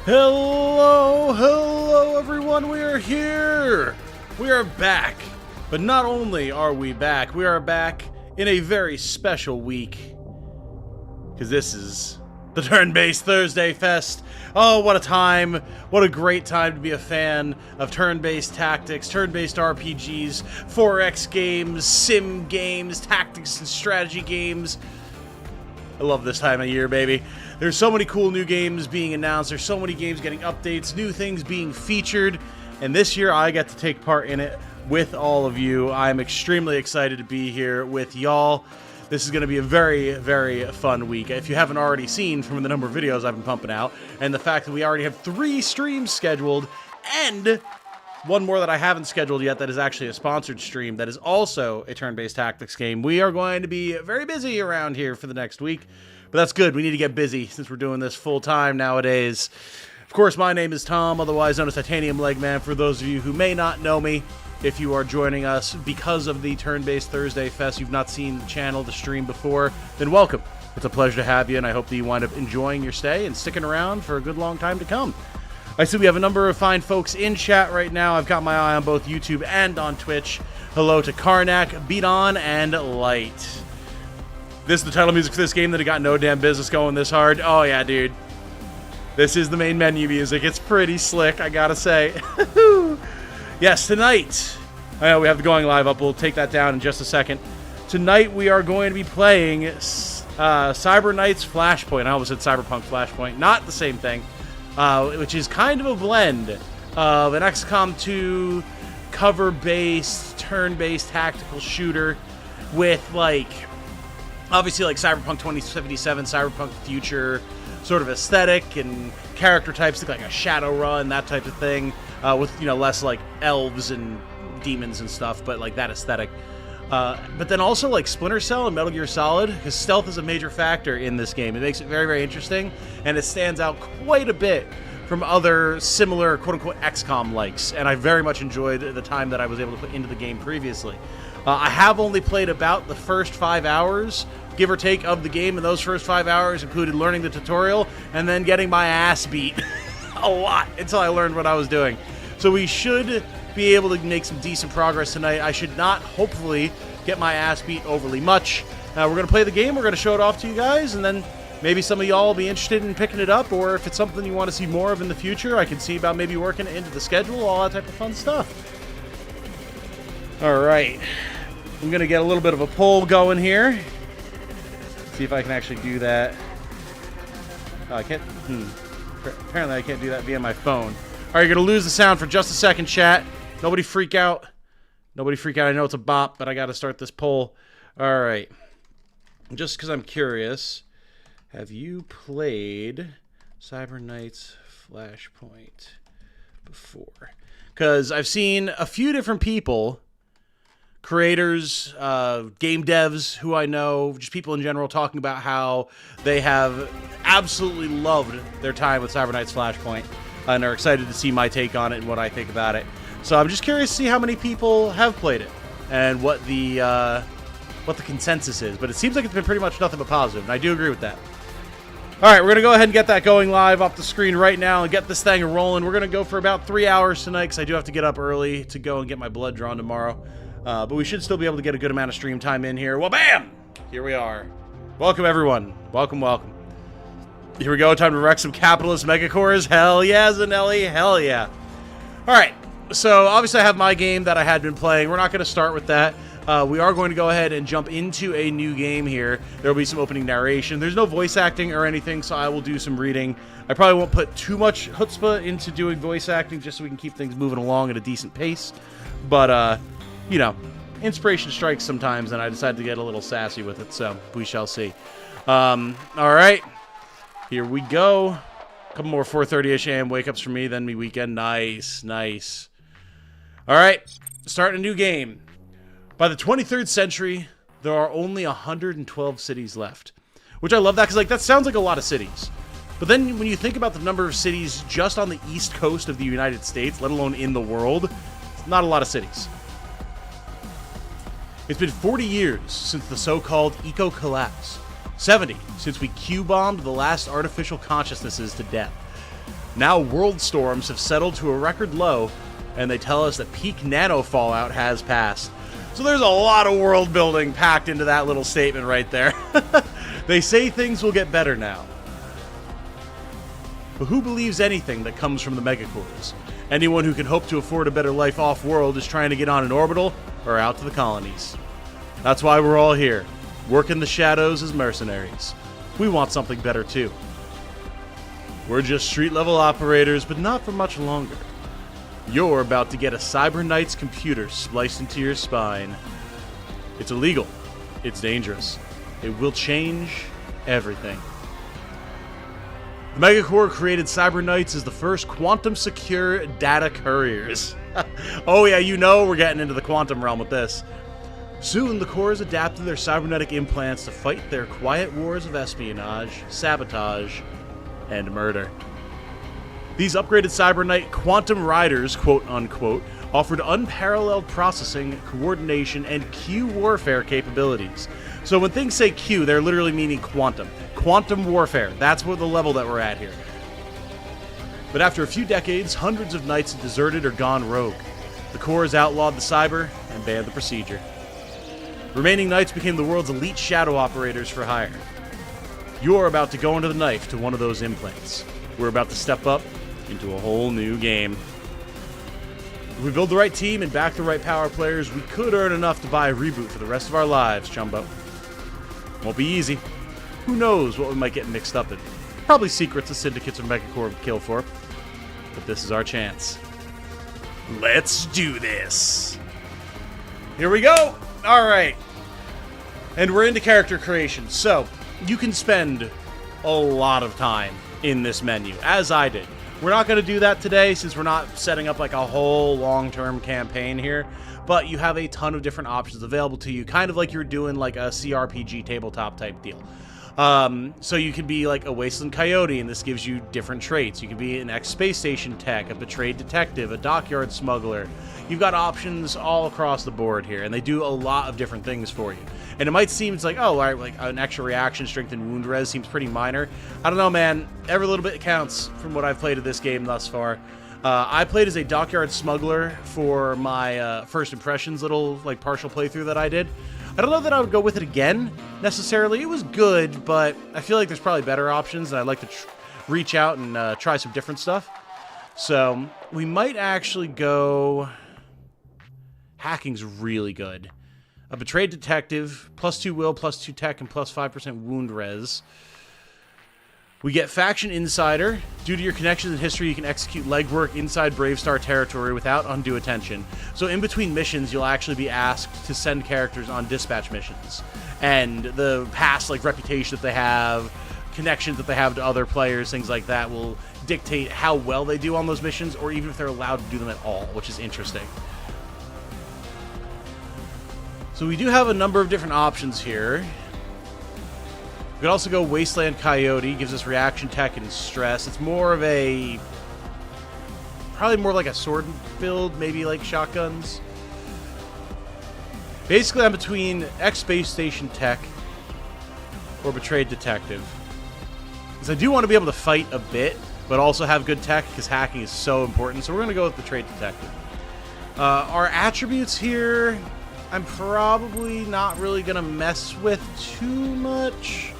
Hello everyone, we are here! We are back. But not only are we back in a very special week. Because this is the Turn-Based Thursday Fest. Oh, what a time. What a great time to be a fan of turn-based tactics, turn-based RPGs, 4X games, sim games, tactics and strategy games. I love this time of year, baby. There's so many cool new games being announced. There's so many games getting updates, new things being featured. And this year, I get to take part in it with all of you. I'm extremely excited to be here with y'all. This is going to be a very, very fun week. If you haven't already seen from the number of videos I've been pumping out, and the fact that we already have 3 streams scheduled, and one more that I haven't scheduled yet that is actually a sponsored stream that is also a turn-based tactics game. We are going to be very busy around here for the next week, but that's good. We need to get busy since we're doing this full-time nowadays. Of course, my name is Tom, otherwise known as Titanium Legman, for those of you who may not know me. If you are joining us because of the Turn-Based Thursday Fest, you've not seen the channel, the stream before, then welcome. It's a pleasure to have you, and I hope that you wind up enjoying your stay and sticking around for a good long time to come. I see we have a number of fine folks in chat right now. I've got my eye on both YouTube and on Twitch. Hello to Karnak, Beat On, and Light. This is the title music for this game that it got no damn business going this hard. Oh yeah, dude. This is the main menu music. It's pretty slick, I gotta say. Yes, tonight, I know we have the going live up. We'll take that down in just a second. Tonight we are going to be playing Cyber Knight's Flashpoint. I almost said Cyberpunk Flashpoint. Not the same thing. Which is kind of a blend of an XCOM 2 cover-based, turn-based tactical shooter with, like, obviously, like, Cyberpunk 2077, Cyberpunk Future sort of aesthetic, and character types look like a Shadowrun, that type of thing, with, you know, less, like, elves and demons and stuff, but, like, that aesthetic. But then also, like, Splinter Cell and Metal Gear Solid, because stealth is a major factor in this game. It makes it very, very interesting, and it stands out quite a bit from other similar, quote-unquote, XCOM likes, and I very much enjoyed the time that I was able to put into the game previously. I have only played about the first 5 hours, give or take, of the game, and those first 5 hours included learning the tutorial and then getting my ass beat a lot until I learned what I was doing. So we should be able to make some decent progress tonight. I should not, hopefully, get my ass beat overly much. We're going to play the game, we're going to show it off to you guys, and then maybe some of y'all will be interested in picking it up, or if it's something you want to see more of in the future, I can see about maybe working it into the schedule, all that type of fun stuff. Alright. I'm going to get a little bit of a poll going here. See if I can actually do that. Oh, I can't... Apparently I can't do that via my phone. Alright, you're going to lose the sound for just a second, chat. Nobody freak out. Nobody freak out. I know it's a bop, but I got to start this poll. All right. Just because I'm curious, have you played Cyber Knight's Flashpoint before? Because I've seen a few different people, creators, game devs who I know, just people in general, talking about how they have absolutely loved their time with Cyber Knight's Flashpoint and are excited to see my take on it and what I think about it. So I'm just curious to see how many people have played it and what the consensus is. But it seems like it's been pretty much nothing but positive, and I do agree with that. All right, we're going to go ahead and get that going live off the screen right now and get this thing rolling. We're going to go for about 3 hours tonight because I do have to get up early to go and get my blood drawn tomorrow. But we should still be able to get a good amount of stream time in here. Well, bam! Here we are. Welcome, everyone. Welcome, welcome. Here we go. Time to wreck some capitalist megacores. Hell yeah, Zanelli. Hell yeah. All right. So, obviously, I have my game that I had been playing. We're not going to start with that. We are going to go ahead and jump into a new game here. There will be some opening narration. There's no voice acting or anything, so I will do some reading. I probably won't put too much chutzpah into doing voice acting just so we can keep things moving along at a decent pace. But, you know, inspiration strikes sometimes, and I decided to get a little sassy with it, so we shall see. All right. Here we go. A couple more 4:30-ish a.m. wake-ups for me, then me weekend. Nice, nice. All right, starting a new game. By the 23rd century, there are only 112 cities left. Which I love that, because like, that sounds like a lot of cities. But then when you think about the number of cities just on the east coast of the United States, let alone in the world, it's not a lot of cities. It's been 40 years since the so-called eco-collapse. 70 since we Q-bombed the last artificial consciousnesses to death. Now world storms have settled to a record low, and they tell us that peak nano fallout has passed. So there's a lot of world building packed into that little statement right there. They say things will get better now. But who believes anything that comes from the megacores? Anyone who can hope to afford a better life off-world is trying to get on an orbital or out to the colonies. That's why we're all here, working the shadows as mercenaries. We want something better too. We're just street-level operators, but not for much longer. You're about to get a Cyber Knight's computer spliced into your spine. It's illegal. It's dangerous. It will change everything. The Megacore created Cyber Knights as the first quantum-secure data couriers. Oh yeah, you know we're getting into the quantum realm with this. Soon, the cores adapted their cybernetic implants to fight their quiet wars of espionage, sabotage, and murder. These upgraded Cyber Knight quantum riders, quote-unquote, offered unparalleled processing, coordination, and Q warfare capabilities. So when things say Q, they're literally meaning quantum. Quantum warfare, that's what the level that we're at here. But after a few decades, hundreds of knights have deserted or gone rogue. The cores outlawed the cyber and banned the procedure. Remaining knights became the world's elite shadow operators for hire. You're about to go into the knife to one of those implants. We're about to step up into a whole new game. If we build the right team and back the right power players, we could earn enough to buy a reboot for the rest of our lives, Chumbo. Won't be easy. Who knows what we might get mixed up in. Probably secrets the syndicates of Megacore would kill for. But this is our chance. Let's do this. Here we go. All right. And we're into character creation. So, you can spend a lot of time in this menu, as I did. We're not going to do that today since we're not setting up like a whole long-term campaign here, but you have a ton of different options available to you, kind of like you're doing like a CRPG tabletop type deal. So you can be like a Wasteland Coyote, and this gives you different traits. You can be an ex-space station tech, a betrayed detective, a dockyard smuggler. You've got options all across the board here, and they do a lot of different things for you. And it might seem it's like, oh, like an extra reaction strength and wound res seems pretty minor. I don't know, man. Every little bit counts from what I've played of this game thus far. I played as a dockyard smuggler for my first impressions little like partial playthrough that I did. I don't know that I would go with it again, necessarily. It was good, but I feel like there's probably better options, and I'd like to reach out and try some different stuff. So, we might actually go... Hacking's really good. A betrayed detective, +2 will, +2 tech, and +5% wound res. We get Faction Insider. Due to your connections and history, you can execute legwork inside Bravestar territory without undue attention. So in between missions, you'll actually be asked to send characters on dispatch missions. And the past like reputation that they have, connections that they have to other players, things like that will dictate how well they do on those missions, or even if they're allowed to do them at all, which is interesting. So we do have a number of different options here. We could also go Wasteland Coyote, gives us reaction tech and stress. It's more of a... probably more like a sword build, maybe like shotguns. Basically, I'm between ex-space station tech or betrayed detective. Because I do want to be able to fight a bit, but also have good tech, because hacking is so important. So we're going to go with betrayed detective. Our attributes here, I'm probably not really going to mess with too much.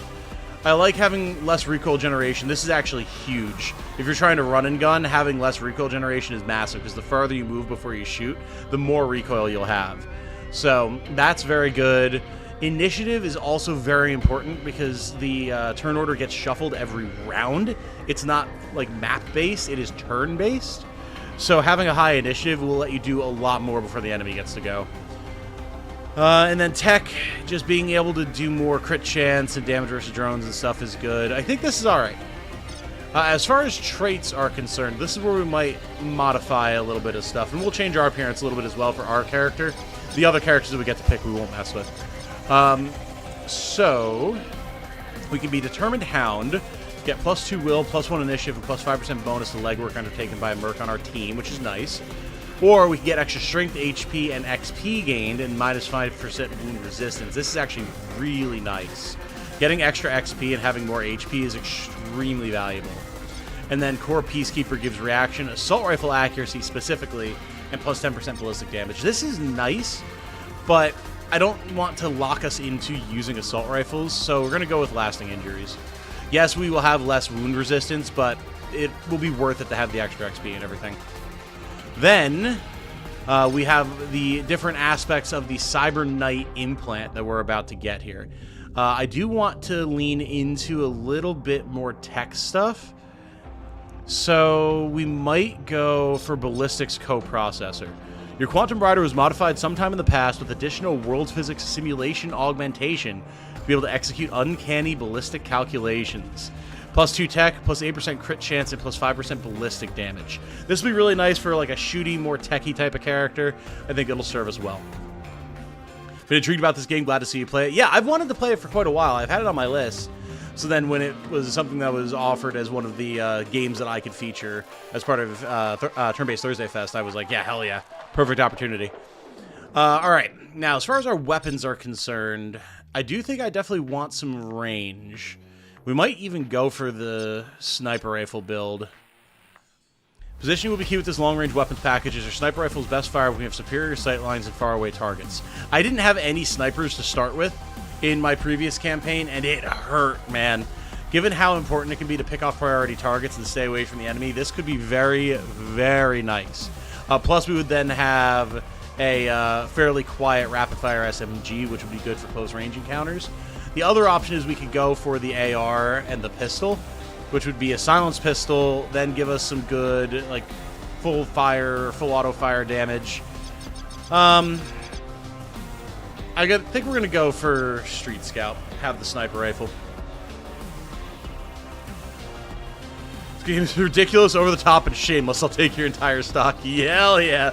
I like having less recoil generation. This is actually huge. If you're trying to run and gun, having less recoil generation is massive, because the farther you move before you shoot, the more recoil you'll have. So that's very good. Initiative is also very important, because the turn order gets shuffled every round. It's not like map-based, it is turn-based. So having a high initiative will let you do a lot more before the enemy gets to go. And then tech, just being able to do more crit chance and damage versus drones and stuff is good. I think this is alright. As far as traits are concerned, this is where we might modify a little bit of stuff. And we'll change our appearance a little bit as well for our character. The other characters that we get to pick we won't mess with. So, we can be Determined Hound, get +2 will, +1 initiative, and +5% bonus to legwork undertaken by a merc on our team, which is nice. Or we can get extra strength, HP, and XP gained, and -5% wound resistance. This is actually really nice. Getting extra XP and having more HP is extremely valuable. And then Core Peacekeeper gives reaction, assault rifle accuracy specifically, and plus 10% ballistic damage. This is nice, but I don't want to lock us into using assault rifles, so we're going to go with lasting injuries. Yes, we will have less wound resistance, but it will be worth it to have the extra XP and everything. Then we have the different aspects of the Cyber Knight implant that we're about to get here. I do want to lean into a little bit more tech stuff. So we might go for Ballistics Coprocessor. Your Quantum Rider was modified sometime in the past with additional world physics simulation augmentation to be able to execute uncanny ballistic calculations. Plus 2 tech, plus 8% crit chance, and plus 5% ballistic damage. This will be really nice for like a shooty, more techie type of character. I think it'll serve us well. Been intrigued about this game, glad to see you play it. Yeah, I've wanted to play it for quite a while. I've had it on my list. So then when it was something that was offered as one of the games that I could feature as part of Turn-Based Thursday Fest, I was like, yeah, hell yeah. Perfect opportunity. All right. Now, as far as our weapons are concerned, I do think I definitely want some range. We might even go for the sniper rifle build. Positioning will be key with this long-range weapons package, as your sniper rifle is best fired when you have superior sight lines and faraway targets. I didn't have any snipers to start with in my previous campaign, and it hurt, man. Given how important it can be to pick off priority targets and stay away from the enemy, this could be very, very nice. Plus, we would then have a fairly quiet rapid-fire SMG, which would be good for close-range encounters. The other option is we could go for the AR and the pistol, which would be a silenced pistol, then give us some good, like, full fire, full auto-fire damage. I think we're going to go for Street Scout, have the sniper rifle. This game is ridiculous, over the top, and shameless. I'll take your entire stock. Hell yeah.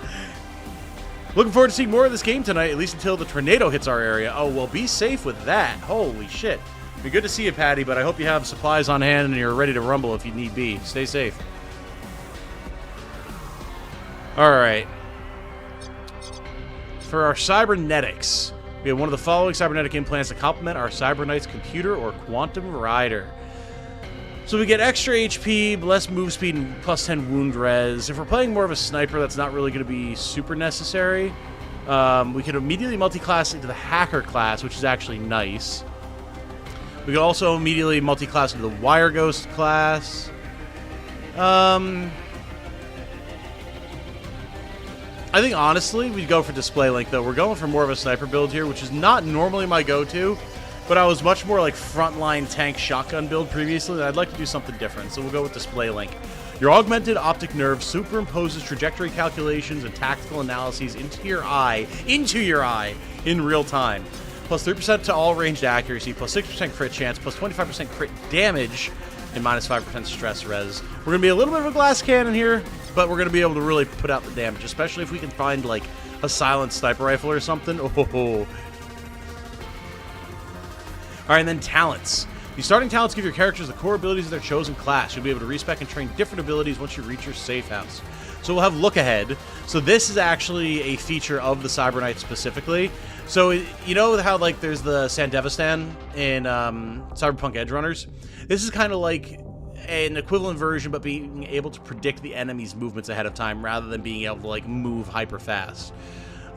Looking forward to seeing more of this game tonight, at least until the tornado hits our area. Oh, well, be safe with that. Holy shit. Be good to see you, Patty, but I hope you have supplies on hand and you're ready to rumble if you need be. Stay safe. Alright. For our cybernetics, we have one of the following cybernetic implants to complement our Cyber Knight's computer or Quantum Rider. So we get extra HP, less move speed, and plus 10 wound res. If we're playing more of a sniper, that's not really going to be super necessary. We can immediately multi-class into the Hacker class, which is actually nice. We can also immediately multi-class into the Wire Ghost class. I think, honestly, we'd go for Display Link, though. We're going for more of a sniper build here, which is not normally my go-to, but I was much more like frontline tank shotgun build previously, and I'd like to do something different, so we'll go with Display Link. Your augmented optic nerve superimposes trajectory calculations and tactical analyses into your eye in real time. Plus 3% to all ranged accuracy, plus 6% crit chance, plus 25% crit damage, and minus 5% stress res. We're going to be a little bit of a glass cannon here, but we're going to be able to really put out the damage, especially if we can find, like, a silent sniper rifle or something. Oh. Alright, and then talents. The starting talents give your characters the core abilities of their chosen class. You'll be able to respec and train different abilities once you reach your safe house. So we'll have Look Ahead. So this is actually a feature of the Cyber Knight specifically. So, you know how, like, there's the Sandevistan in Cyberpunk Edge Runners? This is kind of like an equivalent version, but being able to predict the enemy's movements ahead of time rather than being able to, like, move hyper fast.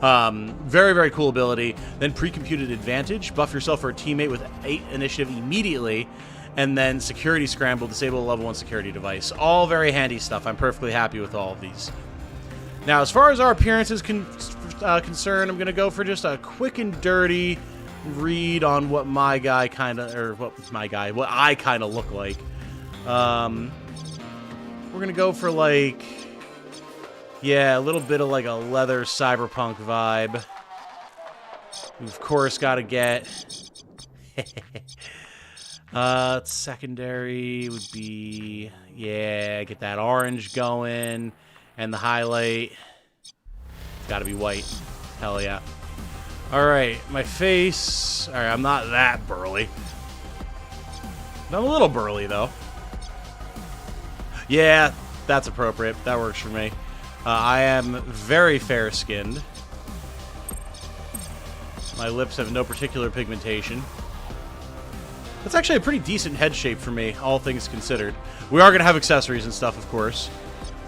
Very, very cool ability. Then Pre-Computed Advantage. Buff yourself for a teammate with 8 initiative immediately. And then Security Scramble. Disable a level 1 security device. All very handy stuff. I'm perfectly happy with all of these. Now, as far as our appearance is concerned, I'm going to go for just a quick and dirty read on what my guy kind of, or what I kind of look like. We're going to go for, like, yeah, a little bit of, like, a leather cyberpunk vibe. We've, of course, got to get secondary would be, yeah, get that orange going, and the highlight, it's got to be white. Hell yeah. Alright, my face, alright, I'm not that burly. I'm a little burly, though. Yeah, that's appropriate. That works for me. I am very fair-skinned. My lips have no particular pigmentation. That's actually a pretty decent head shape for me, all things considered. We are going to have accessories and stuff, of course.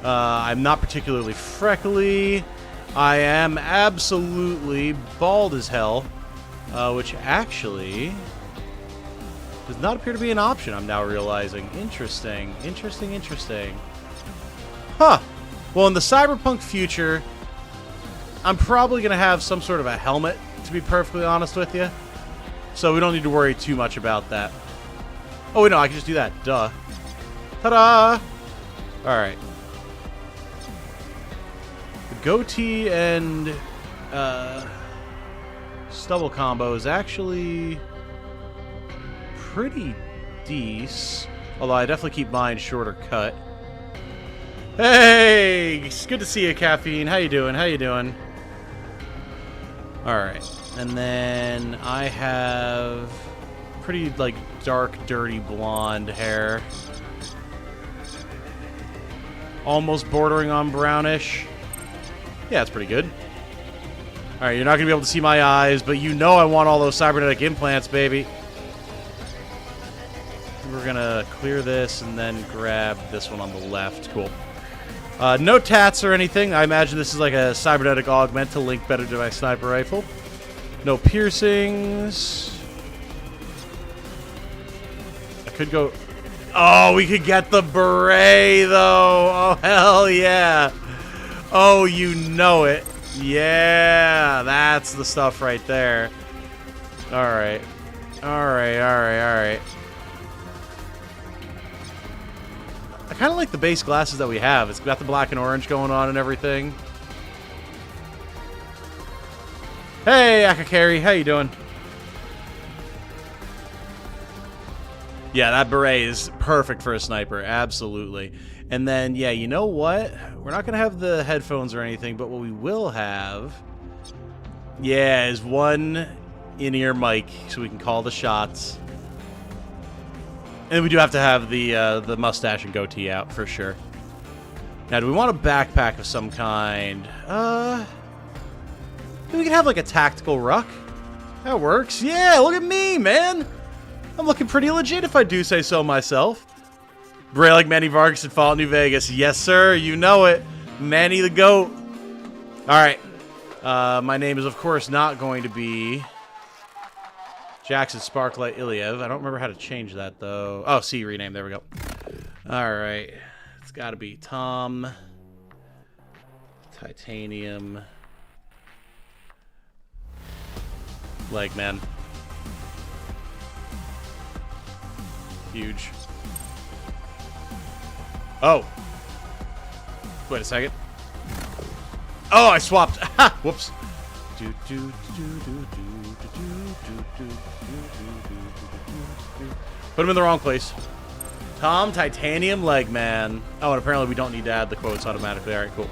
I'm not particularly freckly. I am absolutely bald as hell, which actually does not appear to be an option, I'm now realizing. Interesting. Interesting, interesting. Huh. Well, in the cyberpunk future, I'm probably going to have some sort of a helmet, to be perfectly honest with you. So we don't need to worry too much about that. Oh, wait, no, I can just do that. Duh. Ta-da! Alright. The goatee and stubble combo is actually pretty decent. Although I definitely keep mine shorter cut. Hey! It's good to see you, Caffeine. How you doing? How you doing? Alright. And then I have pretty, like, dark, dirty blonde hair. Almost bordering on brownish. Yeah, it's pretty good. Alright, you're not going to be able to see my eyes, but you know I want all those cybernetic implants, baby. We're going to clear this and then grab this one on the left. Cool. No tats or anything. I imagine this is like a cybernetic augment to link better to my sniper rifle. No piercings. I could go... Oh, we could get the beret, though. Oh, hell yeah. Oh, you know it. Yeah, that's the stuff right there. Alright. Alright, alright, alright. I kind of like the base glasses that we have. It's got the black and orange going on and everything. Hey, Akakari, how you doing? Yeah, that beret is perfect for a sniper, absolutely. And then, yeah, you know what? We're not going to have the headphones or anything, but what we will have, yeah, is one in-ear mic so we can call the shots. And we do have to have the mustache and goatee out, for sure. Now, do we want a backpack of some kind? We can have, like, a tactical ruck. That works. Yeah, look at me, man! I'm looking pretty legit if I do say so myself. Bray like Manny Vargas in Fallout New Vegas. Yes, sir. You know it. Manny the GOAT. Alright. My name is, of course, not going to be Jackson Sparklight Iliev. I don't remember how to change that, though. Oh, C rename. There we go. Alright. It's got to be Tom. Titanium. Legman. Huge. Oh. Wait a second. Oh, I swapped. Whoops. Put him in the wrong place. Tom Titanium Legman. Oh, and apparently we don't need to add the quotes automatically. All right, cool.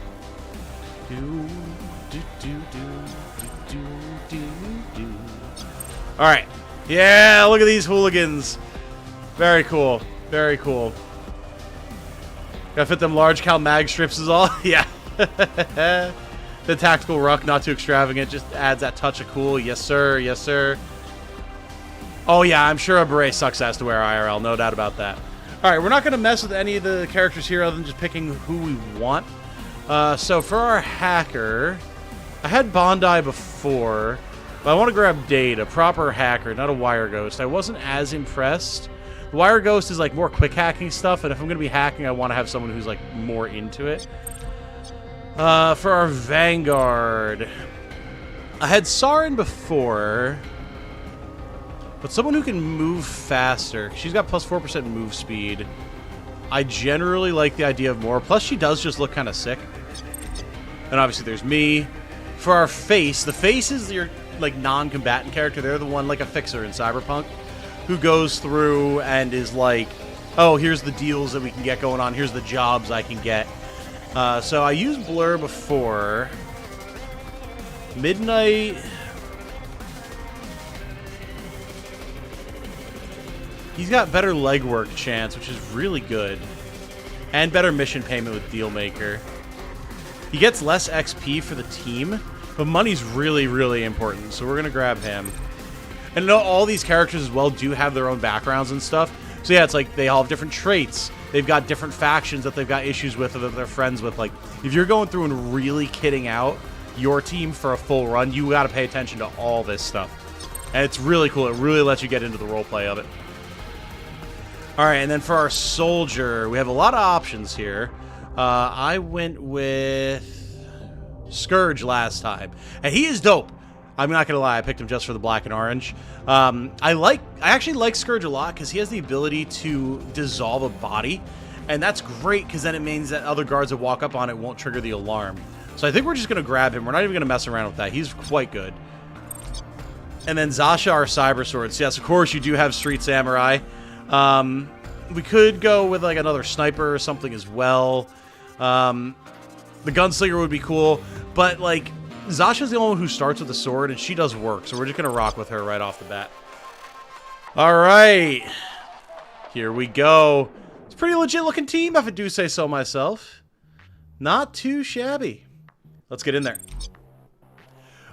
All right. Yeah, look at these hooligans. Very cool. Very cool. Gotta fit them large cal mag strips is all. Yeah. The tactical ruck, not too extravagant, just adds that touch of cool. Yes, sir. Yes, sir. Oh, yeah, I'm sure a beret sucks ass to wear IRL. No doubt about that. All right, we're not going to mess with any of the characters here other than just picking who we want. So for our hacker, I had Bondi before, but I want to grab Dade, a proper hacker, not a wire ghost. I wasn't as impressed. The wire ghost is like more quick hacking stuff, and if I'm going to be hacking, I want to have someone who's like more into it. For our Vanguard, I had Sarin before, but someone who can move faster. She's got plus 4% move speed. I generally like the idea of more. Plus, she does just look kind of sick. And obviously, there's me. For our face, the face is your like non-combatant character. They're the one like a fixer in Cyberpunk, who goes through and is like, oh, here's the deals that we can get going on. Here's the jobs I can get. So I used Blur before. Midnight. He's got better legwork chance, which is really good. And better mission payment with Dealmaker. He gets less XP for the team, but money's really, really important, so we're going to grab him. And no, all these characters as well do have their own backgrounds and stuff. So yeah, it's like they all have different traits. They've got different factions that they've got issues with or that they're friends with. Like, if you're going through and really kitting out your team for a full run, you got to pay attention to all this stuff. And it's really cool. It really lets you get into the roleplay of it. All right, and then for our soldier, we have a lot of options here. I went with Scourge last time, and he is dope. I'm not gonna lie, I picked him just for the black and orange. I actually like Scourge a lot because he has the ability to dissolve a body, and that's great because then it means that other guards that walk up on it won't trigger the alarm. So I think we're just gonna grab him. We're not even gonna mess around with that. He's quite good. And then Zasha, our cyber swords. Yes, of course you do have Street Samurai. We could go with like another sniper or something as well. The gunslinger would be cool, but like Zasha's the only one who starts with a sword, and she does work, so we're just gonna rock with her right off the bat. All right, here we go. It's a pretty legit looking team, if I do say so myself. Not too shabby. Let's get in there.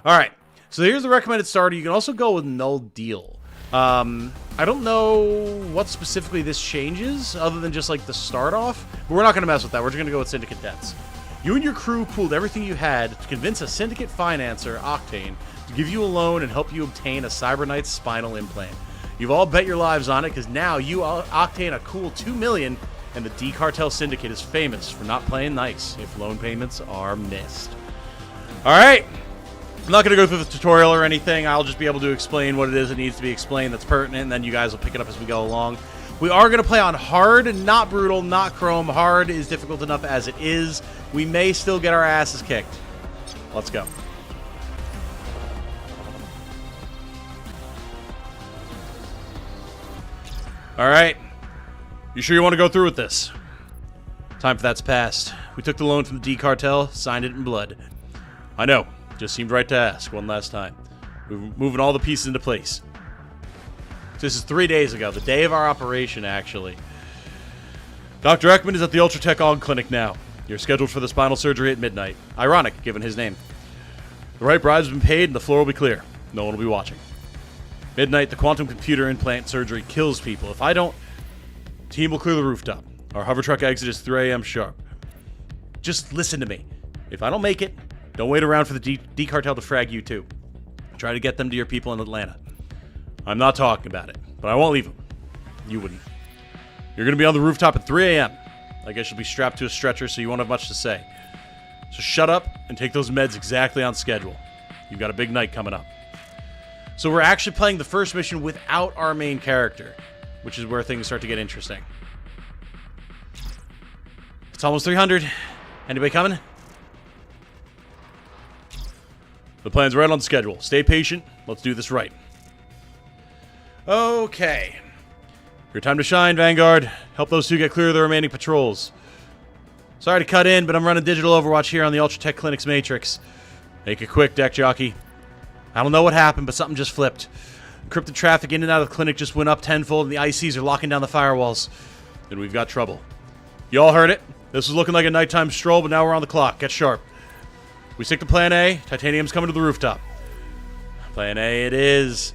All right, so here's the recommended starter. You can also go with Null Deal. I don't know what specifically this changes, other than just like the start off, but we're not gonna mess with that. We're just gonna go with Syndicate Debts. You and your crew pooled everything you had to convince a syndicate financer, Octane, to give you a loan and help you obtain a Cyberknight's spinal implant. You've all bet your lives on it because now you Octane a cool $2 million, and the D-Cartel Syndicate is famous for not playing nice if loan payments are missed. All right, I'm not going to go through the tutorial or anything. I'll just be able to explain what it is that needs to be explained that's pertinent, and then you guys will pick it up as we go along. We are going to play on hard, not brutal, not chrome. Hard is difficult enough as it is. We may still get our asses kicked. Let's go. All right. You sure you want to go through with this? Time for that's past. We took the loan from the D-Cartel, signed it in blood. I know. Just seemed right to ask one last time. We're moving all the pieces into place. This is 3 days ago, the day of our operation, actually. Dr. Ekman is at the Ultratech Aug Clinic now. You're scheduled for the spinal surgery at midnight. Ironic, given his name. The right bribes have been paid, and the floor will be clear. No one will be watching. Midnight, the quantum computer implant surgery kills people. If I don't, team will clear the rooftop. Our hover truck exit is 3 a.m. sharp. Just listen to me. If I don't make it, don't wait around for the D-Cartel to frag you too. Try to get them to your people in Atlanta. I'm not talking about it, but I won't leave them. You wouldn't. You're going to be on the rooftop at 3 a.m. I guess you'll be strapped to a stretcher, so you won't have much to say. So shut up and take those meds exactly on schedule. You've got a big night coming up. So we're actually playing the first mission without our main character, which is where things start to get interesting. It's almost 300. Anybody coming? The plan's right on schedule. Stay patient. Let's do this right. Okay. Your time to shine, Vanguard. Help those two get clear of the remaining patrols. Sorry to cut in, but I'm running digital Overwatch here on the Ultratech Clinic's Matrix. Make it quick, deck jockey. I don't know what happened, but something just flipped. Encrypted traffic in and out of the clinic just went up tenfold, and the ICs are locking down the firewalls. Then we've got trouble. You all heard it. This was looking like a nighttime stroll, but now we're on the clock. Get sharp. We stick to Plan A. Titanium's coming to the rooftop. Plan A it is.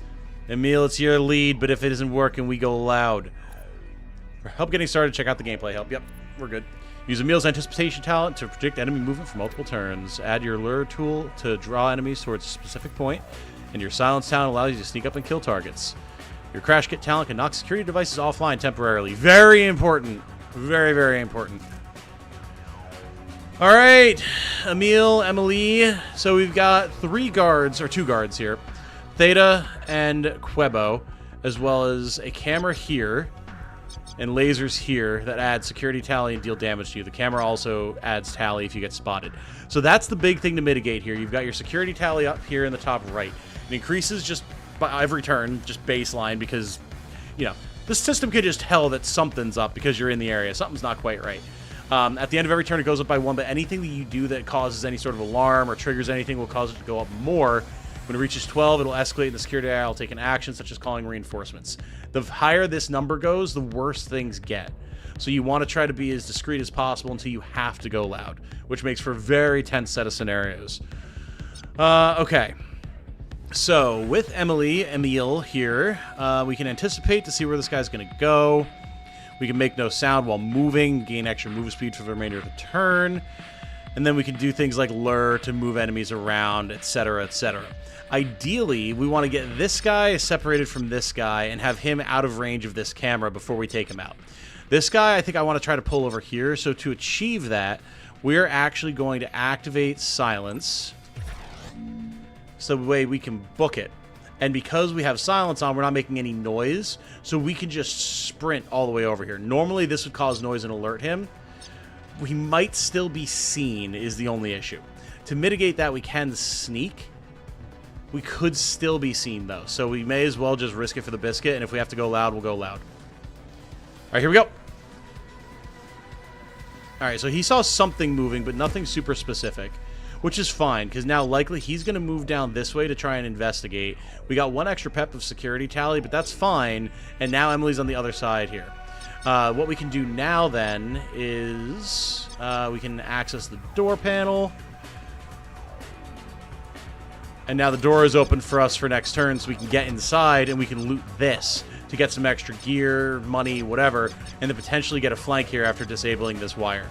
Emil, it's your lead, but if it isn't working, we go loud. For help getting started, check out the gameplay help. Yep, we're good. Use Emil's anticipation talent to predict enemy movement for multiple turns. Add your lure tool to draw enemies towards a specific point, and your silence talent allows you to sneak up and kill targets. Your crash kit talent can knock security devices offline temporarily. Very important. Very, very important. All right, Emil, Emily. So we've got 2 guards here. Theta and Quebo, as well as a camera here and lasers here that add security tally and deal damage to you. The camera also adds tally if you get spotted. So that's the big thing to mitigate here. You've got your security tally up here in the top right. It increases just by every turn, just baseline, because, you know, the system could just tell that something's up because you're in the area. Something's not quite right. At the end of every turn, it goes up by 1, but anything that you do that causes any sort of alarm or triggers anything will cause it to go up more. When it reaches 12, it'll escalate, and the security eye will take an action, such as calling reinforcements. The higher this number goes, the worse things get. So you want to try to be as discreet as possible until you have to go loud, which makes for a very tense set of scenarios. Okay. So, with Emil here, we can anticipate to see where this guy's going to go. We can make no sound while moving, gain extra move speed for the remainder of the turn. And then we can do things like lure to move enemies around, etc., etc. Ideally, we want to get this guy separated from this guy and have him out of range of this camera before we take him out. This guy, I think I want to try to pull over here. So to achieve that, we're actually going to activate silence. So the way we can book it. And because we have silence on, we're not making any noise. So we can just sprint all the way over here. Normally, this would cause noise and alert him. We might still be seen is the only issue. To mitigate that, we can sneak. We could still be seen, though. So we may as well just risk it for the biscuit. And if we have to go loud, we'll go loud. All right, here we go. All right, so he saw something moving, but nothing super specific, which is fine, because now likely he's going to move down this way to try and investigate. We got one extra pep of security tally, but that's fine. And now Emily's on the other side here. What we can do now, then, is we can access the door panel. And now the door is open for us for next turn, so we can get inside and we can loot this to get some extra gear, money, whatever, and then potentially get a flank here after disabling this wire.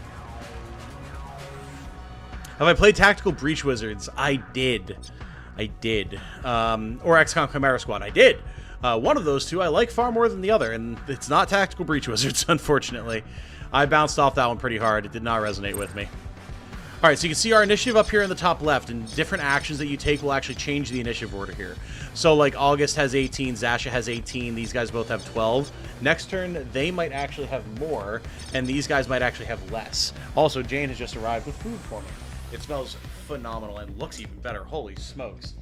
Have I played Tactical Breach Wizards? I did. Or XCOM Chimera Squad? I did. One of those two I like far more than the other, and it's not Tactical Breach Wizards, unfortunately. I bounced off that one pretty hard. It did not resonate with me. All right, so you can see our initiative up here in the top left, and different actions that you take will actually change the initiative order here. So, like, August has 18, Zasha has 18, these guys both have 12. Next turn, they might actually have more, and these guys might actually have less. Also, Jane has just arrived with food for me. It smells phenomenal and looks even better. Holy smokes.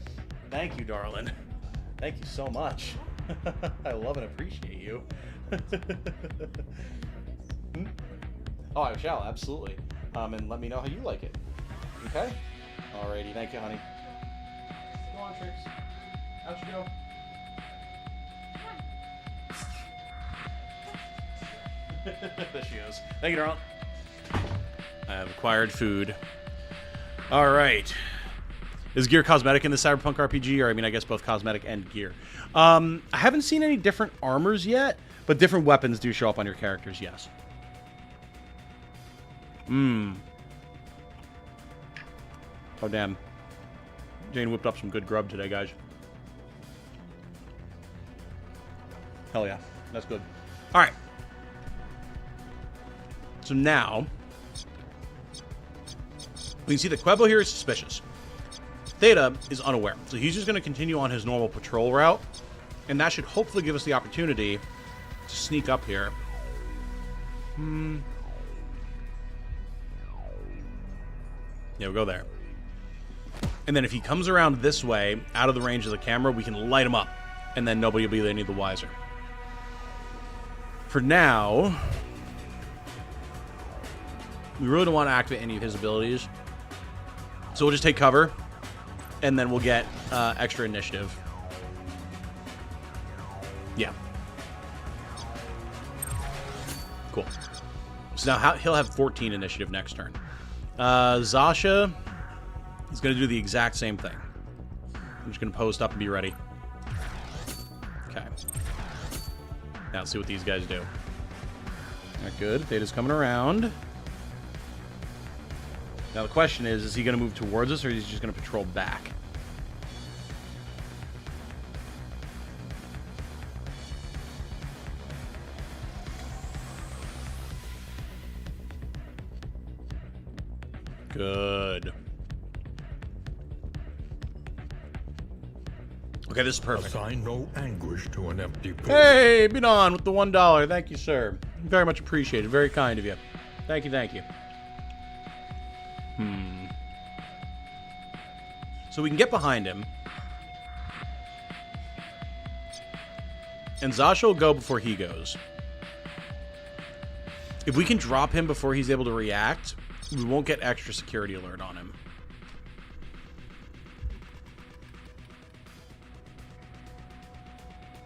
Thank you, darling. Thank you so much. I love and appreciate you. Oh, I shall, absolutely. And let me know how you like it. Okay? Alrighty, thank you, honey. Go on, Trix. How'd you go? There she goes. Thank you, darling. I have acquired food. Alright. Is gear cosmetic in the Cyberpunk RPG? Or, I mean, I guess both cosmetic and gear. I haven't seen any different armors yet, but different weapons do show up on your characters, yes. Oh, damn. Jane whipped up some good grub today, guys. Hell yeah. That's good. Alright. So now, we can see that Quebo here is suspicious. Theta is unaware. So he's just going to continue on his normal patrol route. And that should hopefully give us the opportunity to sneak up here. Yeah, we'll go there. And then if he comes around this way, out of the range of the camera, we can light him up. And then nobody will be any the wiser. For now, we really don't want to activate any of his abilities. So we'll just take cover. And then we'll get extra initiative. Yeah. Cool. So now he'll have 14 initiative next turn. Zasha is going to do the exact same thing. I'm just going to post up and be ready. Okay. Now let's see what these guys do. Not good. Theta's coming around. Now the question is he going to move towards us or is he just going to patrol back? Good. Okay, this is perfect. Assign no anguish to an empty pit. Hey, been on with the $1. Thank you, sir. Very much appreciated. Very kind of you. Thank you, thank you. So we can get behind him. And Zasha will go before he goes. If we can drop him before he's able to react, we won't get extra security alert on him.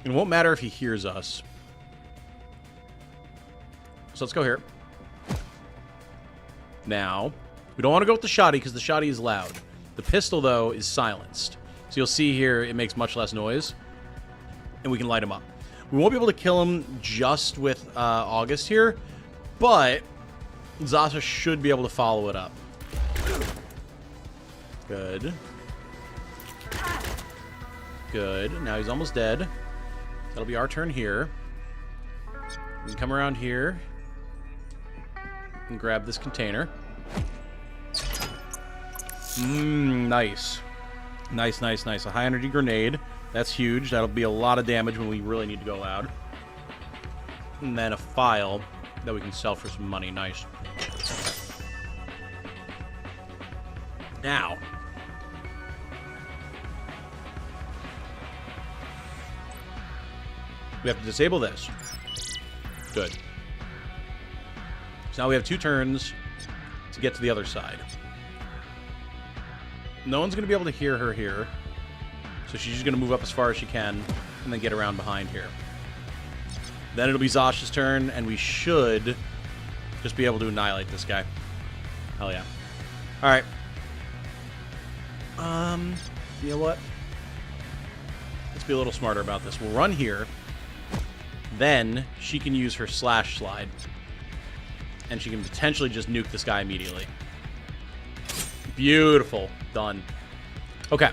It won't matter if he hears us. So let's go here. Now, we don't want to go with the shotty because the shotty is loud. The pistol, though, is silenced. So you'll see here it makes much less noise, and we can light him up. We won't be able to kill him just with August here, but Zasha should be able to follow it up. Good. Good. Now he's almost dead. That'll be our turn here. We can come around here and grab this container. Nice. Nice, nice, nice. A high energy grenade. That's huge. That'll be a lot of damage when we really need to go loud. And then a file that we can sell for some money. Nice. Now, we have to disable this. Good. So now we have 2 turns to get to the other side. No one's going to be able to hear her here. So she's just going to move up as far as she can and then get around behind here. Then it'll be Zasha's turn, and we should just be able to annihilate this guy. Hell yeah. Alright. You know what? Let's be a little smarter about this. We'll run here. Then she can use her slash slide. And she can potentially just nuke this guy immediately. Beautiful. Done. Okay.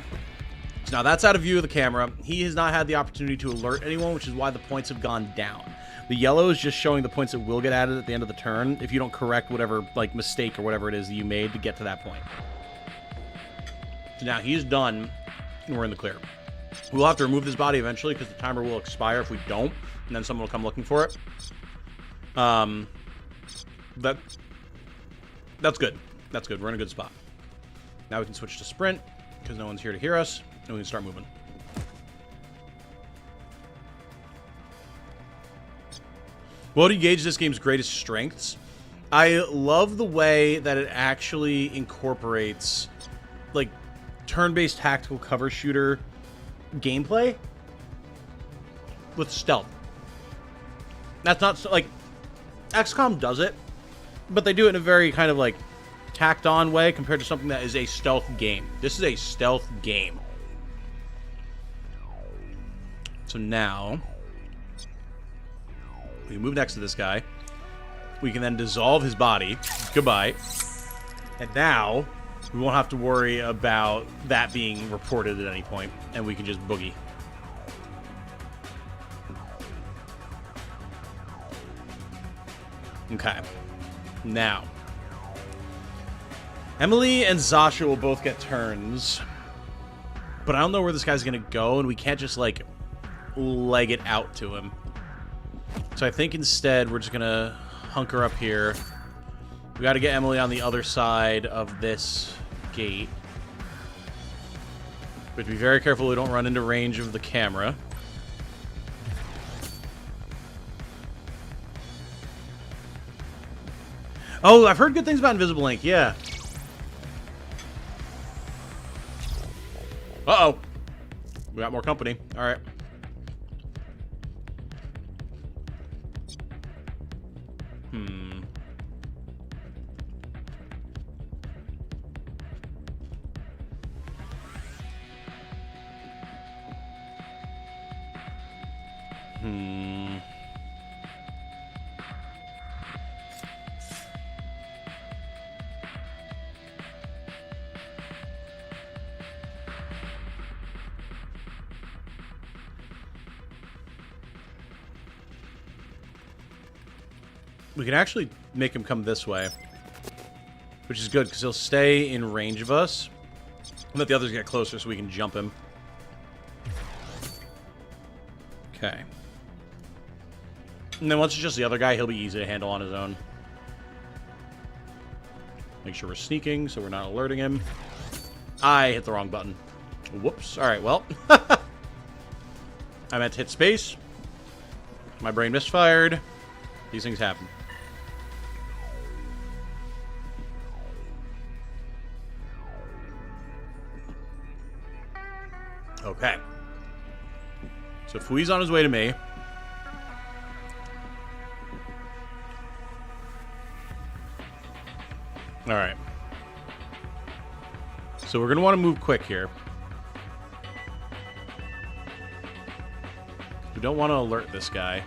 So now that's out of view of the camera. He has not had the opportunity to alert anyone, which is why the points have gone down. The yellow is just showing the points that will get added at the end of the turn if you don't correct whatever, like, mistake or whatever it is that you made to get to that point. So now he's done, and we're in the clear. We'll have to remove this body eventually because the timer will expire if we don't, and then someone will come looking for it. That's good. That's good. We're in a good spot. Now we can switch to sprint because no one's here to hear us, and we can start moving. What do you gauge this game's greatest strengths? I love the way that it actually incorporates, like, turn-based tactical cover shooter gameplay with stealth. That's not, like, XCOM does it, but they do it in a very kind of, like, tacked-on way compared to something that is a stealth game. This is a stealth game. So now, we can move next to this guy. We can then dissolve his body. Goodbye. And now, we won't have to worry about that being reported at any point, and we can just boogie. Okay. Now, Emily and Zasha will both get turns, but I don't know where this guy's going to go, and we can't just, like, leg it out to him. So I think instead we're just going to hunker up here. We got to get Emily on the other side of this gate. We have to be very careful we don't run into range of the camera. Oh, I've heard good things about Invisible Ink, yeah. Uh-oh. We got more company. All right. We can actually make him come this way, which is good because he'll stay in range of us. And let the others get closer so we can jump him. Okay. And then once it's just the other guy, he'll be easy to handle on his own. Make sure we're sneaking so we're not alerting him. I hit the wrong button. Whoops. Alright, well. I meant to hit space. My brain misfired. These things happen. Okay. So Fui's on his way to me. Alright. So we're going to want to move quick here. don't want to alert this guy.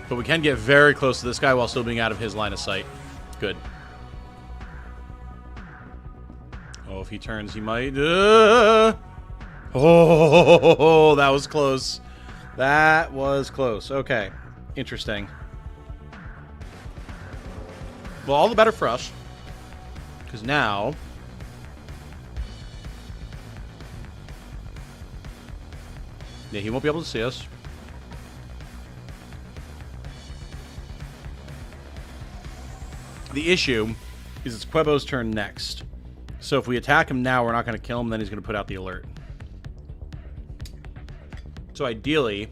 But we can get very close to this guy while still being out of his line of sight. Good. Oh, if he turns, he might... Oh, that was close. That was close. Okay. Interesting. Well, all the better for us. Because now... Yeah, he won't be able to see us. The issue is it's Quebo's turn next. So if we attack him now, we're not going to kill him, then he's going to put out the alert. So ideally...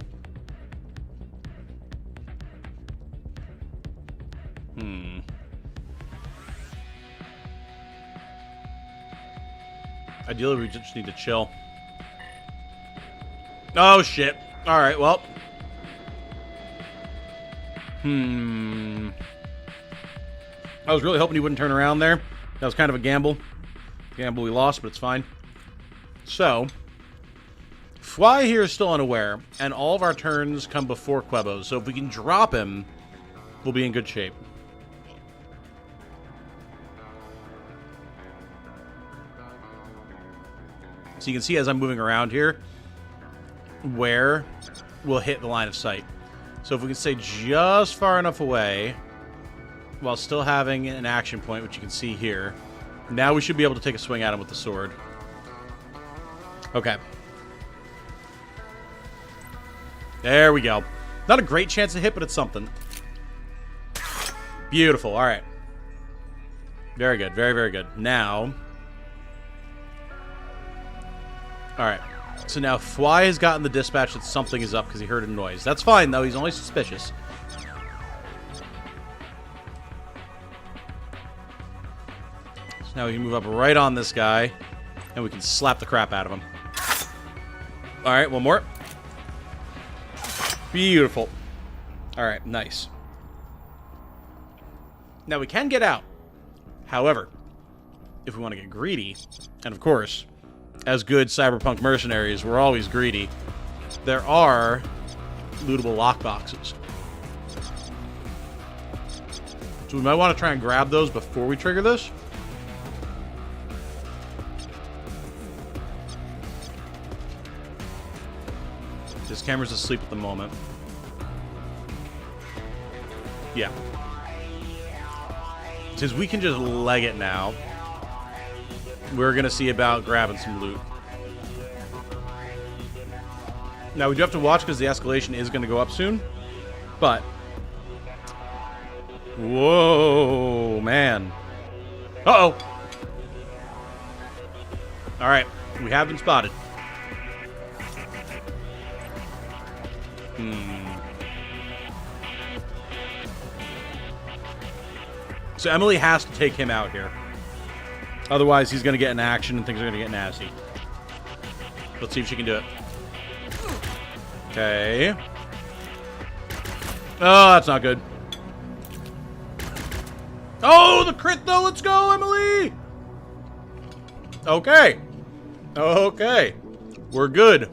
Ideally, we just need to chill. Oh, shit. Alright, well. I was really hoping he wouldn't turn around there. That was kind of a gamble. Gamble we lost, but it's fine. So, Fly here is still unaware, and all of our turns come before Quebo's. So if we can drop him, we'll be in good shape. So you can see as I'm moving around here, where we'll hit the line of sight. So if we can stay just far enough away, while still having an action point, which you can see here, now we should be able to take a swing at him with the sword. Okay. There we go. Not a great chance to hit, but it's something. Beautiful. All right. Very good. Very, very good. Now... Alright, so now Fly has gotten the dispatch that something is up because he heard a noise. That's fine, though. He's only suspicious. So now we can move up right on this guy, and we can slap the crap out of him. Alright, one more. Beautiful. Alright, nice. Now we can get out. However, if we want to get greedy, and of course... As good cyberpunk mercenaries, we're always greedy. There are lootable lockboxes. So we might want to try and grab those before we trigger this. This camera's asleep at the moment. Yeah. Since we can just leg it now, we're going to see about grabbing some loot. Now, we do have to watch because the escalation is going to go up soon. But... Whoa, man. Uh-oh. Alright, we have been spotted. So Emily has to take him out here. Otherwise, he's going to get in action and things are going to get nasty. Let's see if she can do it. Okay. Oh, that's not good. Oh, the crit, though. Let's go, Emily. Okay. Okay. We're good.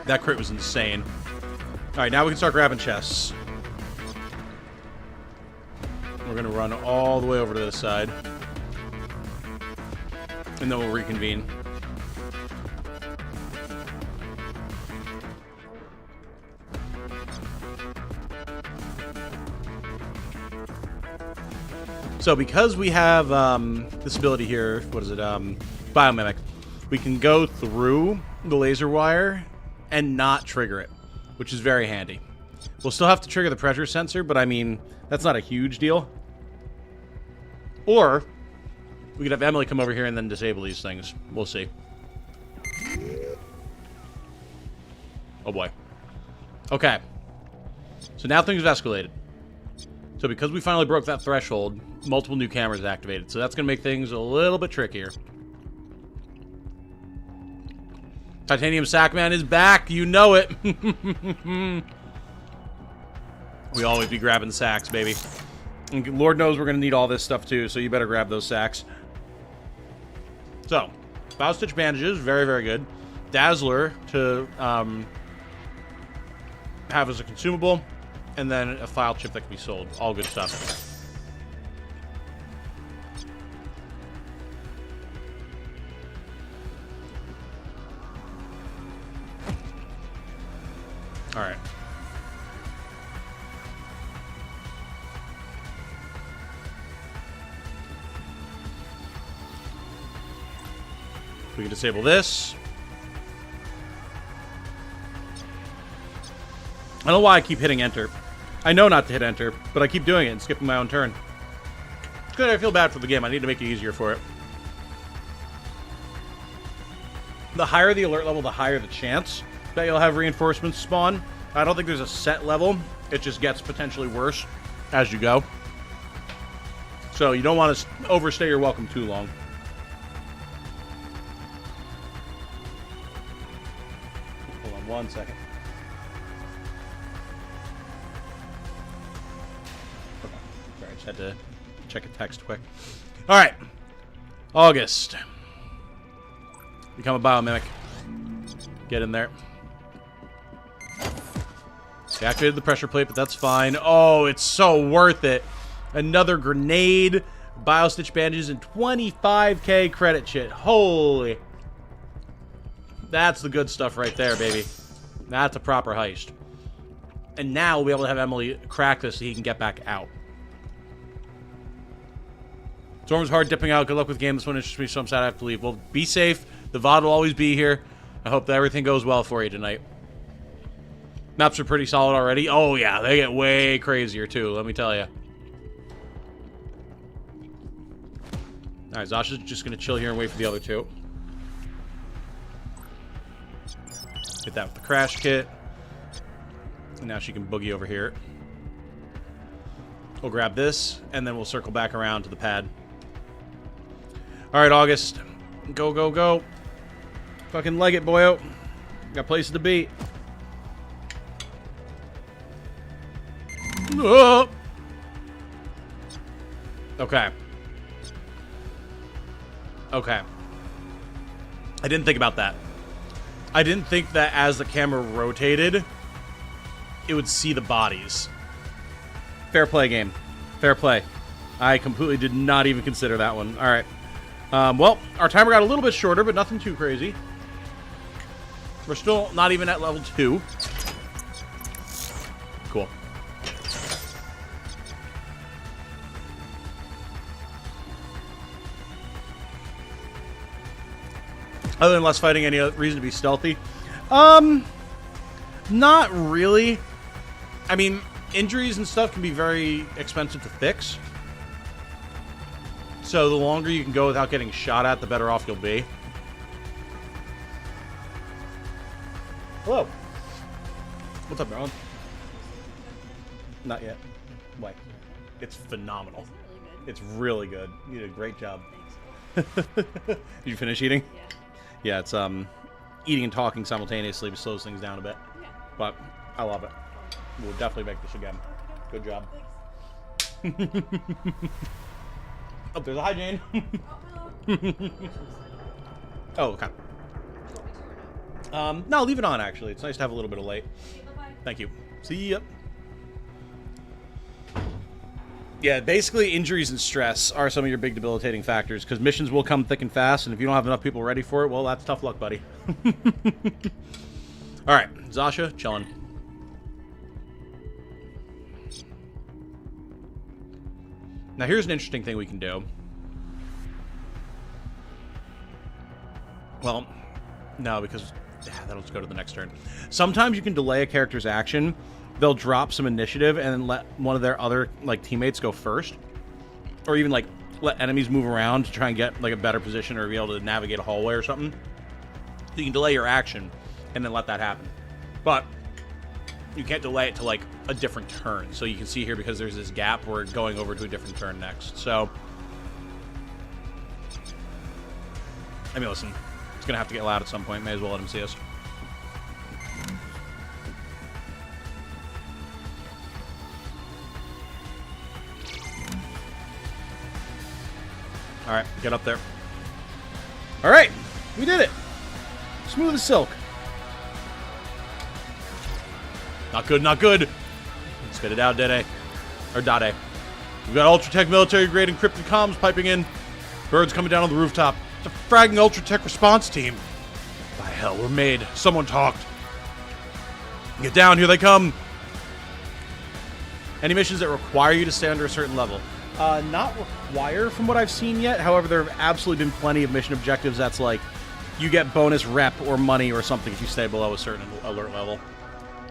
That crit was insane. Alright, now we can start grabbing chests. We're going to run all the way over to this side. And then we'll reconvene. So because we have this ability here, what is it? Biomimic. We can go through the laser wire and not trigger it, which is very handy. We'll still have to trigger the pressure sensor, but I mean, that's not a huge deal. Or we could have Emily come over here and then disable these things. We'll see. Oh boy. Okay. So now things have escalated. So because we finally broke that threshold, multiple new cameras activated. So that's going to make things a little bit trickier. Titanium Sackman is back. You know it. We always be grabbing sacks, baby. And Lord knows we're going to need all this stuff too, so you better grab those sacks. So, Bow-Stitch bandages, very, very good. Dazzler to have as a consumable, and then a file chip that can be sold. All good stuff. All right. We can disable this. I don't know why I keep hitting enter. I know not to hit enter, but I keep doing it and skipping my own turn. It's good. I feel bad for the game. I need to make it easier for it. The higher the alert level, the higher the chance that you'll have reinforcements spawn. I don't think there's a set level. It just gets potentially worse as you go. So you don't want to overstay your welcome too long. Hold on 1 second. Okay. Sorry, I just had to check a text quick. All right. August. Become a biomimic. Get in there. They activated the pressure plate, but that's fine. Oh, it's so worth it. Another grenade, Biostitch bandages, and 25k credit shit. Holy. That's the good stuff right there, baby. That's a proper heist. And now we'll be able to have Emily crack this so he can get back out. Storm's hard dipping out. Good luck with the game. This one interests me, so I'm sad I have to leave. Well, be safe. The VOD will always be here. I hope that everything goes well for you tonight. Maps are pretty solid already. Oh, yeah. They get way crazier, too. Let me tell you. All right. Zasha's just going to chill here and wait for the other two. Hit that with the crash kit. And now she can boogie over here. We'll grab this, and then we'll circle back around to the pad. All right, August. Go, go, go. Fucking leg it, boyo. Got places to be. Oh. Okay. Okay. I didn't think about that. I didn't think that as the camera rotated, it would see the bodies. Fair play, game. Fair play. I completely did not even consider that one. All right. Well, our timer got a little bit shorter, but nothing too crazy. We're still not even at level 2. Cool. Other than less fighting, any other reason to be stealthy? Not really. I mean, injuries and stuff can be very expensive to fix. So the longer you can go without getting shot at, the better off you'll be. Hello. What's up, Marilyn? Not yet. Why? It's phenomenal. It's really good. You did a great job. Did you finish eating? Yeah. Yeah, it's eating and talking simultaneously slows things down a bit. Yeah. But I love it. We'll definitely make this again. Good job. Oh, there's a hi, Jane. Oh, okay. No, leave it on, actually. It's nice to have a little bit of light. Thank you. See ya. Yeah, basically injuries and stress are some of your big debilitating factors, because missions will come thick and fast, and if you don't have enough people ready for it, well, that's tough luck, buddy. Alright, Zasha, chillin'. Now, here's an interesting thing we can do. Well, no, because that'll just go to the next turn. Sometimes you can delay a character's action. They'll drop some initiative and then let one of their other teammates go first, or even let enemies move around to try and get a better position or be able to navigate a hallway or something. So you can delay your action and then let that happen, but you can't delay it to a different turn. So you can see here, because there's this gap, we're going over to a different turn next. So I mean, listen, it's gonna have to get loud at some point. May as well let him see us. Alright, get up there. Alright, we did it. Smooth as silk. Not good, not good. Spit it out, Dede. Or Dade. We've got Ultratech military-grade encrypted comms piping in. Birds coming down on the rooftop. It's a fragging Ultratech response team. By hell, we're made. Someone talked. Get down, here they come. Any missions that require you to stay under a certain level? Not require from what I've seen yet. However, there have absolutely been plenty of mission objectives that's like, you get bonus rep or money or something if you stay below a certain alert level.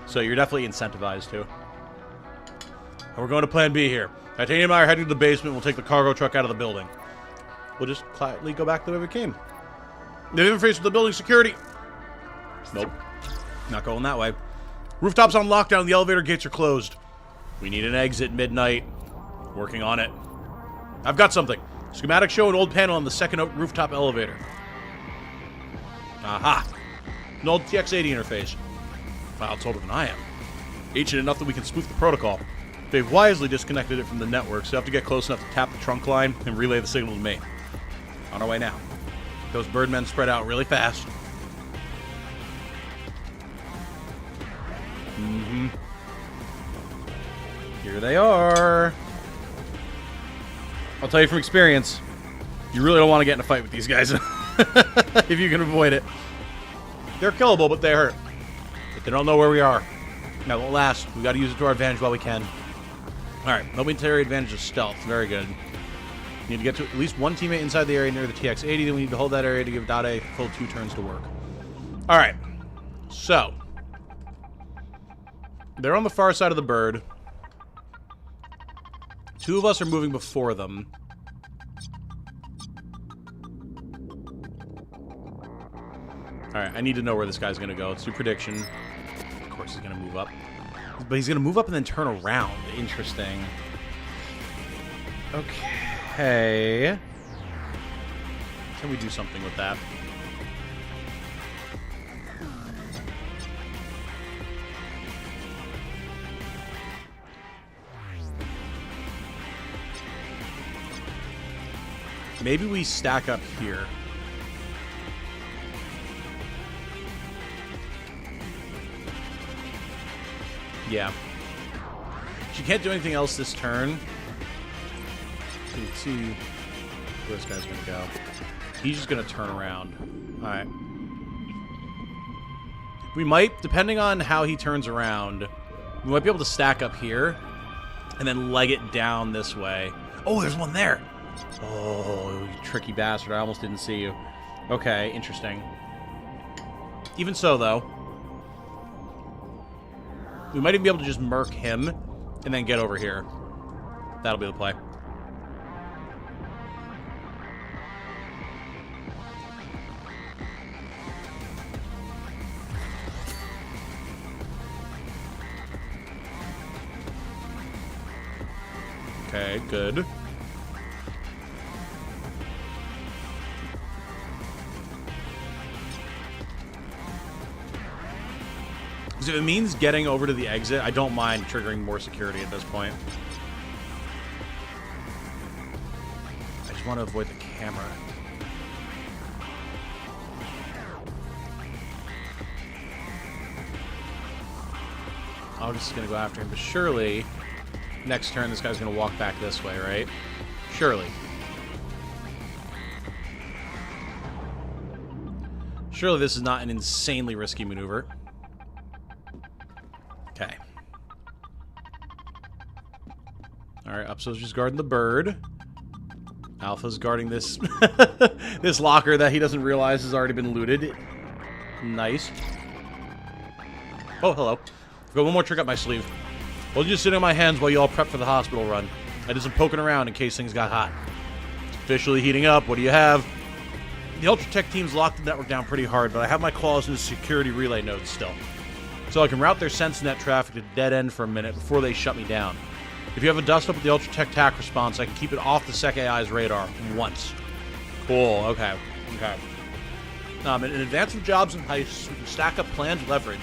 So you're definitely incentivized to. And we're going to plan B here. Titanium and I are heading to the basement. We'll take the cargo truck out of the building. We'll just quietly go back the way we came. They've interfaced with the building security. Nope. Not going that way. Rooftop's on lockdown. The elevator gates are closed. We need an exit midnight. Working on it. I've got something. Schematic show an old panel on the second rooftop elevator. Aha. An old TX-80 interface. Miles older than I am. Ancient enough that we can spoof the protocol. They've wisely disconnected it from the network, so you have to get close enough to tap the trunk line and relay the signal to me. On our way now. Those birdmen spread out really fast. Mm-hmm. Here they are. I'll tell you from experience, you really don't want to get in a fight with these guys if you can avoid it. They're killable, but they hurt. But they don't know where we are. That won't last. We've got to use it to our advantage while we can. Alright, momentary advantage of stealth. Very good. We need to get to at least one teammate inside the area near the TX-80. Then we need to hold that area to give Dade a full 2 turns to work. Alright. So. They're on the far side of the bird. 2 of us are moving before them. Alright, I need to know where this guy's going to go. Let's do prediction. Of course he's going to move up. But he's going to move up and then turn around. Interesting. Okay. Can we do something with that? Maybe we stack up here. Yeah. She can't do anything else this turn. Let's see where this guy's gonna go. He's just gonna turn around. Alright. We might, depending on how he turns around, we might be able to stack up here and then leg it down this way. Oh, there's one there! Oh, you tricky bastard. I almost didn't see you. Okay, interesting. Even so, though, we might even be able to just murk him and then get over here. That'll be the play. Okay, good. Because if it means getting over to the exit, I don't mind triggering more security at this point. I just want to avoid the camera. August is going to go after him, but surely next turn this guy's going to walk back this way, right? Surely. Surely this is not an insanely risky maneuver. Okay. Alright, Upso's just guarding the bird. Alpha's guarding this this locker that he doesn't realize has already been looted. Nice. Oh, hello. I've got one more trick up my sleeve. Well, just sitting on my hands while you all prep for the hospital run. I did some poking around in case things got hot. It's officially heating up. What do you have? The Ultratech team's locked the network down pretty hard, but I have my claws in the security relay nodes still. So I can route their SenseNet traffic to dead end for a minute before they shut me down. If you have a dust up with the Ultratech TAC response, I can keep it off the Sec AI's radar once. Cool, okay. Okay. In advance of jobs and heists, we can stack up planned leverage,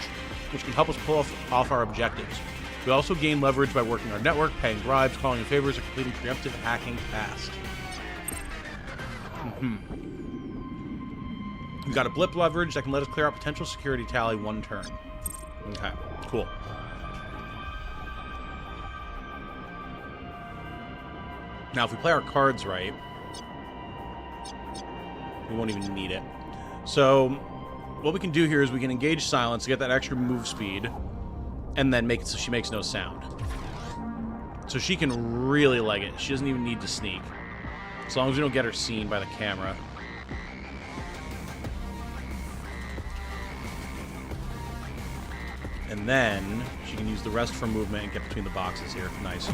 which can help us pull off our objectives. We also gain leverage by working our network, paying bribes, calling in favors, or completing preemptive hacking tasks. We've got a blip leverage that can let us clear out potential security tally 1 turn. Okay, cool. Now, if we play our cards right, we won't even need it. So, what we can do here is we can engage silence to get that extra move speed, and then make it so she makes no sound. So she can really leg it. She doesn't even need to sneak. As long as we don't get her seen by the camera. And then she can use the rest of her movement and get between the boxes here. Nice.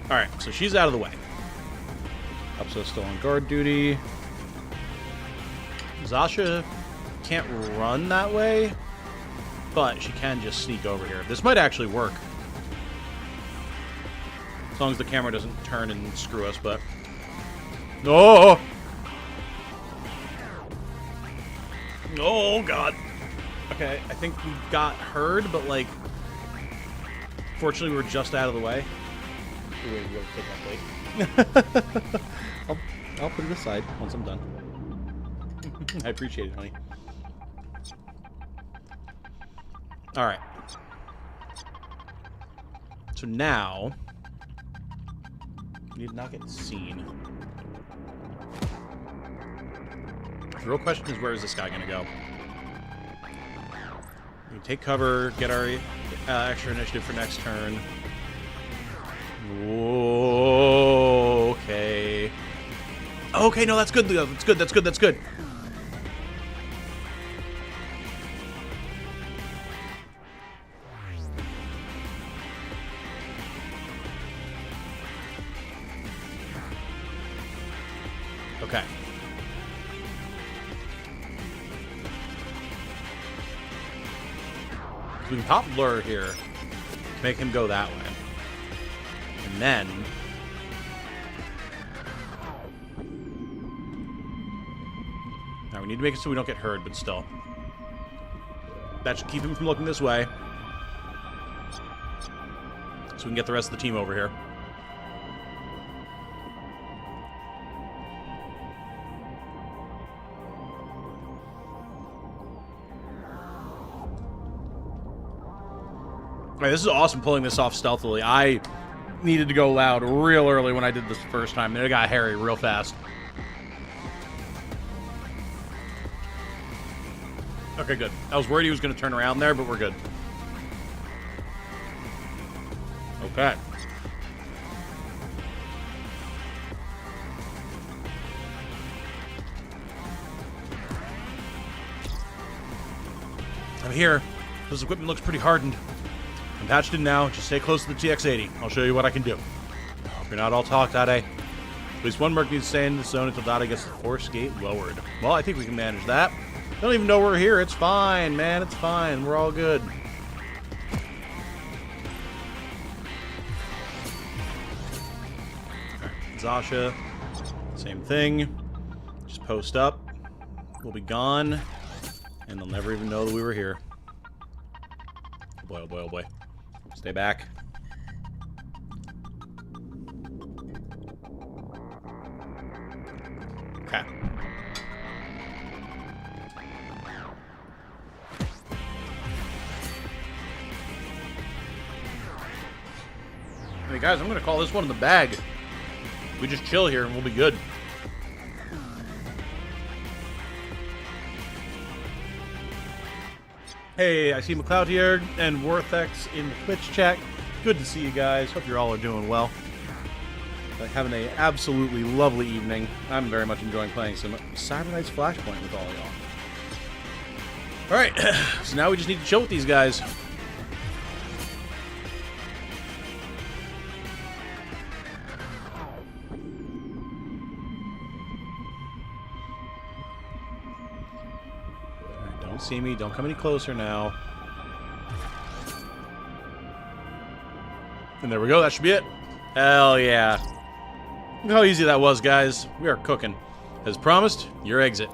Alright, so she's out of the way. Upso's still on guard duty. Zasha can't run that way, but she can just sneak over here. This might actually work. As long as the camera doesn't turn and screw us, but... Oh! Oh, God. Okay, I think we got heard, but, like... Fortunately, we were just out of the way. We'll take that plate. I'll put it aside once I'm done. I appreciate it, honey. Alright. So now... we need to not get seen. The real question is, where is this guy going to go? We take cover, get our extra initiative for next turn. Whoa, okay. Okay, no, that's good. That's good, that's good, that's good. Okay. So we can pop Lure here to make him go that way. And then... now we need to make it so we don't get heard, but still. That should keep him from looking this way. So we can get the rest of the team over here. Right, this is awesome pulling this off stealthily. I needed to go loud real early when I did this the first time. It got hairy real fast. Okay, good. I was worried he was going to turn around there, but we're good. Okay. I'm here. This equipment looks pretty hardened. I'm patched in now. Just stay close to the TX-80. I'll show you what I can do. Hope you're not all talk, Dade. At least one merc needs to stay in the zone until Dade gets the force gate lowered. Well, I think we can manage that. I don't even know we're here. It's fine, man. It's fine. We're all good. Alright, Zasha. Same thing. Just post up. We'll be gone. And they'll never even know that we were here. Oh boy, oh boy, oh boy. Stay back. Okay. Hey guys, I'm gonna call this one in the bag. We just chill here and we'll be good. Hey, I see McLeod here and Worthex in the Twitch chat. Good to see you guys. Hope you're all doing well. Having an absolutely lovely evening. I'm very much enjoying playing some Cyber Knight's Flashpoint with all y'all. Alright, so now we just need to chill with these guys. Don't see me. Don't come any closer now. And there we go. That should be it. Hell yeah. Look how easy that was, guys. We are cooking. As promised, your exit.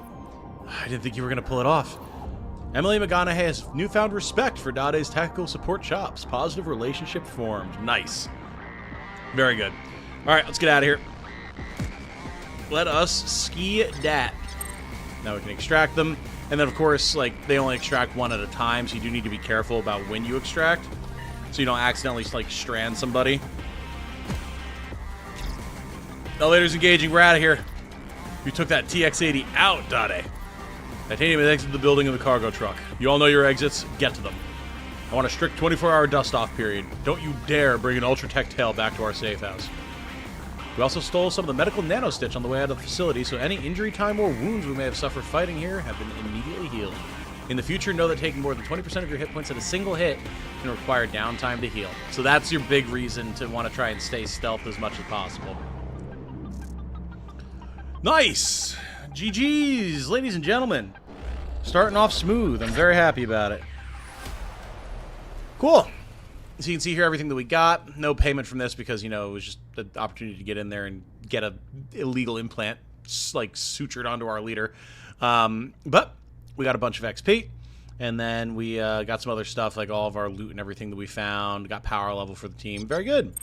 I didn't think you were going to pull it off. Emily McGonaghy has newfound respect for Dade's tactical support chops. Positive relationship formed. Nice. Very good. All right, let's get out of here. Let us ski dat. Now we can extract them. And then, of course, like, they only extract one at a time, so you do need to be careful about when you extract, so you don't accidentally, like, strand somebody. Elevator's engaging. We're out of here. You took that TX-80 out, Dade. Titanium has exited the building in the cargo truck. You all know your exits. Get to them. I want a strict 24-hour dust-off period. Don't you dare bring an Ultratech tail back to our safe house. We also stole some of the medical nanostitch on the way out of the facility, so any injury time or wounds we may have suffered fighting here have been immediately healed. In the future, know that taking more than 20% of your hit points at a single hit can require downtime to heal. So that's your big reason to want to try and stay stealth as much as possible. Nice! GG's, ladies and gentlemen. Starting off smooth. I'm very happy about it. Cool. So you can see here everything that we got. No payment from this because, you know, it was just the opportunity to get in there and get a illegal implant, like, sutured onto our leader. But we got a bunch of XP. And then we got some other stuff, like all of our loot and everything that we found. Got power level for the team. Very good.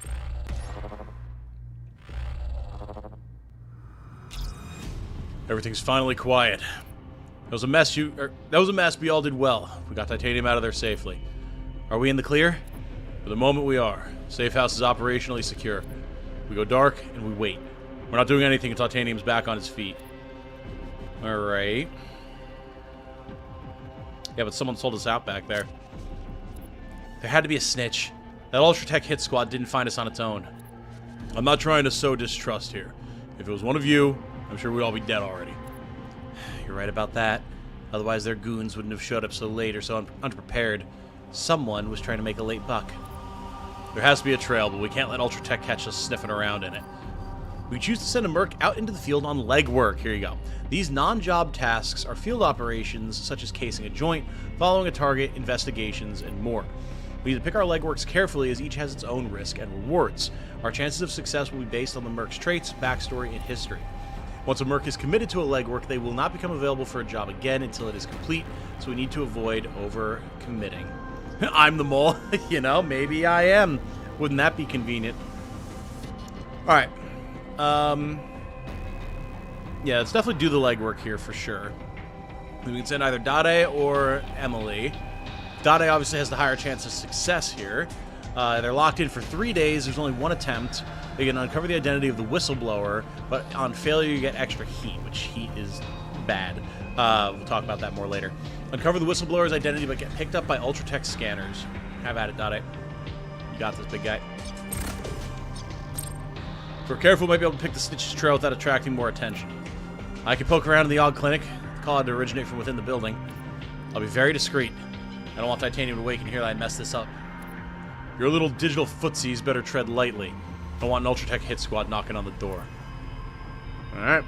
Everything's finally quiet. That was a mess. That was a mess. We all did well. We got Titanium out of there safely. Are we in the clear? For the moment, we are. Safe house is operationally secure. We go dark and we wait. We're not doing anything until Titanium's back on his feet. All right. Yeah, but someone sold us out back there. There had to be a snitch. That Ultratech hit squad didn't find us on its own. I'm not trying to sow distrust here. If it was one of you, I'm sure we'd all be dead already. You're right about that. Otherwise, their goons wouldn't have showed up so late or so unprepared. Someone was trying to make a late buck. There has to be a trail, but we can't let Ultratech catch us sniffing around in it. We choose to send a merc out into the field on legwork. Here you go. These non-job tasks are field operations such as casing a joint, following a target, investigations, and more. We need to pick our legworks carefully as each has its own risk and rewards. Our chances of success will be based on the merc's traits, backstory, and history. Once a merc is committed to a legwork, they will not become available for a job again until it is complete, so we need to avoid over-committing. I'm the mole. You know, maybe I am. Wouldn't that be convenient? Alright. Yeah, let's definitely do the legwork here for sure. We can send either Dade or Emily. Dade obviously has the higher chance of success here. They're locked in for 3 days. There's only one attempt. They can uncover the identity of the whistleblower, but on failure you get extra heat, which heat is bad. We'll talk about that more later. Uncover the whistleblower's identity, but get picked up by Ultratech scanners. Have at it, Dade. You got this, big guy. If we're careful, we might be able to pick the snitch's trail without attracting more attention. I can poke around in the odd clinic. Call it to originate from within the building. I'll be very discreet. I don't want Titanium to wake and hear that I messed this up. Your little digital footsies better tread lightly. I don't want an Ultratech hit squad knocking on the door. Alright.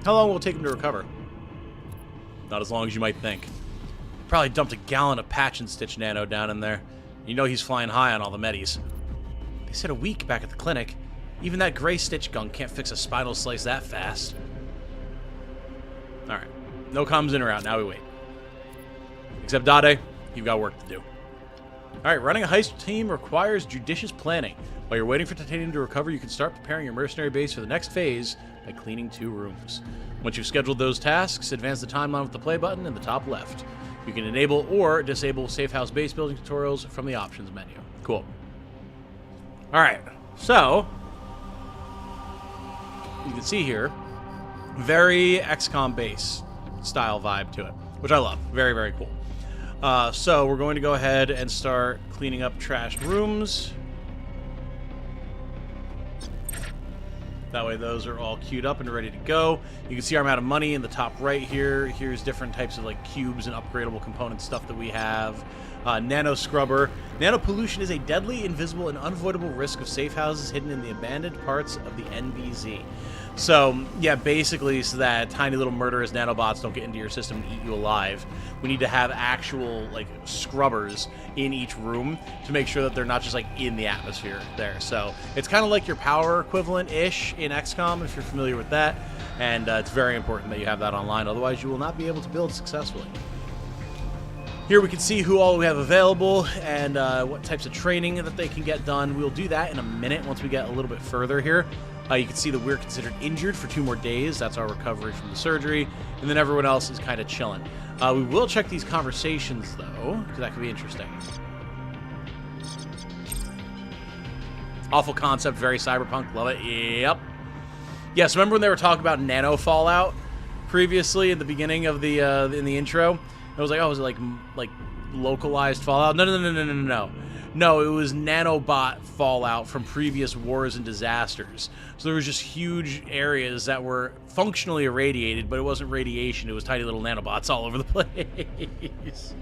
How long will it take him to recover? Not as long as you might think. Probably dumped a gallon of patch and stitch nano down in there. You know he's flying high on all the medis. They said a week back at the clinic. Even that gray stitch gunk can't fix a spinal slice that fast. Alright. No comms in or out. Now we wait. Except Dade, you've got work to do. Alright, running a heist team requires judicious planning. While you're waiting for Titanium to recover, you can start preparing your mercenary base for the next phase by cleaning 2 rooms. Once you've scheduled those tasks, advance the timeline with the play button in the top left. You can enable or disable safe house base building tutorials from the options menu. Cool. Alright, so you can see here, very XCOM base style vibe to it, which I love. Very, very cool. So we're going to go ahead and start cleaning up trashed rooms. That way those are all queued up and ready to go. You can see our amount of money in the top right here. Here's different types of like cubes and upgradable component stuff that we have. Nano Scrubber. Nano pollution is a deadly, invisible, and unavoidable risk of safe houses hidden in the abandoned parts of the NBZ. So, yeah, basically, so that tiny little murderous nanobots don't get into your system and eat you alive, we need to have actual, like, scrubbers in each room to make sure that they're not just, like, in the atmosphere there. So, it's kind of like your power equivalent-ish in XCOM, if you're familiar with that, and it's very important that you have that online, otherwise you will not be able to build successfully. Here we can see who all we have available and what types of training that they can get done. We'll do that in a minute once we get a little bit further here. You can see that we're considered injured for 2 more days. That's our recovery from the surgery. And then everyone else is kind of chilling. We will check these conversations, though, because that could be interesting. Awful concept, very cyberpunk. Love it. Yep. Yes, remember when they were talking about nano fallout previously in the beginning of the in the intro? It was like, oh, was it like localized fallout? No. No, it was nanobot fallout from previous wars and disasters. So there was just huge areas that were functionally irradiated, but it wasn't radiation. It was tiny little nanobots all over the place.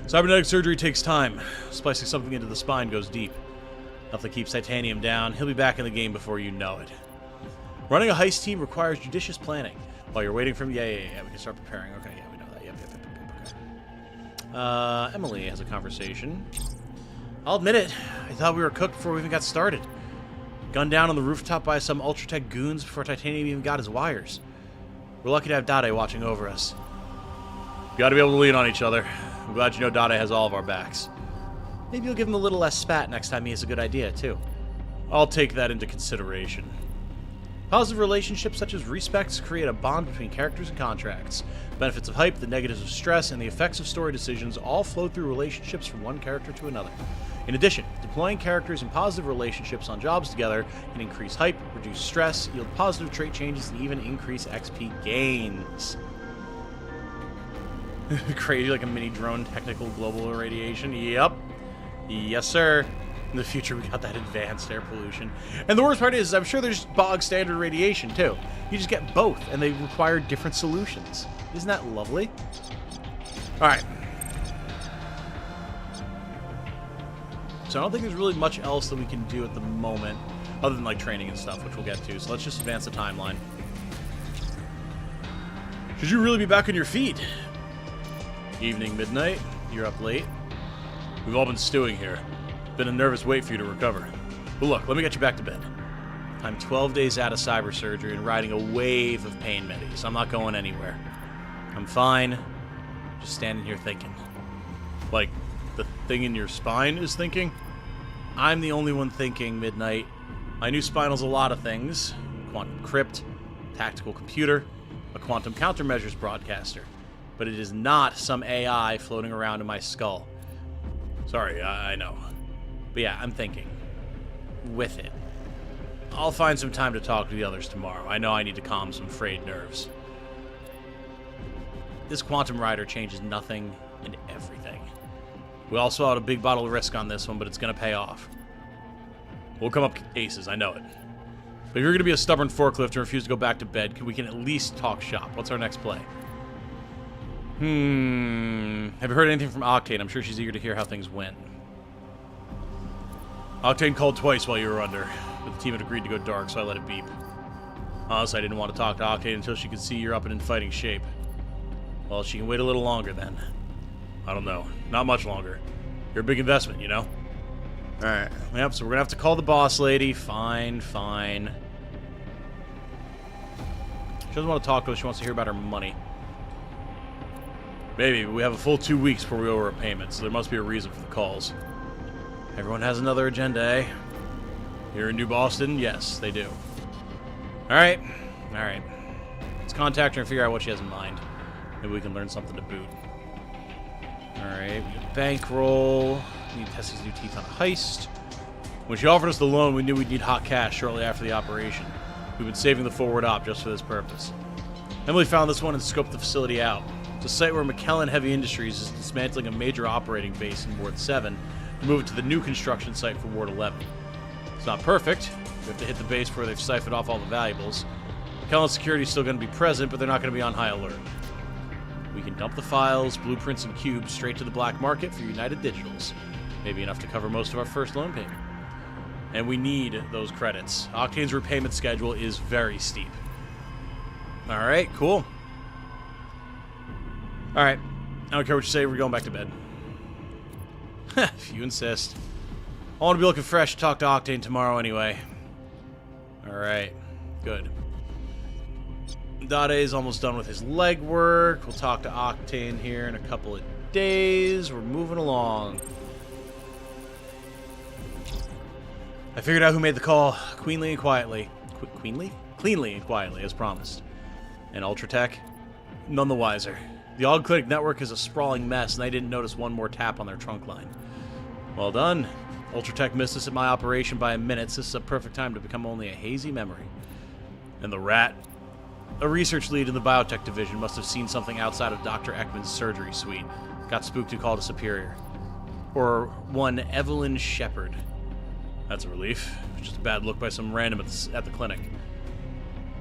Cybernetic surgery takes time. Splicing something into the spine goes deep. Nothing keeps Titanium down. He'll be back in the game before you know it. Running a heist team requires judicious planning. While you're waiting for him, yeah, we can start preparing. Okay, yeah, we know that. Yep. Emily has a conversation. I'll admit it. I thought we were cooked before we even got started. Gunned down on the rooftop by some Ultratech goons before Titanium even got his wires. We're lucky to have Dade watching over us. You gotta be able to lean on each other. I'm glad you know Dade has all of our backs. Maybe you'll give him a little less spat next time he has a good idea, too. I'll take that into consideration. Positive relationships such as respect create a bond between characters and contracts. The benefits of hype, the negatives of stress, and the effects of story decisions all flow through relationships from one character to another. In addition, deploying characters in positive relationships on jobs together can increase hype, reduce stress, yield positive trait changes, and even increase XP gains. Crazy, like a mini drone technical global irradiation. Yep. Yes, sir. In the future, we got that advanced air pollution. And the worst part is, I'm sure there's bog standard radiation, too. You just get both, and they require different solutions. Isn't that lovely? Alright. So I don't think there's really much else that we can do at the moment, other than, like, training and stuff, which we'll get to. So let's just advance the timeline. Should you really be back on your feet? Evening, midnight. You're up late. We've all been stewing here. Been a nervous wait for you to recover. But look, let me get you back to bed. I'm 12 days out of cyber surgery and riding a wave of pain medis. I'm not going anywhere. I'm fine. Just standing here thinking. Like, the thing in your spine is thinking? I'm the only one thinking, Midnight. My new spinal's a lot of things. Quantum crypt, tactical computer, a quantum countermeasures broadcaster. But it is not some AI floating around in my skull. Sorry, I know. But yeah, I'm thinking. With it. I'll find some time to talk to the others tomorrow. I know I need to calm some frayed nerves. This quantum rider changes nothing and everything. We also had a big bottle of risk on this one, but it's going to pay off. We'll come up aces, I know it. But if you're going to be a stubborn forklift and refuse to go back to bed, we can at least talk shop. What's our next play? Have you heard anything from Octane? I'm sure she's eager to hear how things went. Octane called twice while you were under, but the team had agreed to go dark, so I let it beep. Honestly, I didn't want to talk to Octane until she could see you're up and in fighting shape. Well, she can wait a little longer then. I don't know. Not much longer. You're a big investment, you know? Alright. Yep, so we're gonna have to call the boss lady. Fine. She doesn't want to talk to us. She wants to hear about her money. Maybe, but we have a full 2 weeks before we owe her a payment, so there must be a reason for the calls. Everyone has another agenda, eh? Here in New Boston? Yes, they do. Alright. Let's contact her and figure out what she has in mind. Maybe we can learn something to boot. Alright, we got bankroll. We need to test these new teeth on a heist. When she offered us the loan, we knew we'd need hot cash shortly after the operation. We've been saving the forward op just for this purpose. Emily found this one and scoped the facility out. It's a site where McKellen Heavy Industries is dismantling a major operating base in Ward 7 to move it to the new construction site for Ward 11. It's not perfect. We have to hit the base where they've siphoned off all the valuables. McKellen security is still going to be present, but they're not going to be on high alert. We can dump the files, blueprints, and cubes straight to the black market for United Digitals. Maybe enough to cover most of our first loan payment. And we need those credits. Octane's repayment schedule is very steep. Alright, cool. Alright, I don't care what you say, we're going back to bed. If you insist. I want to be looking fresh to talk to Octane tomorrow anyway. Alright, good. Dade's almost done with his legwork. We'll talk to Octane here in a couple of days. We're moving along. I figured out who made the call. Cleanly and quietly. Queenly? Cleanly and quietly, as promised. And Ultratech? None the wiser. The All-Clinic network is a sprawling mess, and I didn't notice one more tap on their trunk line. Well done. Ultratech missed us at my operation by a minute, so this is a perfect time to become only a hazy memory. And the rat? A research lead in the biotech division must have seen something outside of Dr. Ekman's surgery suite. Got spooked and called a superior. Or one Evelyn Shepard. That's a relief. Just a bad look by some random at the clinic.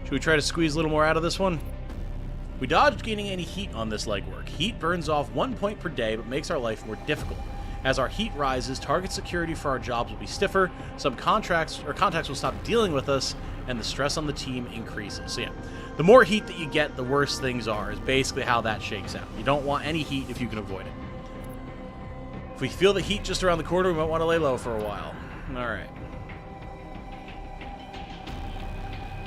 Should we try to squeeze a little more out of this one? We dodged gaining any heat on this legwork. Heat burns off 1 point per day, but makes our life more difficult. As our heat rises, target security for our jobs will be stiffer, some contacts will stop dealing with us, and the stress on the team increases. So yeah, the more heat that you get, the worse things are, is basically how that shakes out. You don't want any heat if you can avoid it. If we feel the heat just around the corner, we might want to lay low for a while. Alright.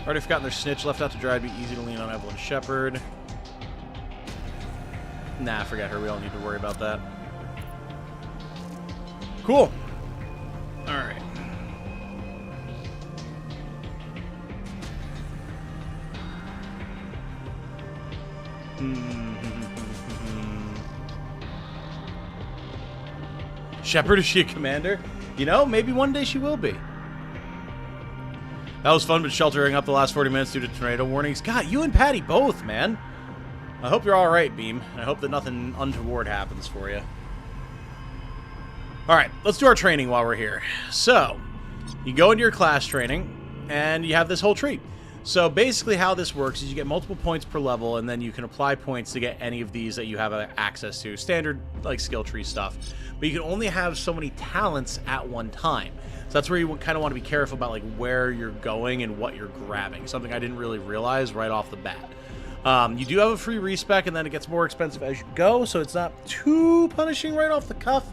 Already forgotten their snitch left out to dry. It'd be easy to lean on Evelyn Shepard. Nah, forget her. We don't need to worry about that. Cool. Alright. Shepard, is she a commander? You know, maybe one day she will be. That was fun, but sheltering up the last 40 minutes due to tornado warnings. God, you and Patty both, man. I hope you're alright, Beam. I hope that nothing untoward happens for you. Alright, let's do our training while we're here. So, you go into your class training, and you have this whole tree. So basically how this works is you get multiple points per level, and then you can apply points to get any of these that you have access to. Standard, like, skill tree stuff. But you can only have so many talents at one time. So that's where you kind of want to be careful about, like, where you're going and what you're grabbing. Something I didn't really realize right off the bat. You do have a free respec, and then it gets more expensive as you go, so it's not too punishing right off the cuff,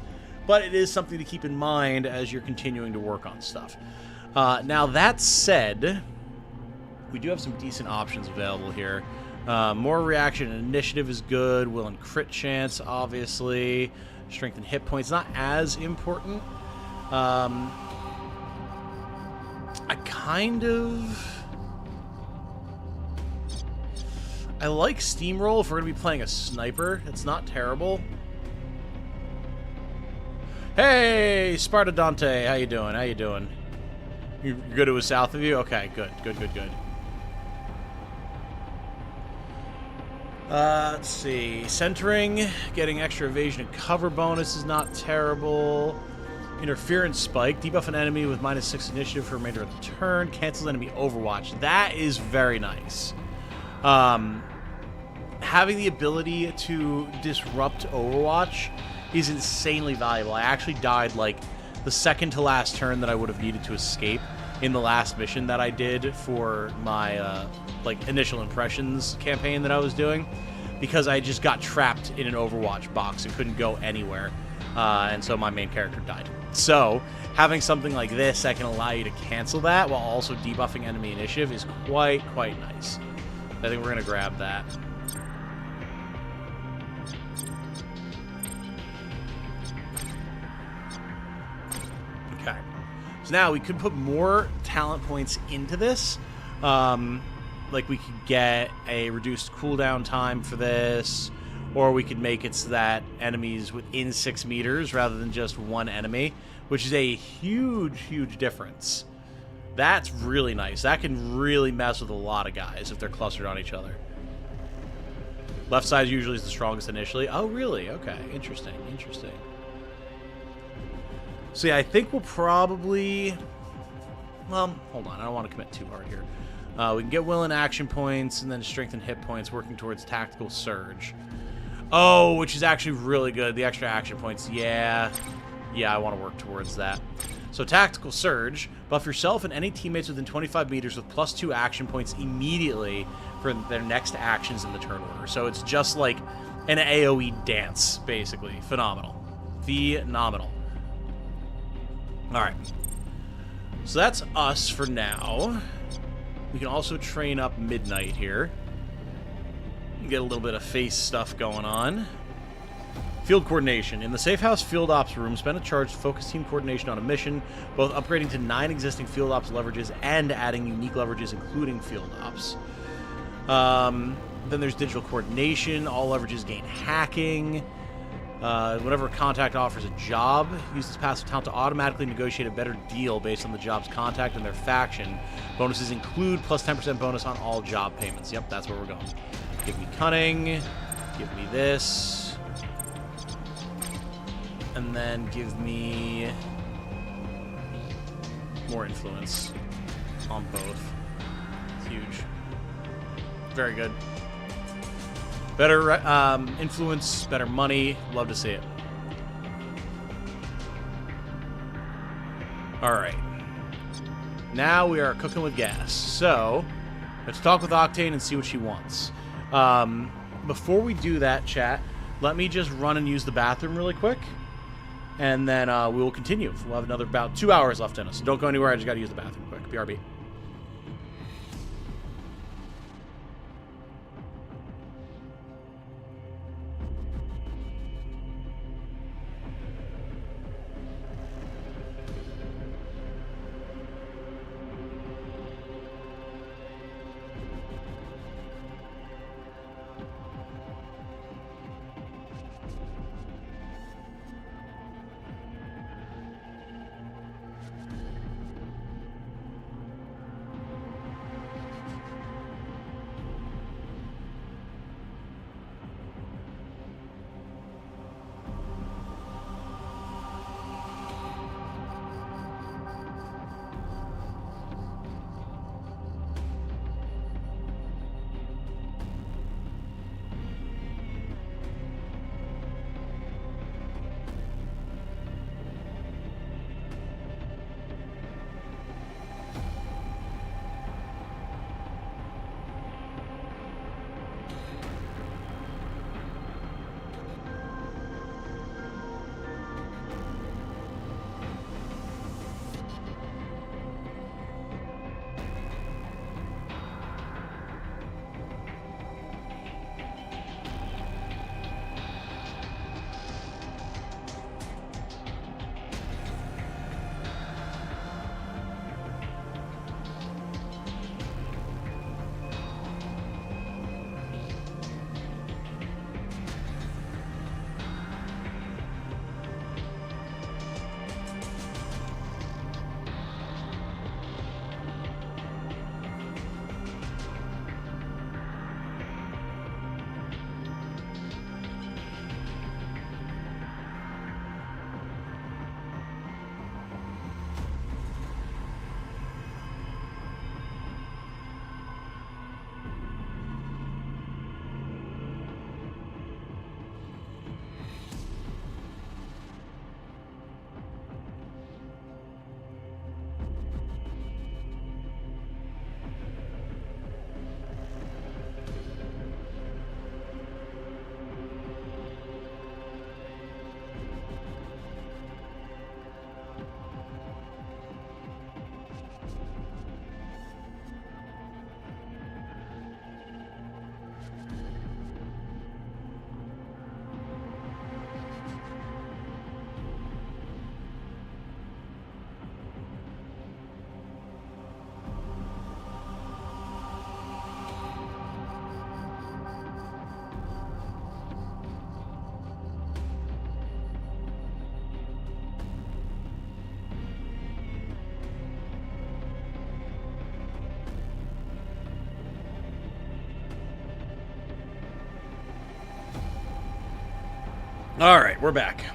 but it is something to keep in mind as you're continuing to work on stuff. Now, that said, we do have some decent options available here. More reaction and initiative is good. Will and crit chance, obviously. Strength and hit points, not as important. I like Steamroll if we're going to be playing a sniper. It's not terrible. Hey, Sparta Dante, how you doing? How you doing? You're good, it was south of you? Okay, good. Let's see. Centering, getting extra evasion and cover bonus is not terrible. Interference spike, debuff an enemy with -6 initiative for the remainder of the turn. Cancels enemy overwatch. That is very nice. Having the ability to disrupt overwatch is insanely valuable. I actually died like the second to last turn that I would have needed to escape in the last mission that I did for my like initial impressions campaign that I was doing, because I just got trapped in an Overwatch box and couldn't go anywhere, and so my main character died. So having something like this that can allow you to cancel that while also debuffing enemy initiative is quite nice. I think we're gonna grab that. Okay. So now we could put more talent points into this. Like we could get a reduced cooldown time for this, or we could make it so that enemies within 6 meters rather than just one enemy, which is a huge difference. That's really nice. That can really mess with a lot of guys if they're clustered on each other. Left side usually is the strongest initially. Oh, really? Okay. Interesting. So yeah, I think we'll probably... Well, hold on. I don't want to commit too hard here. We can get will and action points, and then strength and hit points, working towards tactical surge. Oh, which is actually really good. The extra action points. Yeah, I want to work towards that. So tactical surge, buff yourself and any teammates within 25 meters with +2 action points immediately for their next actions in the turn order. So it's just like an AoE dance, basically. Phenomenal. Alright. So that's us for now. We can also train up Midnight here. Get a little bit of face stuff going on. Field coordination. In the Safe House Field Ops room, spend a charge to focus team coordination on a mission, both upgrading to 9 existing Field Ops leverages and adding unique leverages, including Field Ops. Then there's digital coordination. All leverages gain hacking. Whenever a contact offers a job, use this passive talent to automatically negotiate a better deal based on the job's contact and their faction. Bonuses include plus 10% bonus on all job payments. Yep, that's where we're going. Give me cunning. Give me this. And then give me more influence on both. It's huge. Very good. Better influence, better money. Love to see it. Alright. Now we are cooking with gas. So, let's talk with Octane and see what she wants. Before we do that, chat, let me just run and use the bathroom really quick. And then we will continue. We'll have another about 2 hours left in us. So don't go anywhere. I just got to use the bathroom quick. BRB. Alright, we're back.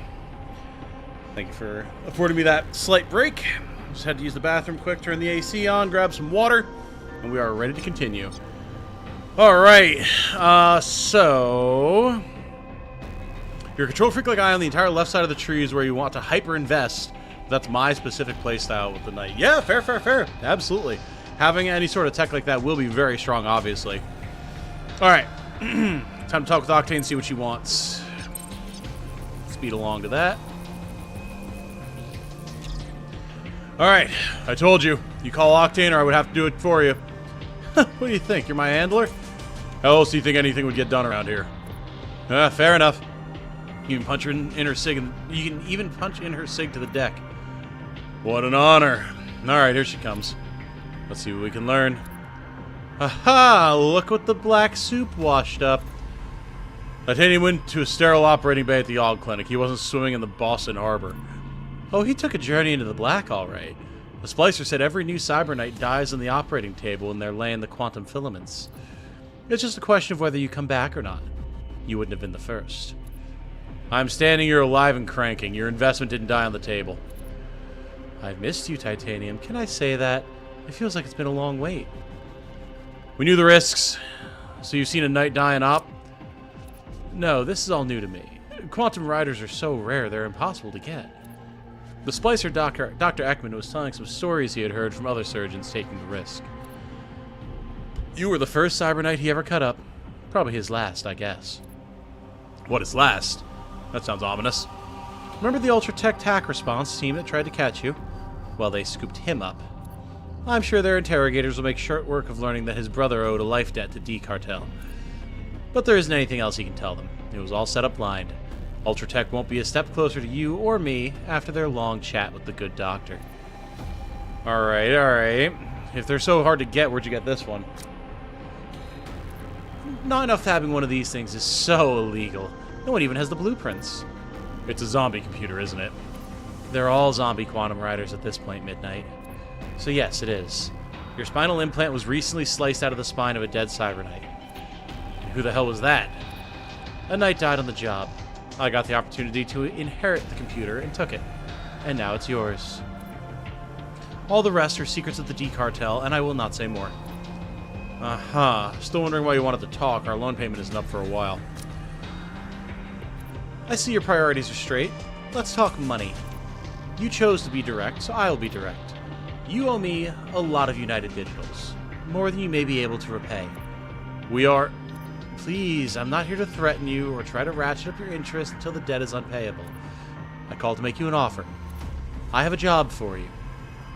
Thank you for affording me that slight break. Just had to use the bathroom quick, turn the AC on, grab some water, and we are ready to continue. Alright, so... Your control freak like eye on the entire left side of the tree is where you want to hyper-invest. That's my specific playstyle with the knight. Yeah, fair, fair, fair. Absolutely. Having any sort of tech like that will be very strong, obviously. Alright. Time to talk with Octane and see what she wants. Speed along to that. Alright, I told you. You call Octane or I would have to do it for you. What do you think? You're my handler? How else do you think anything would get done around here? Fair enough. You can punch her in her sig. You can even punch in her sig to the deck. What an honor! All right, here she comes. Let's see what we can learn. Aha! Look what the black soup washed up. Titanium went to a sterile operating bay at the Aug Clinic. He wasn't swimming in the Boston Harbor. Oh, he took a journey into the black, all right. The splicer said every new Cyberknight dies on the operating table when they're laying the quantum filaments. It's just a question of whether you come back or not. You wouldn't have been the first. I'm standing here alive and cranking. Your investment didn't die on the table. I've missed you, Titanium. Can I say that? It feels like it's been a long wait. We knew the risks. So you've seen a knight die in op? No, this is all new to me. Quantum riders are so rare, they're impossible to get. The splicer Dr. Ekman was telling some stories he had heard from other surgeons taking the risk. You were the first Cyberknight he ever cut up. Probably his last, I guess. What, his last? That sounds ominous. Remember the Ultratech TAC response team that tried to catch you? Well, they scooped him up. I'm sure their interrogators will make short work of learning that his brother owed a life debt to D-Cartel. But there isn't anything else he can tell them. It was all set up blind. Ultratech won't be a step closer to you or me after their long chat with the good doctor. Alright, alright. If they're so hard to get, where'd you get this one? Not enough having one of these things is so illegal. No one even has the blueprints. It's a zombie computer, isn't it? They're all zombie quantum riders at this point, Midnight. So yes, it is. Your spinal implant was recently sliced out of the spine of a dead Cyberknight. Who the hell was that? A knight died on the job. I got the opportunity to inherit the computer and took it. And now it's yours. All the rest are secrets of the D-Cartel, and I will not say more. Still wondering why you wanted to talk. Our loan payment isn't up for a while. I see your priorities are straight. Let's talk money. You chose to be direct, so I'll be direct. You owe me a lot of United Digitals. More than you may be able to repay. We are... Please, I'm not here to threaten you or try to ratchet up your interest until the debt is unpayable. I called to make you an offer. I have a job for you.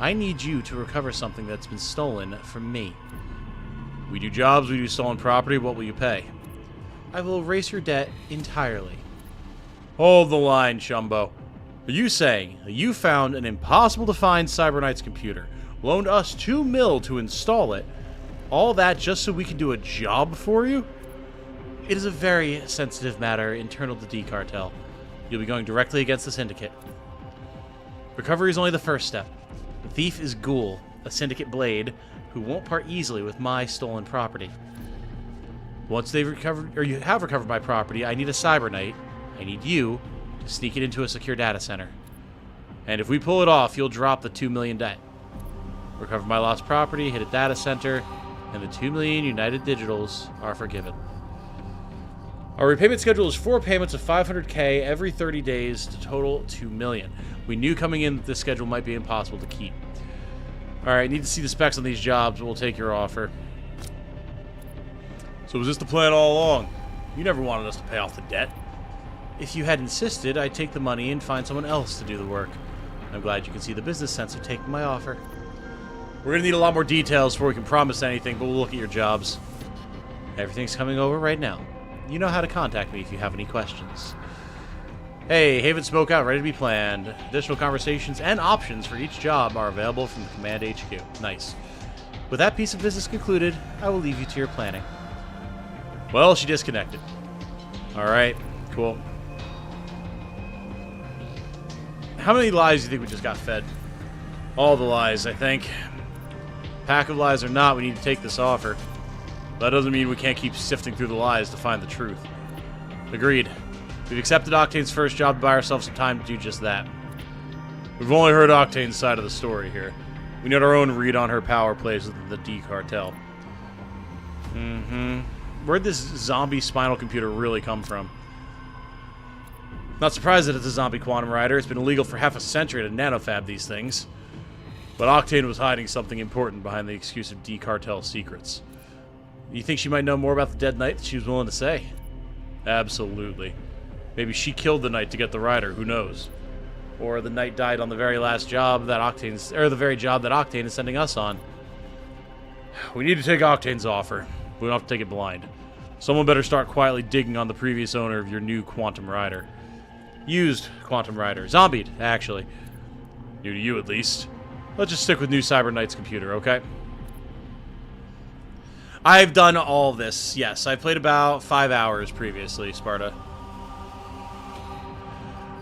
I need you to recover something that's been stolen from me. We do jobs, we do stolen property. What will you pay? I will erase your debt entirely. Hold the line, Chumbo. Are you saying that you found an impossible-to-find Cyberknight's computer, loaned us $2 million to install it, all that just so we can do a job for you? It is a very sensitive matter internal to D-Cartel. You'll be going directly against the Syndicate. Recovery is only the first step. The thief is Ghoul, a Syndicate blade, who won't part easily with my stolen property. Once they've recovered, or you have recovered my property, I need a Cyberknight. I need you to sneak it into a secure data center. And if we pull it off, you'll drop the $2 million debt. Recover my lost property, hit a data center, and the $2 million United Digitals are forgiven. Our repayment schedule is 4 payments of $500K every 30 days to total $2 million. We knew coming in that this schedule might be impossible to keep. Alright, need to see the specs on these jobs, but we'll take your offer. So was this the plan all along? You never wanted us to pay off the debt. If you had insisted, I'd take the money and find someone else to do the work. I'm glad you can see the business sense of taking my offer. We're going to need a lot more details before we can promise anything, but we'll look at your jobs. Everything's coming over right now. You know how to contact me if you have any questions. Hey, Haven Smokeout ready to be planned. Additional conversations and options for each job are available from the Command HQ. Nice. With that piece of business concluded, I will leave you to your planning. Well, she disconnected. Alright, cool. How many lies do you think we just got fed? All the lies, I think. Pack of lies or not, we need to take this offer. That doesn't mean we can't keep sifting through the lies to find the truth. Agreed. We've accepted Octane's first job to buy ourselves some time to do just that. We've only heard Octane's side of the story here. We need our own read on her power plays within the D-Cartel. Where'd this zombie spinal computer really come from? Not surprised that it's a zombie quantum rider. It's been illegal for half a century to nanofab these things. But Octane was hiding something important behind the excuse of D-Cartel secrets. You think she might know more about the dead knight than she was willing to say? Absolutely. Maybe she killed the knight to get the rider, who knows? Or the knight died on the very last job that Octane's, or the very job that Octane is sending us on. We need to take Octane's offer. We don't have to take it blind. Someone better start quietly digging on the previous owner of your new Quantum Rider. Used Quantum Rider. Zombied, actually. New to you, at least. Let's just stick with new Cyber Knight's computer, okay? I've done all this, yes. I played about 5 hours previously, Sparta.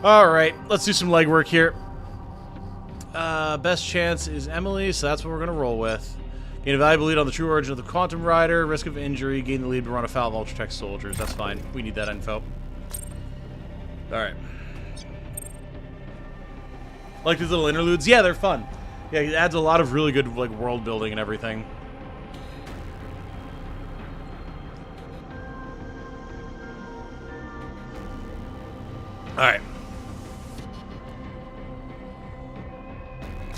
Alright, let's do some legwork here. Best chance is Emily, so that's what we're going to roll with. Gain a valuable lead on the true origin of the Quantum Rider. Risk of injury. Gain the lead to run afoul of Ultratech soldiers. That's fine. We need that info. Alright. Like these little interludes? Yeah, they're fun. Yeah, it adds a lot of really good like world building and everything. Alright.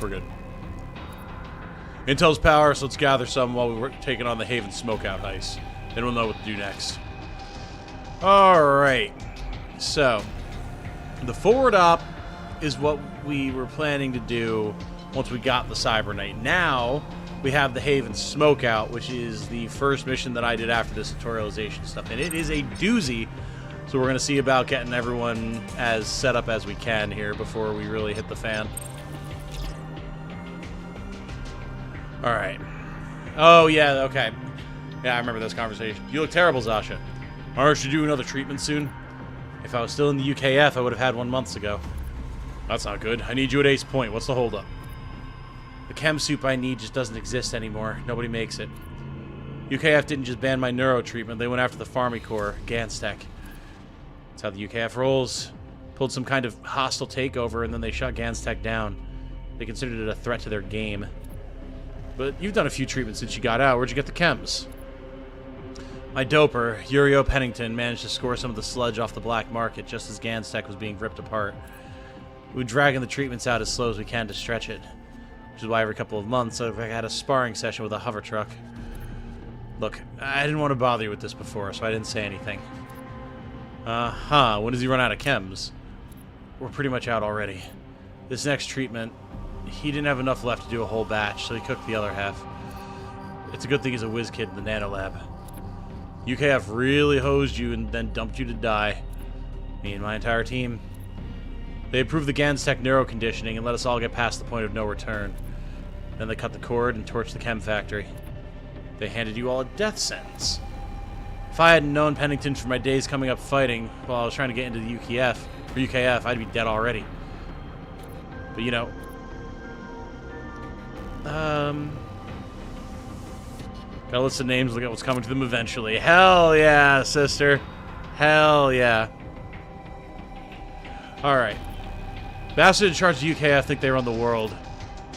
We're good. Intel's power, so let's gather some while we're taking on the Haven Smokeout heist. Then we'll know what to do next. Alright. So, the forward op is what we were planning to do once we got the Cyber Knight. Now, we have the Haven Smokeout, which is the first mission that I did after this tutorialization stuff. And it is a doozy, so we're going to see about getting everyone as set up as we can here before we really hit the fan. Alright. Oh, yeah, okay. Yeah, I remember this conversation. You look terrible, Zasha. Or should you do another treatment soon? If I was still in the UKF, I would have had one months ago. That's not good. I need you at Ace Point. What's the holdup? The chem soup I need just doesn't exist anymore. Nobody makes it. UKF didn't just ban my neuro treatment. They went after the Farmy Corps, Ganstech. That's how the UKF rolls. Pulled some kind of hostile takeover, and then they shut Ganstech down. They considered it a threat to their game. But you've done a few treatments since you got out. Where'd you get the chems? My doper, Uriel Pennington, managed to score some of the sludge off the black market just as Ganstech was being ripped apart. We're dragging the treatments out as slow as we can to stretch it. Which is why every couple of months I've had a sparring session with a hover truck. Look, I didn't want to bother you with this before, so I didn't say anything. When does he run out of chems? We're pretty much out already. This next treatment, he didn't have enough left to do a whole batch, so he cooked the other half. It's a good thing he's a whiz kid in the nano lab. UKF really hosed you and then dumped you to die. Me and my entire team. They approved the Ganstech neuroconditioning and let us all get past the point of no return. Then they cut the cord and torched the chem factory. They handed you all a death sentence. If I hadn't known Pennington for my days coming up fighting while I was trying to get into the UKF, I'd be dead already. But you know... Gotta list the names, look at what's coming to them eventually. Hell yeah, sister. Hell yeah. Alright. Bastard in charge of UKF think they run the world.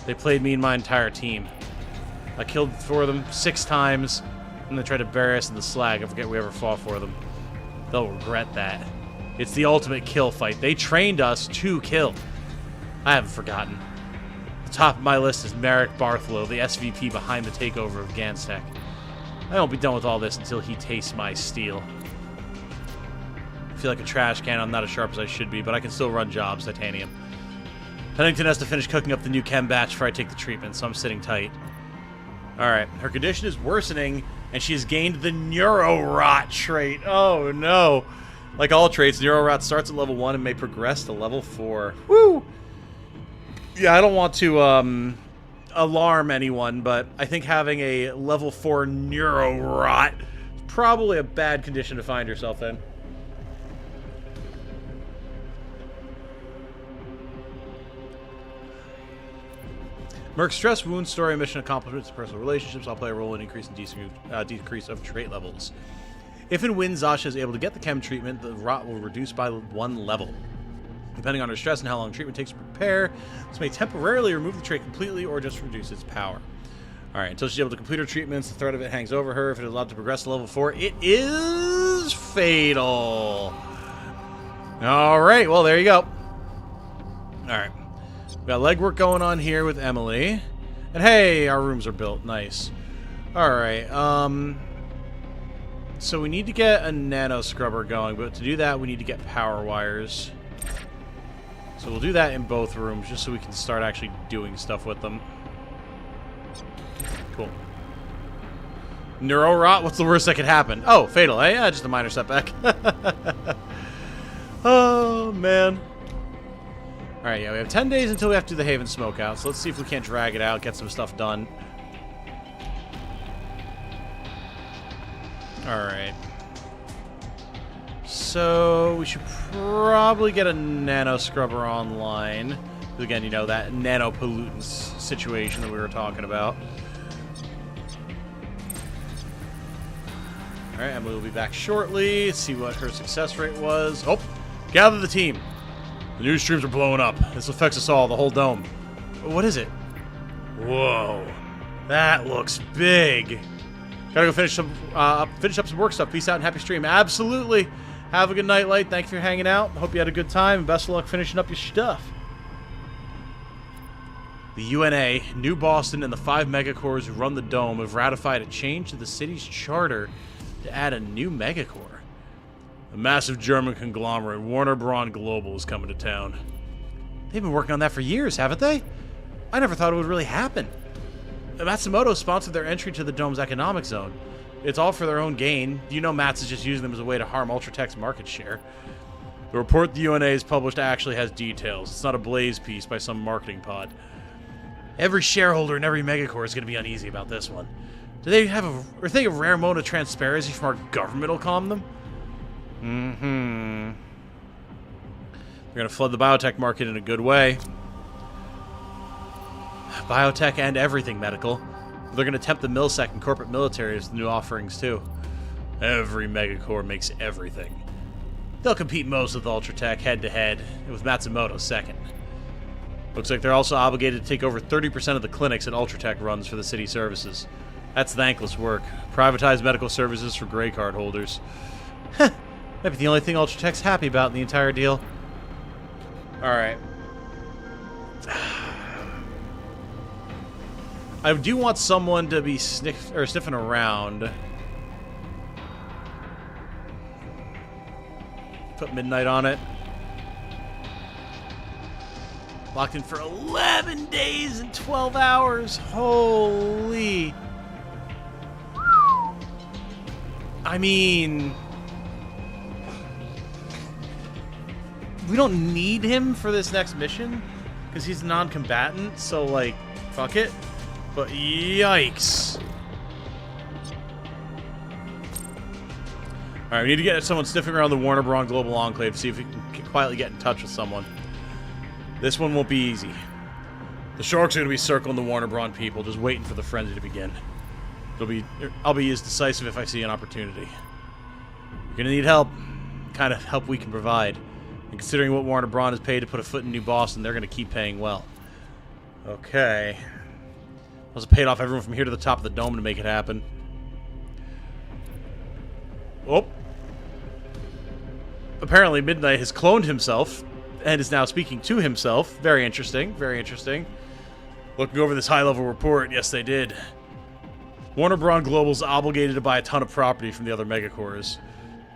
They played me and my entire team. I killed for them 6 times, and they tried to bury us in the slag. I forget we ever fought for them. They'll regret that. It's the ultimate kill fight. They trained us to kill. I haven't forgotten. The top of my list is Merrick Bartholow, the SVP behind the takeover of Ganstech. I won't be done with all this until he tastes my steel. I feel like a trash can. I'm not as sharp as I should be, but I can still run jobs, Titanium. Pennington has to finish cooking up the new chem batch before I take the treatment, so I'm sitting tight. Alright, her condition is worsening, and she has gained the Neurorot trait. Oh no! Like all traits, Neurorot starts at level 1 and may progress to level 4. Woo! Yeah, I don't want to alarm anyone, but I think having a level 4 Neurorot is probably a bad condition to find yourself in. Merc's stress, wound, story, mission accomplishments, and personal relationships all play a role in increase and decrease of trait levels. If and when Zasha is able to get the chem treatment, the rot will reduce by 1 level. Depending on her stress and how long treatment takes to prepare, this may temporarily remove the trait completely or just reduce its power. Alright, until she's able to complete her treatments, the threat of it hangs over her. If it is allowed to progress to level 4, it is fatal. Alright, well, there you go. Alright. We got legwork going on here with Emily. And hey, our rooms are built. Nice. Alright, so we need to get a nano scrubber going, but to do that, we need to get power wires. So we'll do that in both rooms, just so we can start actually doing stuff with them. Cool. Neuro rot? What's the worst that could happen? Oh, fatal, eh? Yeah, just a minor setback. Oh, man. Alright, yeah, we have 10 days until we have to do the Haven Smokeout, so let's see if we can't drag it out, get some stuff done. Alright. So, we should probably get a nano scrubber online. Again, you know, that nano pollutants situation that we were talking about. Alright, Emily will be back shortly. Let's see what her success rate was. Oh! Gather the team. The news streams are blowing up. This affects us all, the whole dome. What is it? Whoa. That looks big. Gotta go finish up some work stuff. Peace out and happy stream. Absolutely. Have a good night, Light. Thank you for hanging out. Hope you had a good time. And best of luck finishing up your stuff. The UNA, New Boston, and the 5 megacorps who run the dome have ratified a change to the city's charter to add a new megacorps. A massive German conglomerate, Warner Braun Global, is coming to town. They've been working on that for years, haven't they? I never thought it would really happen. Matsumoto sponsored their entry to the dome's economic zone. It's all for their own gain. You know Mats is just using them as a way to harm Ultratech's market share. The report the UNA has published actually has details. It's not a blaze piece by some marketing pod. Every shareholder in every megacorps is going to be uneasy about this one. Do they have or think a rare moment of transparency from our government will calm them? Mm-hmm. They're going to flood the biotech market in a good way. Biotech and everything medical. They're going to tempt the MilSec and corporate military as the new offerings, too. Every megacorps makes everything. They'll compete most with Ultratech head-to-head, with Matsumoto second. Looks like they're also obligated to take over 30% of the clinics that Ultratech runs for the city services. That's thankless work. Privatized medical services for gray card holders. Heh. Might be the only thing Ultratech's happy about in the entire deal. Alright. I do want someone to be sniffing around. Put midnight on it. Locked in for 11 days and 12 hours. Holy. I mean, we don't need him for this next mission because he's non-combatant, so like, fuck it. But yikes. Alright, we need to get someone sniffing around the Warner Braun Global Enclave to see if we can quietly get in touch with someone. This one won't be easy. The sharks are going to be circling the Warner Braun people, just waiting for the frenzy to begin. I'll be as decisive if I see an opportunity. You're going to need help. The kind of help we can provide. And considering what Warner Braun has paid to put a foot in New Boston, they're going to keep paying well. Okay. I must have paid off everyone from here to the top of the dome to make it happen. Oh. Apparently Midnight has cloned himself and is now speaking to himself. Very interesting. Very interesting. Looking over this high-level report, yes, they did. Warner Braun Global is obligated to buy a ton of property from the other megacorps,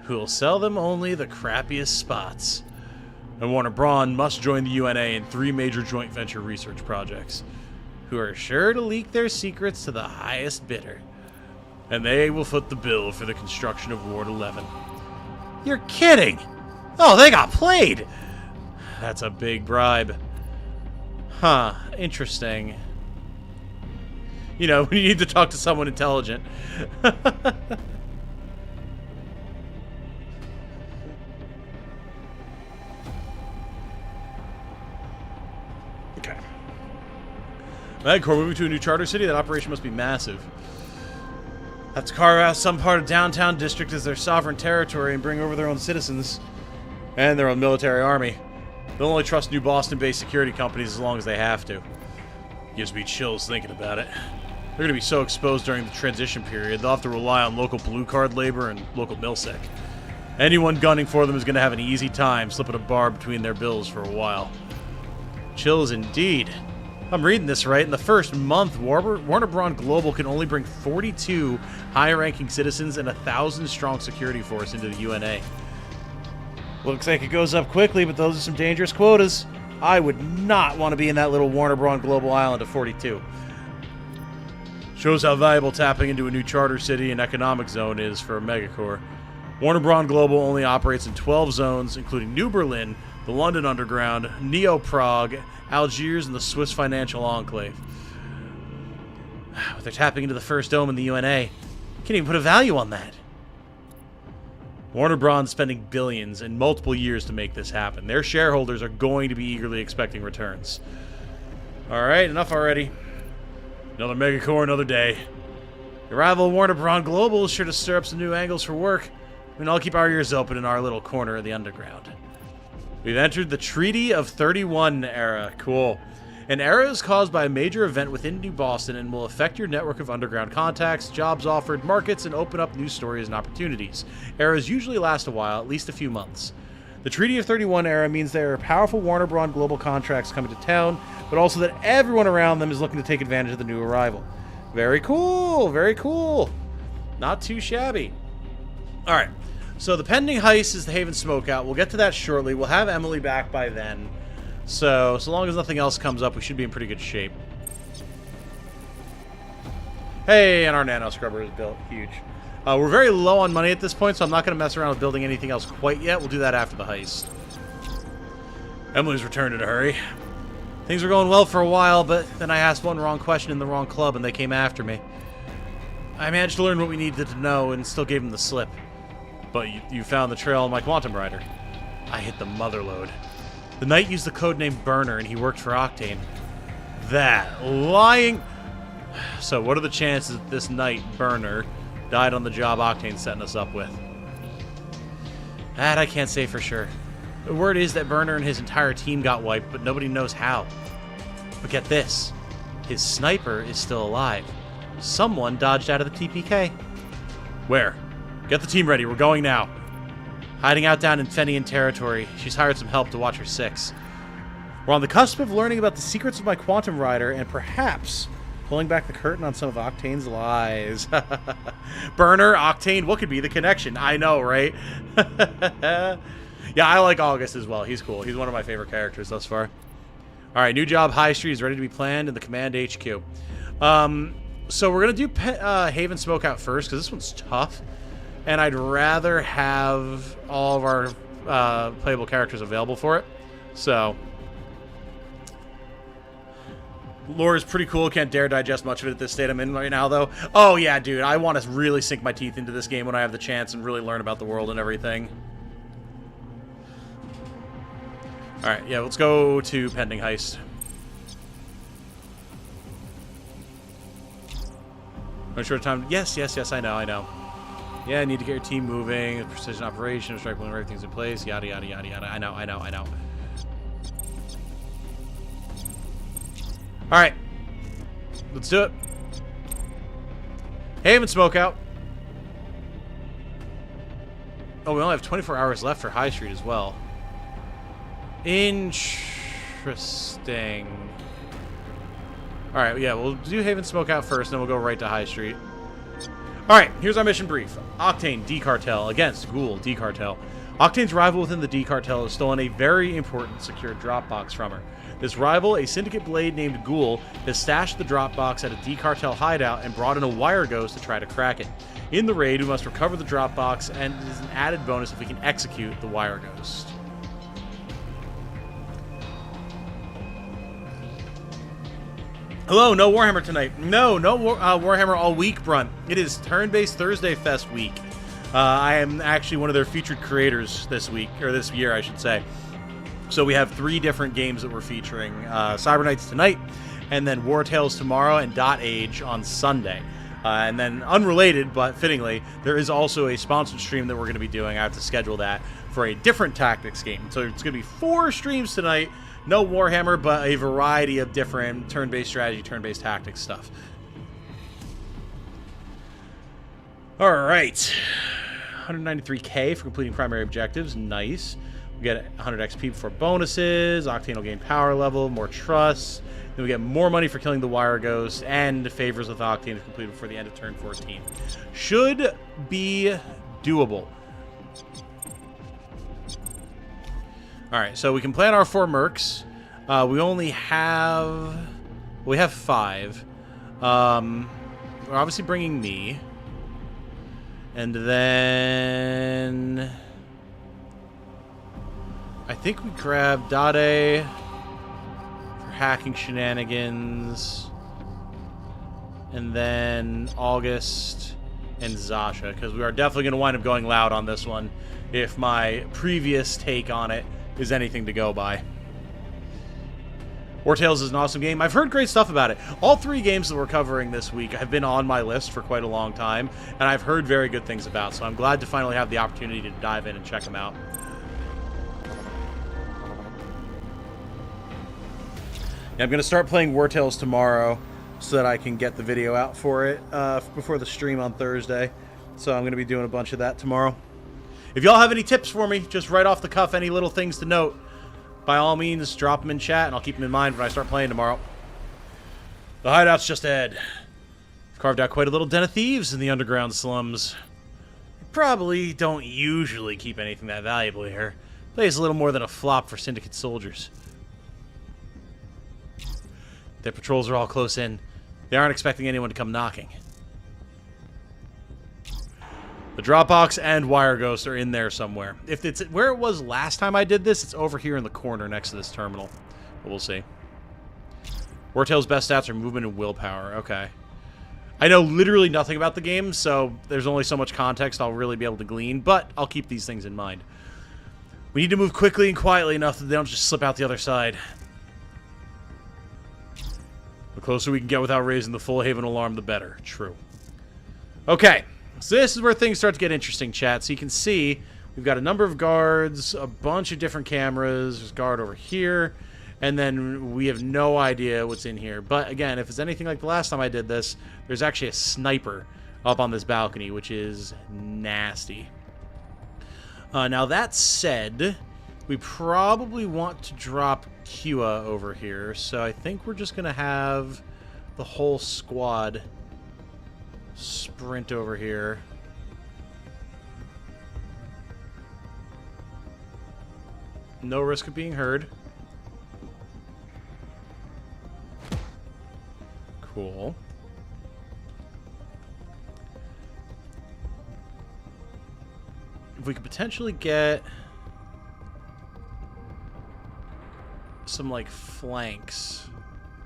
who will sell them only the crappiest spots. And Warner Braun must join the UNA in 3 major joint venture research projects, who are sure to leak their secrets to the highest bidder. And they will foot the bill for the construction of Ward 11. You're kidding! Oh, they got played! That's a big bribe. Huh, interesting. You know, when you need to talk to someone intelligent. Okay. Megacorps moving to a new charter city? That operation must be massive. Have to carve out some part of downtown district as their sovereign territory and bring over their own citizens. And their own military army. They'll only trust New Boston-based security companies as long as they have to. Gives me chills thinking about it. They're going to be so exposed during the transition period, they'll have to rely on local blue card labor and local MilSec. Anyone gunning for them is going to have an easy time slipping a bar between their bills for a while. Chills indeed. I'm reading this right. In the first month, Warner Braun Global can only bring 42 high-ranking citizens and a 1,000-strong security force into the UNA. Looks like it goes up quickly, but those are some dangerous quotas. I would not want to be in that little Warner Braun Global island of 42. Shows how valuable tapping into a new charter city and economic zone is for a megacore. Warner Bros. Global only operates in 12 zones, including New Berlin, the London Underground, Neo-Prague, Algiers, and the Swiss Financial Enclave. They're tapping into the first dome in the UNA. Can't even put a value on that. Warner Bros. Spending billions in multiple years to make this happen. Their shareholders are going to be eagerly expecting returns. Alright, enough already. Another megacore, another day. The arrival of Warner Bros. Global is sure to stir up some new angles for work. I mean, I'll keep our ears open in our little corner of the underground. We've entered the Treaty of 31 era. Cool. An era is caused by a major event within New Boston and will affect your network of underground contacts, jobs offered, markets, and open up new stories and opportunities. Eras usually last a while, at least a few months. The Treaty of 31 era means there are powerful Warner Bros. Global contracts coming to town, but also that everyone around them is looking to take advantage of the new arrival. Very cool, very cool. Not too shabby. Alright, so the pending heist is the Haven Smokeout. We'll get to that shortly. We'll have Emily back by then. So long as nothing else comes up, we should be in pretty good shape. Hey, and our nano scrubber is built. Huge. We're very low on money at this point, so I'm not going to mess around with building anything else quite yet. We'll do that after the heist. Emily's returned in a hurry. Things were going well for a while, but then I asked one wrong question in the wrong club, and they came after me. I managed to learn what we needed to know, and still gave them the slip. But you found the trail on my Quantum Rider. I hit the motherlode. The Knight used the codename Burner, and he worked for Octane. That lying... So, what are the chances that this Knight, Burner, died on the job Octane's setting us up with? That I can't say for sure. The word is that Burner and his entire team got wiped, but nobody knows how. But get this. His sniper is still alive. Someone dodged out of the TPK. Where? Get the team ready. We're going now. Hiding out down in Fenian territory. She's hired some help to watch her six. We're on the cusp of learning about the secrets of my Quantum Rider and perhaps pulling back the curtain on some of Octane's lies. Burner, Octane, what could be the connection? I know, right? Yeah, I like August as well. He's cool. He's one of my favorite characters thus far. Alright, new job High Street is ready to be planned in the Command HQ. So we're going to do Haven Smokeout first because this one's tough. And I'd rather have all of our playable characters available for it. So, lore is pretty cool. Can't dare digest much of it at this state I'm in right now, though. Oh, yeah, dude. I want to really sink my teeth into this game when I have the chance and really learn about the world and everything. Alright, yeah, let's go to Pending Heist. No short time. Yes, I know. Yeah, I need to get your team moving. Precision operation, strike when everything's in place. Yada, yada, yada, yada. I know. Alright. Let's do it. Haven Smokeout. Oh, we only have 24 hours left for High Street as well. Interesting. Alright, yeah, we'll do Haven Smokeout first, then we'll go right to High Street. Alright, here's our mission brief. Octane, D-Cartel, against Ghoul, D-Cartel. Octane's rival within the D-Cartel has stolen a very important secure Dropbox from her. This rival, a syndicate blade named Ghoul, has stashed the Dropbox at a D-Cartel hideout and brought in a wire ghost to try to crack it. In the raid, we must recover the Dropbox, and it is an added bonus if we can execute the wire ghost. Hello, no Warhammer tonight. No Warhammer all week, Brunt. It is Turn-Based Thursday Fest week. I am actually one of their featured creators this week, or this year, I should say. So we have 3 different games that we're featuring. Cyber Knights tonight, and then War Tales tomorrow, and Dot Age on Sunday. And then, unrelated, but fittingly, there is also a sponsored stream that we're going to be doing. I have to schedule that for a different tactics game. So it's going to be 4 streams tonight. No Warhammer, but a variety of different turn-based strategy, turn-based tactics stuff. Alright. 193k for completing primary objectives. Nice. We get 100 XP before bonuses. Octane will gain power level, more trust. Then we get more money for killing the Wire Ghost, and favors with Octane if completed before the end of turn 14. Should be doable. Alright, so we can plan our 4 mercs. We only have... We have 5. we're obviously bringing me. And then I think we grab Dade for hacking shenanigans. And then August and Zasha, because we are definitely going to wind up going loud on this one if my previous take on it is anything to go by. War Tales is an awesome game. I've heard great stuff about it. All 3 games that we're covering this week have been on my list for quite a long time, and I've heard very good things about, so I'm glad to finally have the opportunity to dive in and check them out. Yeah, I'm going to start playing War Tales tomorrow so that I can get the video out for it before the stream on Thursday. So I'm going to be doing a bunch of that tomorrow. If y'all have any tips for me, just right off the cuff, any little things to note, by all means, drop them in chat, and I'll keep them in mind when I start playing tomorrow. The hideout's just ahead. I've carved out quite a little den of thieves in the underground slums. I probably don't usually keep anything that valuable here. Plays a little more than a flop for Syndicate soldiers. Their patrols are all close in. They aren't expecting anyone to come knocking. The Dropbox and Wire Ghost are in there somewhere. If it's where it was last time I did this, it's over here in the corner next to this terminal. But we'll see. War Tales' best stats are movement and willpower. Okay. I know literally nothing about the game, so there's only so much context I'll really be able to glean, but I'll keep these things in mind. We need to move quickly and quietly enough that they don't just slip out the other side. The closer we can get without raising the full Haven alarm, the better. True. Okay. So this is where things start to get interesting, chat. So you can see we've got a number of guards, a bunch of different cameras. There's a guard over here. And then we have no idea what's in here. But again, if it's anything like the last time I did this, there's actually a sniper up on this balcony, which is nasty. Now that said, we probably want to drop Kua over here. So I think we're just going to have the whole squad sprint over here. No risk of being heard. Cool. If we could potentially get some like flanks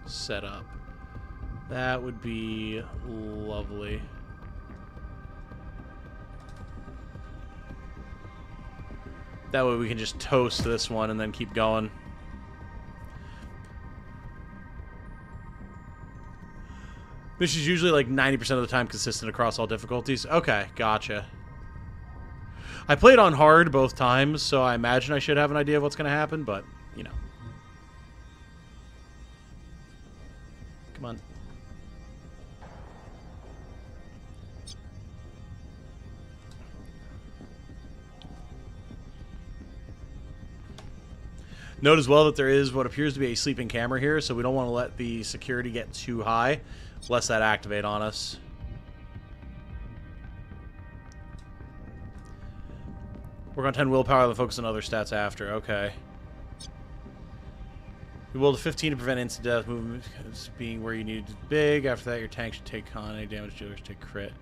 set up, that would be lovely. That way we can just toast this one and then keep going. This is usually like 90% of the time consistent across all difficulties. Okay, gotcha. I played on hard both times, so I imagine I should have an idea of what's going to happen, but, you know. Come on. Note as well that there is what appears to be a sleeping camera here, so we don't want to let the security get too high, lest that activate on us. Work on 10 willpower, then focus on other stats after. Okay. You will to 15 to prevent instant death. Movement being where you need it big. After that, your tank should take con. Any damage dealers take crit.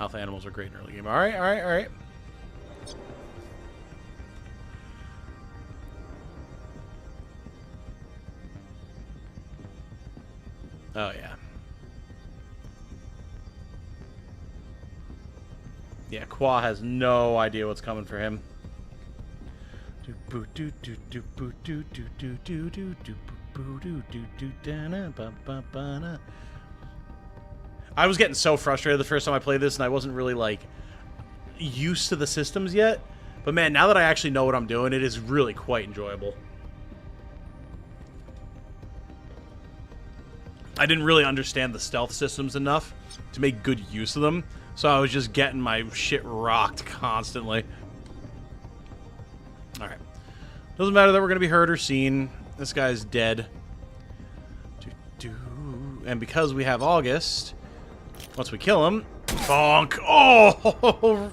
Alpha animals are great in early game. Alright, alright, alright. Oh, yeah. Yeah, Qua has no idea what's coming for him. I was getting so frustrated the first time I played this, and I wasn't really, like, used to the systems yet. But, man, now that I actually know what I'm doing, it is really quite enjoyable. I didn't really understand the stealth systems enough to make good use of them, so I was just getting my shit rocked constantly. Alright. Doesn't matter that we're going to be heard or seen. This guy's dead. And because we have August, once we kill him, bonk! Oh!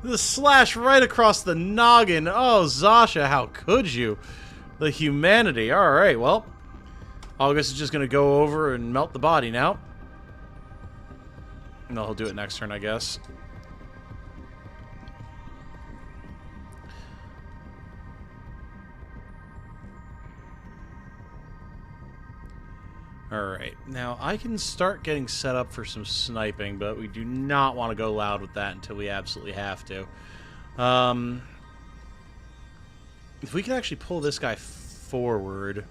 The slash right across the noggin. Oh, Zasha, how could you? The humanity. Alright, well, August is just going to go over and melt the body now. No, he'll do it next turn, I guess. Alright, now I can start getting set up for some sniping, but we do not want to go loud with that until we absolutely have to. If we can actually pull this guy forward...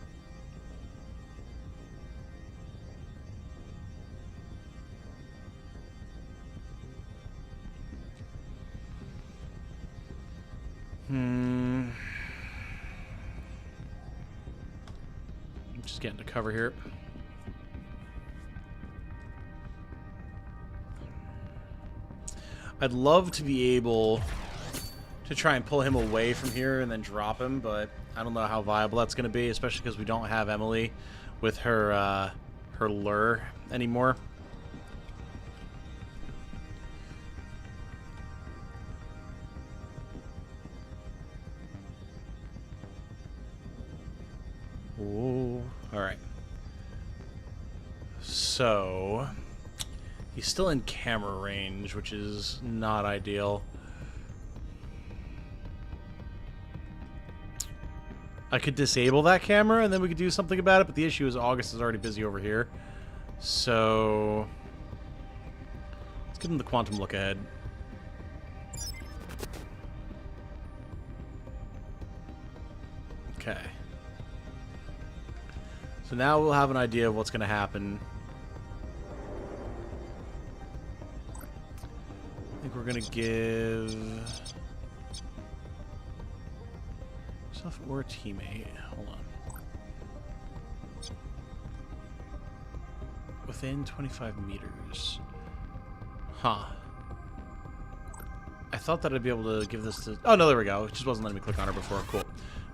I'm just getting to cover here. I'd love to be able to try and pull him away from here and then drop him, but I don't know how viable that's going to be, especially because we don't have Emily with her her lure anymore. Ooh, all right. So he's still in camera range, which is not ideal. I could disable that camera and then we could do something about it, but the issue is August is already busy over here. So let's give him the quantum look ahead. Okay. So now we'll have an idea of what's going to happen. I think we're going to give yourself or a teammate. Hold on. Within 25 meters. Huh. I thought that I'd be able to give this to... Oh, no, there we go. It just wasn't letting me click on her before. Cool.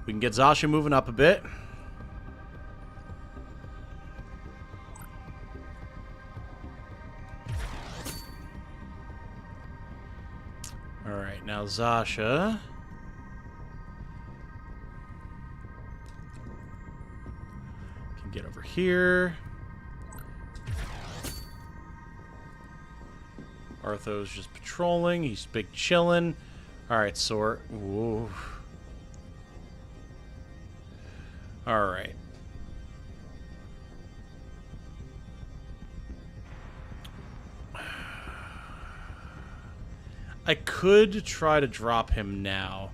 We can get Zasha moving up a bit. Alright, now Zasha. Can get over here. Artho's just patrolling. He's big chillin'. Alright, Sort. Whoa. Alright. I could try to drop him now.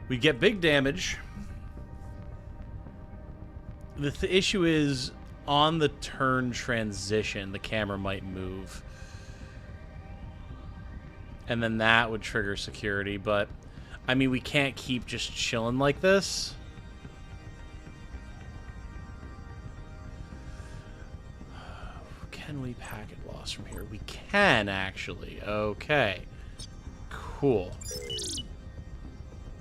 We get big damage. The issue is, on the turn transition, the camera might move. And then that would trigger security, but... I mean, we can't keep just chilling like this. Can we packet loss from here? We can, actually. Okay. Cool.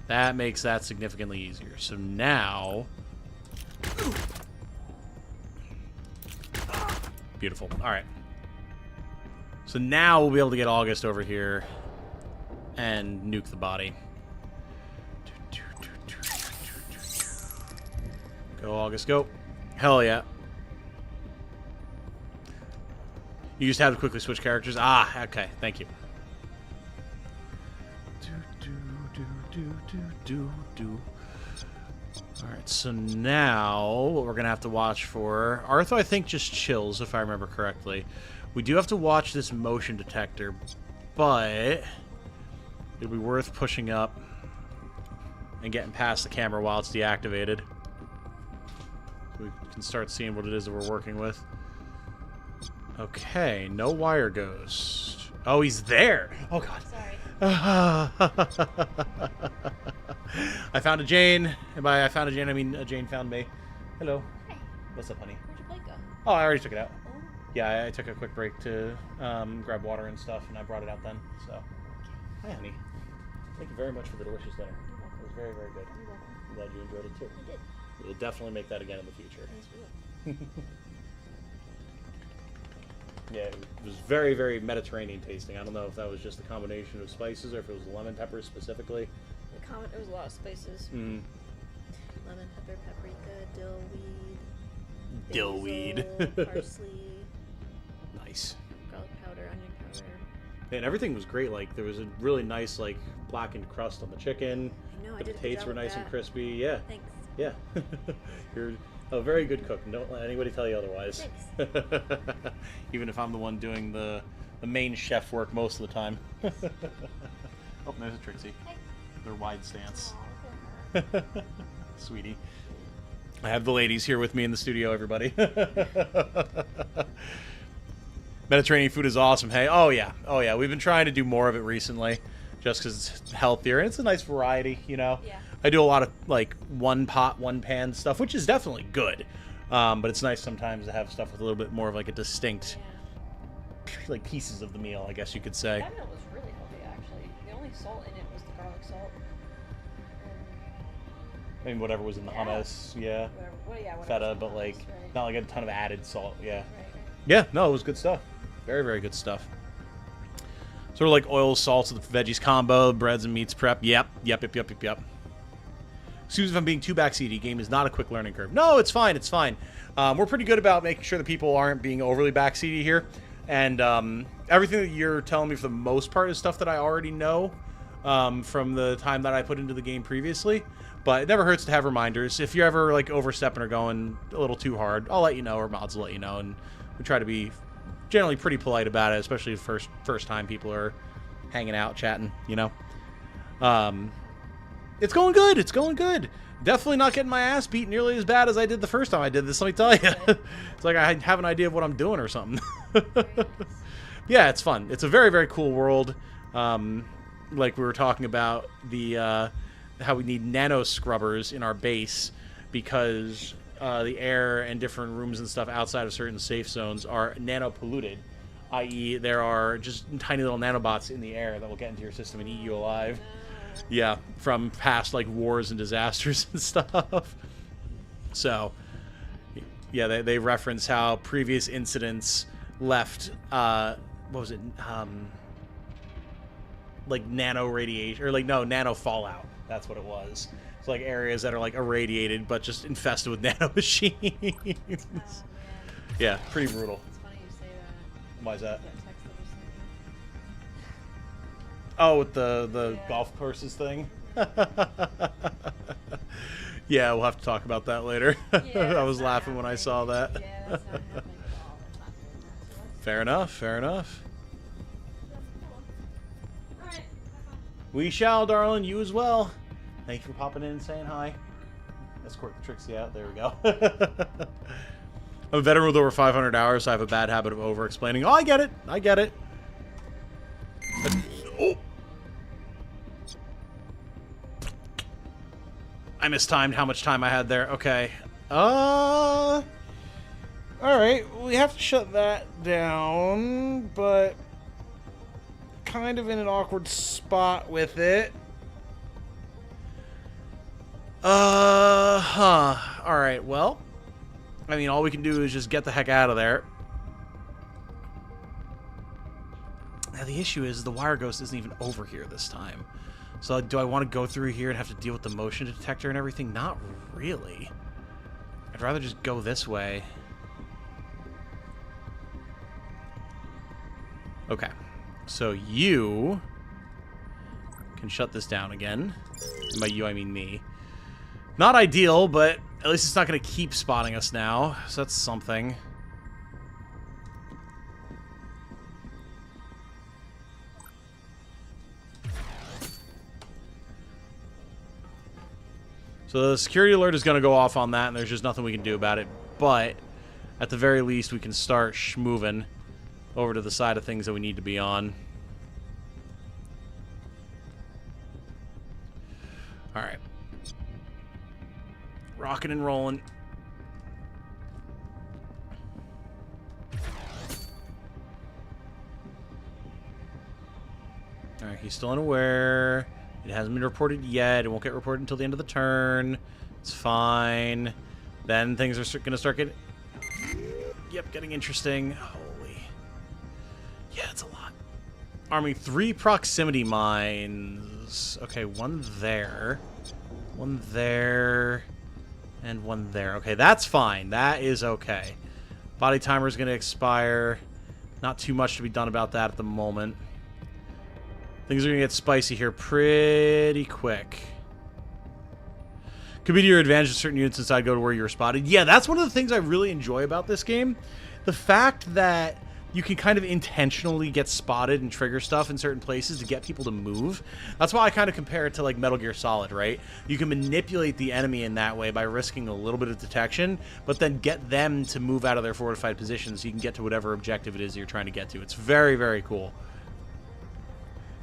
That makes that significantly easier. So now... Beautiful. Alright. So now we'll be able to get August over here and nuke the body. Go, August, go. Hell yeah. You just have to quickly switch characters. Ah, okay. Thank you. Alright, so now what we're going to have to watch for... Artho, I think, just chills, if I remember correctly. We do have to watch this motion detector, but it'll be worth pushing up and getting past the camera while it's deactivated. We can start seeing what it is that we're working with. Okay, no wire ghost. Oh, he's there! Oh, God. Sorry. I found a Jane. And by I found a Jane, I mean a Jane found me. Hello. Hey. What's up, honey? Where'd your plate go? Oh, I already took it out. Oh. Yeah, I took a quick break to grab water and stuff, and I brought it out then. So, hi, honey. Thank you very much for the delicious dinner. You're welcome. It was very, very good. You're welcome. I'm glad you enjoyed it too. I did. We'll definitely make that again in the future. Yes, we will. Yeah, it was very, very Mediterranean tasting. I don't know if that was just a combination of spices or if it was lemon pepper specifically. There was a lot of spices. Mm. Lemon pepper, paprika, dill weed. Dillweed. Basil, parsley, Nice. garlic powder, onion powder. And everything was great. Like, there was a really nice, like, blackened crust on the chicken. I know, I The did a good potatoes job were with nice and that. crispy. Yeah. Thanks. Yeah. You're a very good cook. And don't let anybody tell you otherwise. Even if I'm the one doing the main chef work most of the time. Oh, there's a Trixie. Hey. Their wide stance. Aw, look at her. Sweetie. I have the ladies here with me in the studio, everybody. Mediterranean food is awesome. Hey, oh yeah. We've been trying to do more of it recently, just because it's healthier and it's a nice variety. You know, Yeah. I do a lot of like one pot, one pan stuff, which is definitely good. But it's nice sometimes to have stuff with a little bit more of like a distinct, like pieces of the meal, I guess you could say. That meal was really healthy, actually. The only salt in it was the garlic salt. I mean, whatever was in the Yeah. hummus, yeah, Whatever feta, was but in like hummus, right. not like a ton of added salt. Yeah. Right. Yeah, no, it was good stuff. Very, very good stuff. Sort of like oils, salts, with the veggies combo, breads and meats prep. Yep. Excuse me if I'm being too backseaty. Game is not a quick learning curve. No, it's fine. It's fine. We're pretty good about making sure that people aren't being overly backseaty here. And everything that you're telling me for the most part is stuff that I already know from the time that I put into the game previously. But it never hurts to have reminders. If you're ever like overstepping or going a little too hard, I'll let you know, or mods will let you know, and we try to be generally pretty polite about it, especially the first time people are hanging out, chatting. You know, it's going good. It's going good. Definitely not getting my ass beat nearly as bad as I did the first time I did this. Let me tell you, it's like I have an idea of what I'm doing or something. Yeah, it's fun. It's a very, very cool world. Like we were talking about the how we need nano scrubbers in our base because the air and different rooms and stuff outside of certain safe zones are nano polluted, i.e. there are just tiny little nanobots in the air that will get into your system and eat you alive. Yeah, from past like wars and disasters and stuff. So yeah, they reference how previous incidents left what was it, like nano radiation, or like nano fallout. That's what it was. It's like areas that are like irradiated but just infested with nano machines. Yeah, pretty brutal. It's funny you say that. Why is that? That text that you sent me. Oh, with the Yeah. golf courses thing. Yeah, we'll have to talk about that later. Yeah, I was that's not laughing when I saw that. happening. Yeah, that's not happening at all. That's not doing that. So that's Fair enough, fair enough. cool. Alright, have fun. We shall, darling. You as well. Thank you for popping in and saying hi. Escort the Trixie out. There we go. I'm a veteran with over 500 hours, so I have a bad habit of over-explaining. Oh, I get it. I get it. Oh! I mistimed how much time I had there. Okay. Alright. We have to shut that down, but kind of in an awkward spot with it. Alright, well. I mean, all we can do is just get the heck out of there. Now, the issue is the wire ghost isn't even over here this time. So, do I want to go through here and have to deal with the motion detector and everything? Not really. I'd rather just go this way. Okay. So, you can shut this down again. And by you, I mean me. Not ideal, but at least it's not going to keep spotting us now. So that's something. So the security alert is going to go off on that, and there's just nothing we can do about it. But at the very least, we can start schmoving over to the side of things that we need to be on. Alright. Rocking and rolling. Alright, he's still unaware. It hasn't been reported yet. It won't get reported until the end of the turn. It's fine. Then things are going to start getting... Yep, getting interesting. Holy. Yeah, it's a lot. Arming 3 proximity mines. Okay, one there. One there. And one there. Okay, that's fine. That is okay. Body timer is going to expire. Not too much to be done about that at the moment. Things are going to get spicy here pretty quick. Could be to your advantage if certain units inside go to where you were spotted. Yeah, that's one of the things I really enjoy about this game. The fact that you can kind of intentionally get spotted and trigger stuff in certain places to get people to move. That's why I kind of compare it to like Metal Gear Solid, right? You can manipulate the enemy in that way by risking a little bit of detection, but then get them to move out of their fortified positions so you can get to whatever objective it is you're trying to get to. It's very, very cool.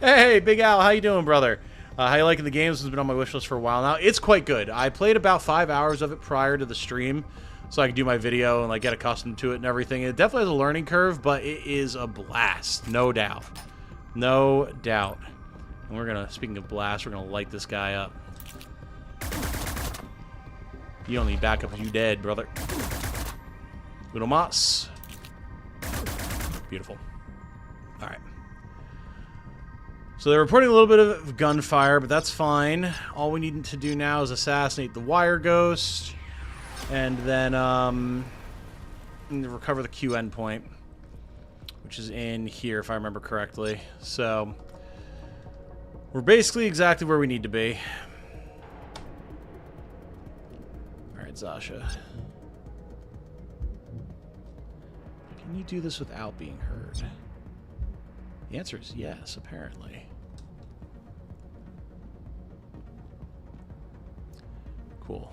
Hey, Big Al, how you doing, brother? How you liking the game? This has been on my wish list for a while now. It's quite good. I played about 5 hours of it prior to the stream, so I could do my video and like get accustomed to it and everything. It definitely has a learning curve, but it is a blast, no doubt. No doubt. And we're gonna, speaking of blast, we're gonna light this guy up. You don't need backup if you dead, brother. Little Moss. Beautiful. Alright. So they're reporting a little bit of gunfire, but that's fine. All we need to do now is assassinate the wire ghost. And then recover the Q endpoint, which is in here, if I remember correctly. So we're basically exactly where we need to be. All right, Zasha. Can you do this without being heard? The answer is yes, apparently. Cool.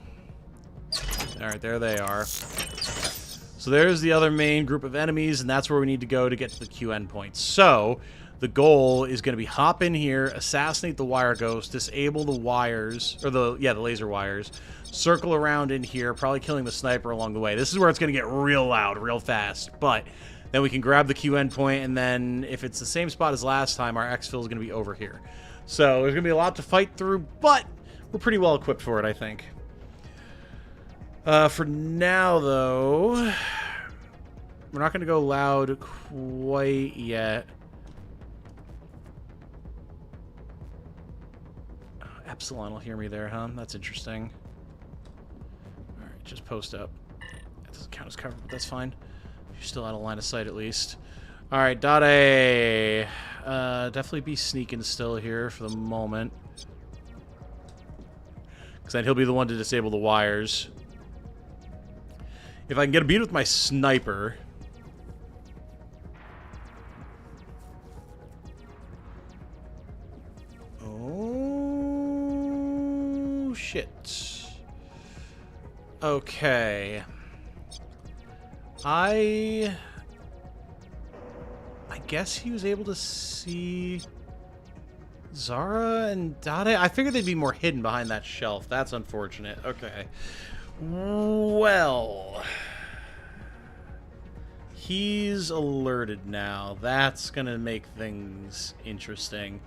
Alright, there they are. So there's the other main group of enemies, and that's where we need to go to get to the Q endpoint. So the goal is going to be hop in here, assassinate the wire ghost, disable the wires, or the laser wires, circle around in here, probably killing the sniper along the way. This is where it's going to get real loud, real fast, but then we can grab the Q endpoint, and then if it's the same spot as last time, our exfil is going to be over here. So there's going to be a lot to fight through, but we're pretty well equipped for it, I think. For now, though, we're not going to go loud quite yet. Epsilon will hear me there, huh? That's interesting. Alright, just post up. That doesn't count as cover, but that's fine. You're still out of line of sight, at least. Alright, Dade. Definitely be sneaking still here for the moment. Because then he'll be the one to disable the wires. If I can get a beat with my sniper... Oh, shit. Okay. I guess he was able to see Zara and Dade. I figured they'd be more hidden behind that shelf. That's unfortunate. Okay. Well, he's alerted now. That's gonna make things interesting.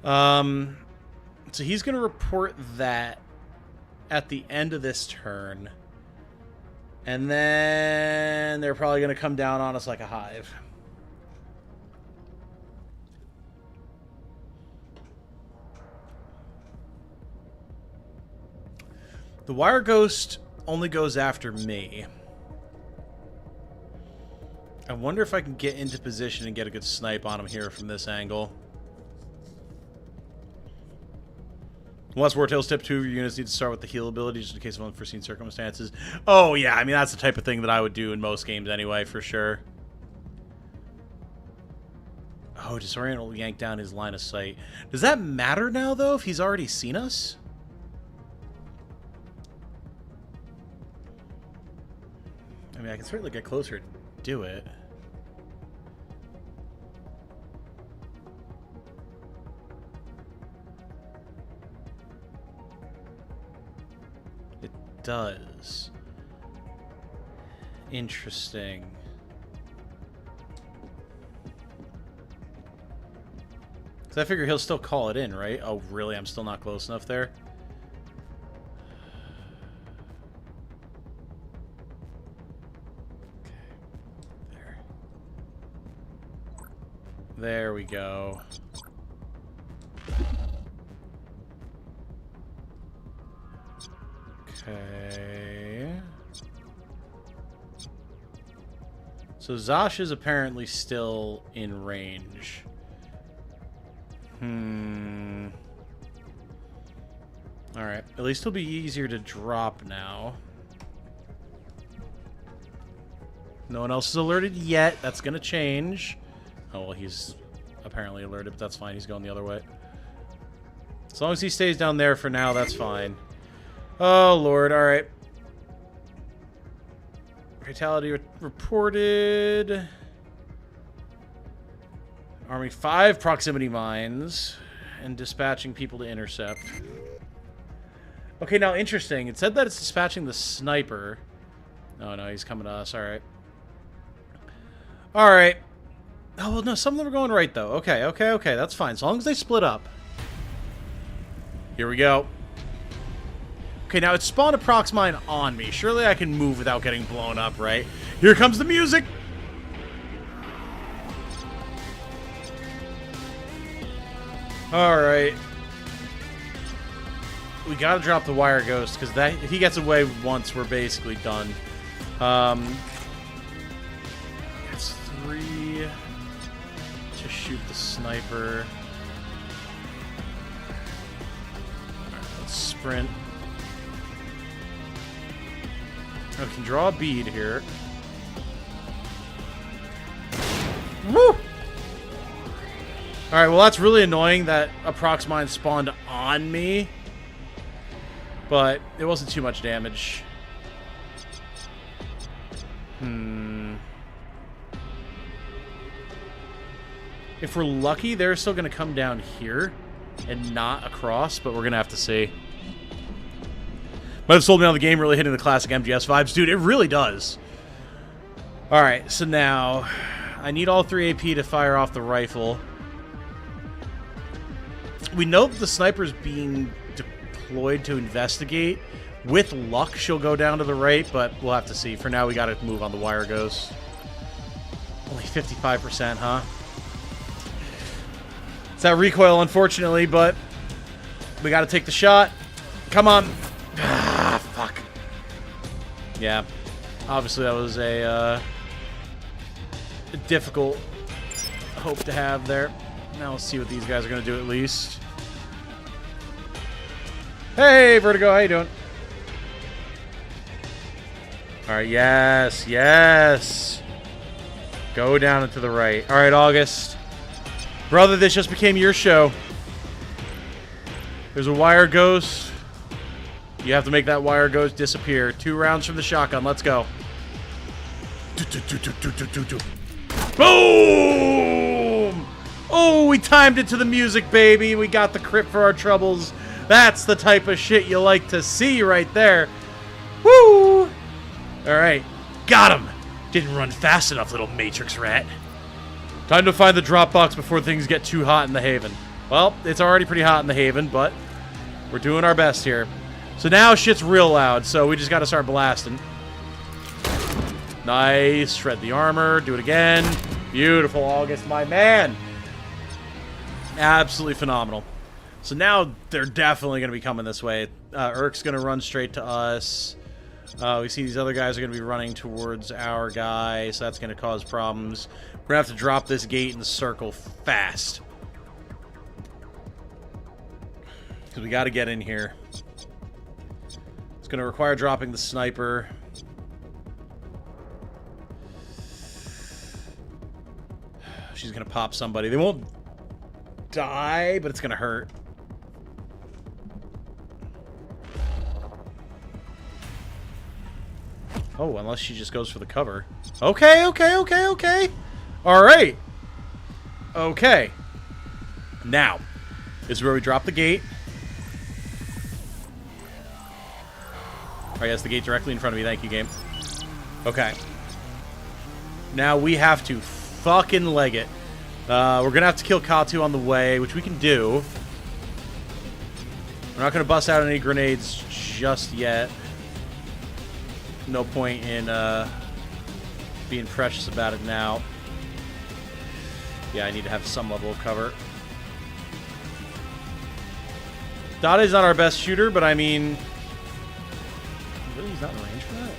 So he's gonna report that at the end of this turn, and then they're probably gonna come down on us like a hive. The wire ghost only goes after me. I wonder if I can get into position and get a good snipe on him here from this angle. Unless Wartail's tip, 2 of your units need to start with the heal ability just in case of unforeseen circumstances. Oh, yeah, I mean, that's the type of thing that I would do in most games anyway, for sure. Oh, Disorient will yank down his line of sight. Does that matter now, though, if he's already seen us? I mean, I can certainly get closer and do it. It does. Interesting. Because I figure he'll still call it in, right? Oh, really? I'm still not close enough there? There we go. Okay. So Zosh is apparently still in range. Alright, at least it'll be easier to drop now. No one else is alerted yet. That's gonna change. Oh, well, he's apparently alerted, but that's fine. He's going the other way. As long as he stays down there for now, that's fine. Oh, Lord. Alright. Fatality reported. Arming 5 proximity mines and dispatching people to intercept. Okay, now interesting. It said that it's dispatching the sniper. Oh, no, he's coming to us. Alright. Alright. Oh, well, no, some of them are going right, though. Okay, okay, okay. That's fine. As long as they split up. Here we go. Okay, now it spawned a prox mine on me. Surely I can move without getting blown up, right? Here comes the music! Alright. We gotta drop the wire ghost, because that if he gets away once, we're basically done. It's 3 to shoot the sniper. Alright, let's sprint. I can draw a bead here. Woo! Alright, well that's really annoying that a prox mine spawned on me. But it wasn't too much damage. If we're lucky, they're still going to come down here and not across, but we're going to have to see. Might have sold me on the game, really hitting the classic MGS vibes. Dude, it really does. Alright, so now I need all 3 AP to fire off the rifle. We know that the sniper's being deployed to investigate. With luck, she'll go down to the right, but we'll have to see. For now, we gotta move on the wire ghost. Only 55%, huh? It's that recoil, unfortunately, but we gotta take the shot. Come on. Ah, fuck. Yeah. Obviously, that was a difficult hope to have there. Now let's see what these guys are gonna do at least. Hey, Vertigo, how you doing? Alright, yes, yes. Go down and to the right. Alright, August. Brother, this just became your show. There's a wire ghost. You have to make that wire ghost disappear. 2 rounds from the shotgun. Let's go. Boom! Oh, we timed it to the music, baby. We got the crit for our troubles. That's the type of shit you like to see right there. Woo! Alright. Got him! Didn't run fast enough, little Matrix rat. Time to find the drop box before things get too hot in the Haven. Well, it's already pretty hot in the Haven, but we're doing our best here. So now shit's real loud, so we just gotta start blasting. Nice. Shred the armor. Do it again. Beautiful, August, my man. Absolutely phenomenal. So now they're definitely going to be coming this way. Urk's going to run straight to us. We see these other guys are going to be running towards our guy, so that's going to cause problems. We're going to have to drop this gate and circle fast. Because we got to get in here. It's going to require dropping the sniper. She's going to pop somebody. They won't die, but it's going to hurt. Oh, unless she just goes for the cover. Okay, okay, okay, okay. All right. Okay. Now, this is where we drop the gate. All right, that's the gate directly in front of me. Thank you, game. Okay. Now we have to fucking leg it. We're going to have to kill Katu on the way, which we can do. We're not going to bust out any grenades just yet. No point in being precious about it now. Yeah, I need to have some level of cover. Dade's not our best shooter, but I mean, Really? He's not in range for that?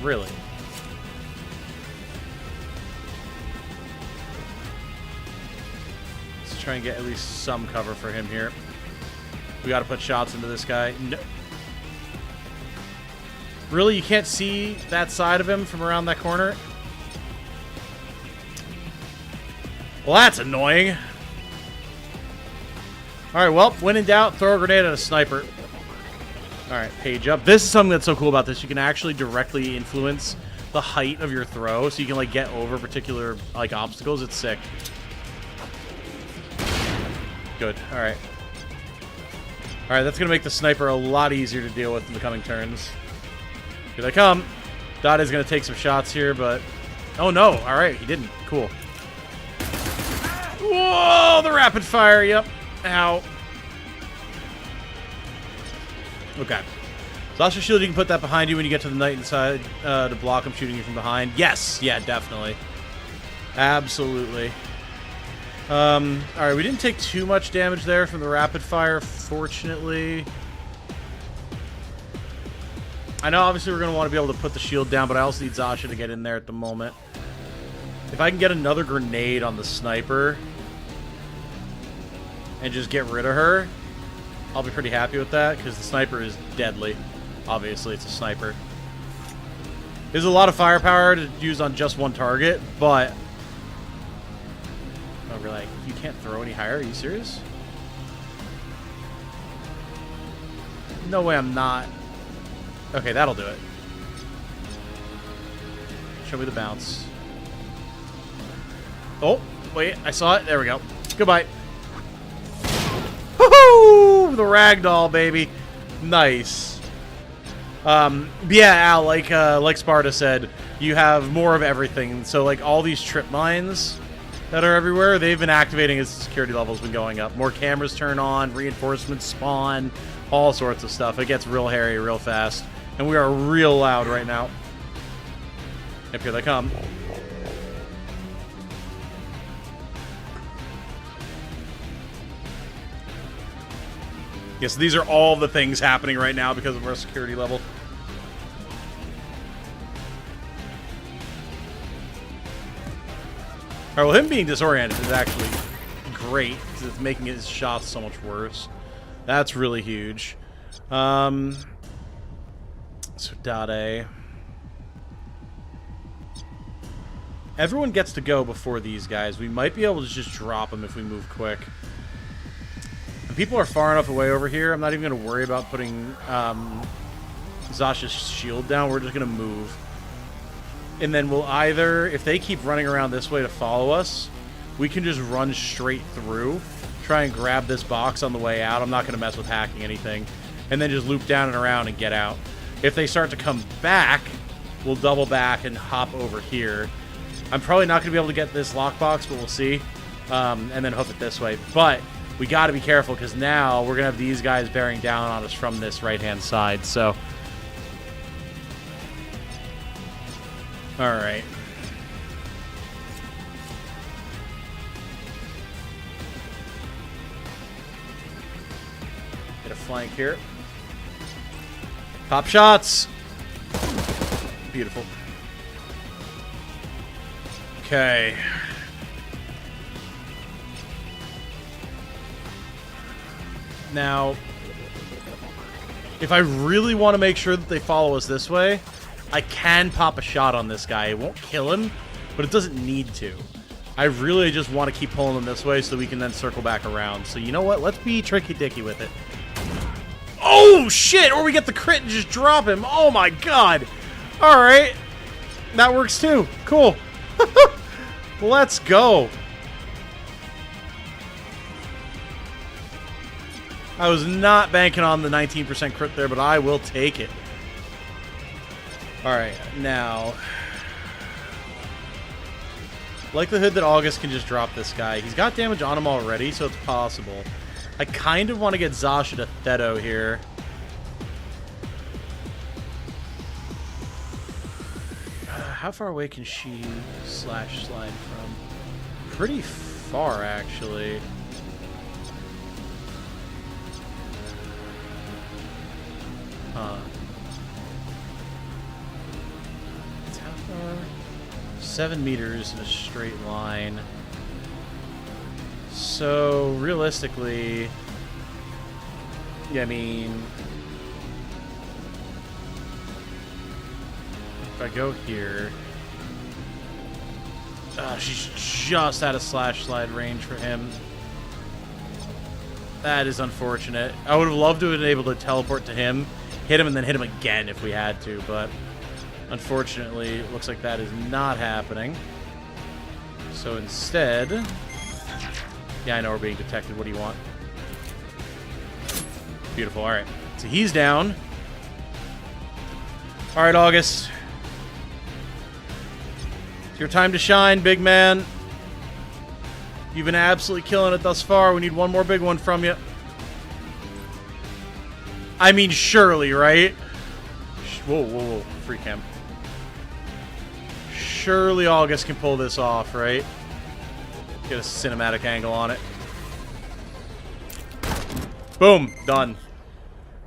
Really? Let's try and get at least some cover for him here. We gotta put shots into this guy. No. Really? You can't see that side of him from around that corner? Well, that's annoying. Alright, well, when in doubt, throw a grenade at a sniper. Alright, page up. This is something that's so cool about this. You can actually directly influence the height of your throw, so you can, like, get over particular, like, obstacles. It's sick. Good. Alright. Alright, that's gonna make the sniper a lot easier to deal with in the coming turns. Here they come. Dot is gonna take some shots here, but... Oh, no. Alright, he didn't. Cool. Whoa! The rapid fire. Yep. Ow. Okay. Zasha Shield, you can put that behind you when you get to the knight inside to block him shooting you from behind. Yes! Yeah, definitely. Absolutely. Alright, we didn't take too much damage there from the rapid fire, fortunately. I know, obviously, we're going to want to be able to put the shield down, but I also need Zasha to get in there at the moment. If I can get another grenade on the sniper and just get rid of her, I'll be pretty happy with that, because the sniper is deadly. Obviously, it's a sniper. There's a lot of firepower to use on just one target, but... Oh, really? You can't throw any higher? Are you serious? No way I'm not. Okay, that'll do it. Show me the bounce. Oh, wait, I saw it. There we go. Goodbye. Woohoo! The ragdoll, baby. Nice. Yeah, Al, like Sparta said, you have more of everything. So, like, all these trip mines that are everywhere, they've been activating as the security level's been going up. More cameras turn on, reinforcements spawn, all sorts of stuff. It gets real hairy real fast. And we are real loud right now. Yep, here they come. Yes, these are all the things happening right now because of our security level. Alright, well, him being disoriented is actually great, because it's making his shots so much worse. That's really huge. So, Dade. Everyone gets to go before these guys. We might be able to just drop them if we move quick. And people are far enough away over here. I'm not even going to worry about putting Zasha's shield down. We're just going to move. And then we'll either, if they keep running around this way to follow us, we can just run straight through, try and grab this box on the way out. I'm not going to mess with hacking anything. And then just loop down and around and get out. If they start to come back, we'll double back and hop over here. I'm probably not going to be able to get this lockbox, but we'll see. And then hoof it this way. But we got to be careful, because now we're going to have these guys bearing down on us from this right-hand side. So, all right. Get a flank here. Pop shots. Beautiful. Okay. Now, if I really want to make sure that they follow us this way, I can pop a shot on this guy. It won't kill him, but it doesn't need to. I really just want to keep pulling them this way so we can then circle back around. So you know what? Let's be tricky-dicky with it. Oh, shit! Or we get the crit and just drop him. Oh, my God. All right. That works, too. Cool. Let's go. I was not banking on the 19% crit there, but I will take it. All right, now... likelihood that August can just drop this guy. He's got damage on him already, so it's possible. I kind of want to get Zasha to Thedo here. How far away can she slide from? Pretty far, actually. Huh. 7 meters in a straight line. So, realistically... Yeah, I mean... If I go here... she's just out of slash slide range for him. That is unfortunate. I would have loved to have been able to teleport to him, hit him, and then hit him again if we had to, but unfortunately, it looks like that is not happening. So instead... Yeah, I know we're being detected. What do you want? Beautiful. Alright. So he's down. Alright, August. It's your time to shine, big man. You've been absolutely killing it thus far. We need one more big one from you. I mean, surely, right? Whoa, whoa, whoa. Free cam. Surely August can pull this off, right? Get a cinematic angle on it. Boom. Done.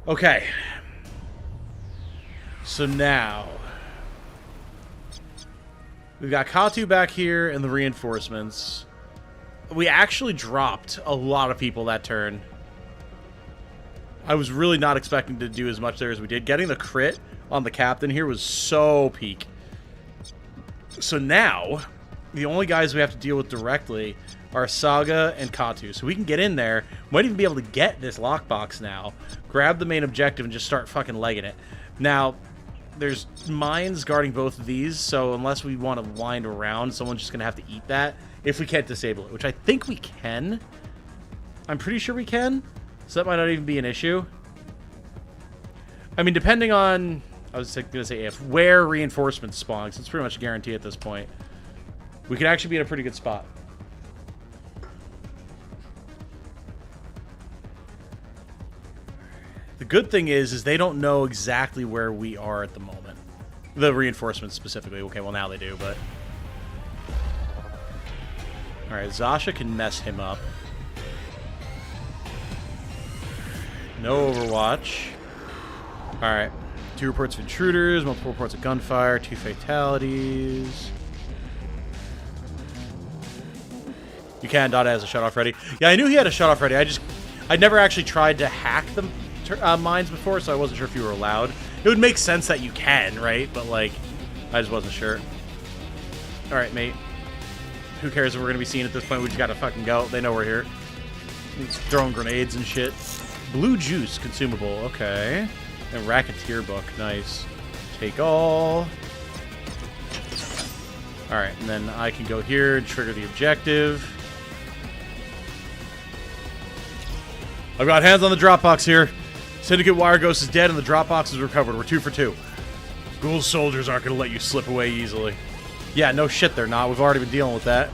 Okay. So now... we've got Katu back here and the reinforcements. We actually dropped a lot of people that turn. I was really not expecting to do as much there as we did. Getting the crit on the captain here was so peak. So now, the only guys we have to deal with directly are Saga and Katu. So we can get in there. Might even be able to get this lockbox now. Grab the main objective and just start fucking legging it. Now, there's mines guarding both of these, so unless we want to wind around, someone's just going to have to eat that if we can't disable it, which I think we can. I'm pretty sure we can, so that might not even be an issue. I mean, depending on... I was going to say if, where reinforcements spawn, because it's pretty much a guarantee at this point. We could actually be in a pretty good spot. The good thing is they don't know exactly where we are at the moment. The reinforcements specifically. Okay, well now they do, but... Alright, Zasha can mess him up. No Overwatch. Alright. 2 reports of intruders, multiple reports of gunfire, 2 fatalities. You can. Dada has a shut-off ready. Yeah, I knew he had a shut-off ready. I'd never actually tried to hack them. Mines before, so I wasn't sure if you were allowed. It would make sense that you can, right? But, like, I just wasn't sure. Alright, mate. Who cares if we're going to be seen at this point? We just gotta fucking go. They know we're here. He's throwing grenades and shit. Blue juice consumable. Okay. And Racketeer book. Nice. Take all. Alright, and then I can go here and trigger the objective. I've got hands on the Dropbox here. Syndicate Wire Ghost is dead and the Dropbox is recovered. We're 2 for 2. Ghoul soldiers aren't going to let you slip away easily. Yeah, no shit they're not. We've already been dealing with that.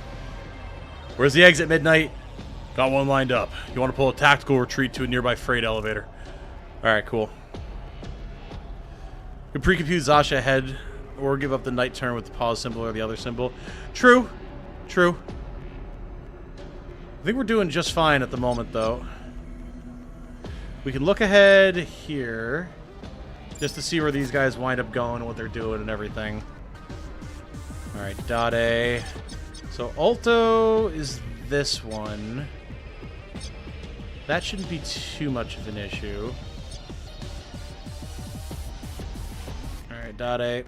Where's the exit, Midnight? Got one lined up. You want to pull a tactical retreat to a nearby freight elevator. Alright, cool. You can pre-compute Zasha ahead or give up the night turn with the pause symbol or the other symbol. True. True. I think we're doing just fine at the moment, though. We can look ahead here just to see where these guys wind up going and what they're doing and everything. Alright, Dade. So Alto is this one. That shouldn't be too much of an issue. Alright, Dade.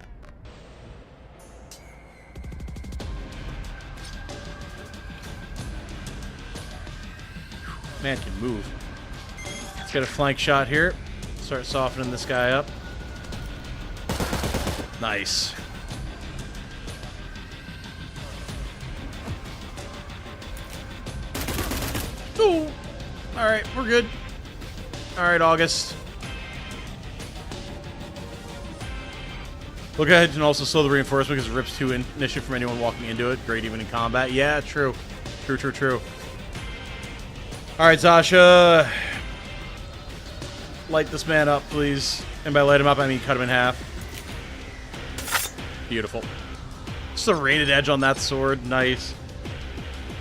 Man can move. Let's get a flank shot here. Start softening this guy up. Nice. Ooh. Alright, we're good. Alright, August. Look ahead and also slow the reinforcement because it rips 2 initiative from anyone walking into it. Great even in combat. Yeah, true. True, true, true. Alright, Zasha. Light this man up, please. And by light him up, I mean cut him in half. Beautiful. Just a rated edge on that sword. Nice.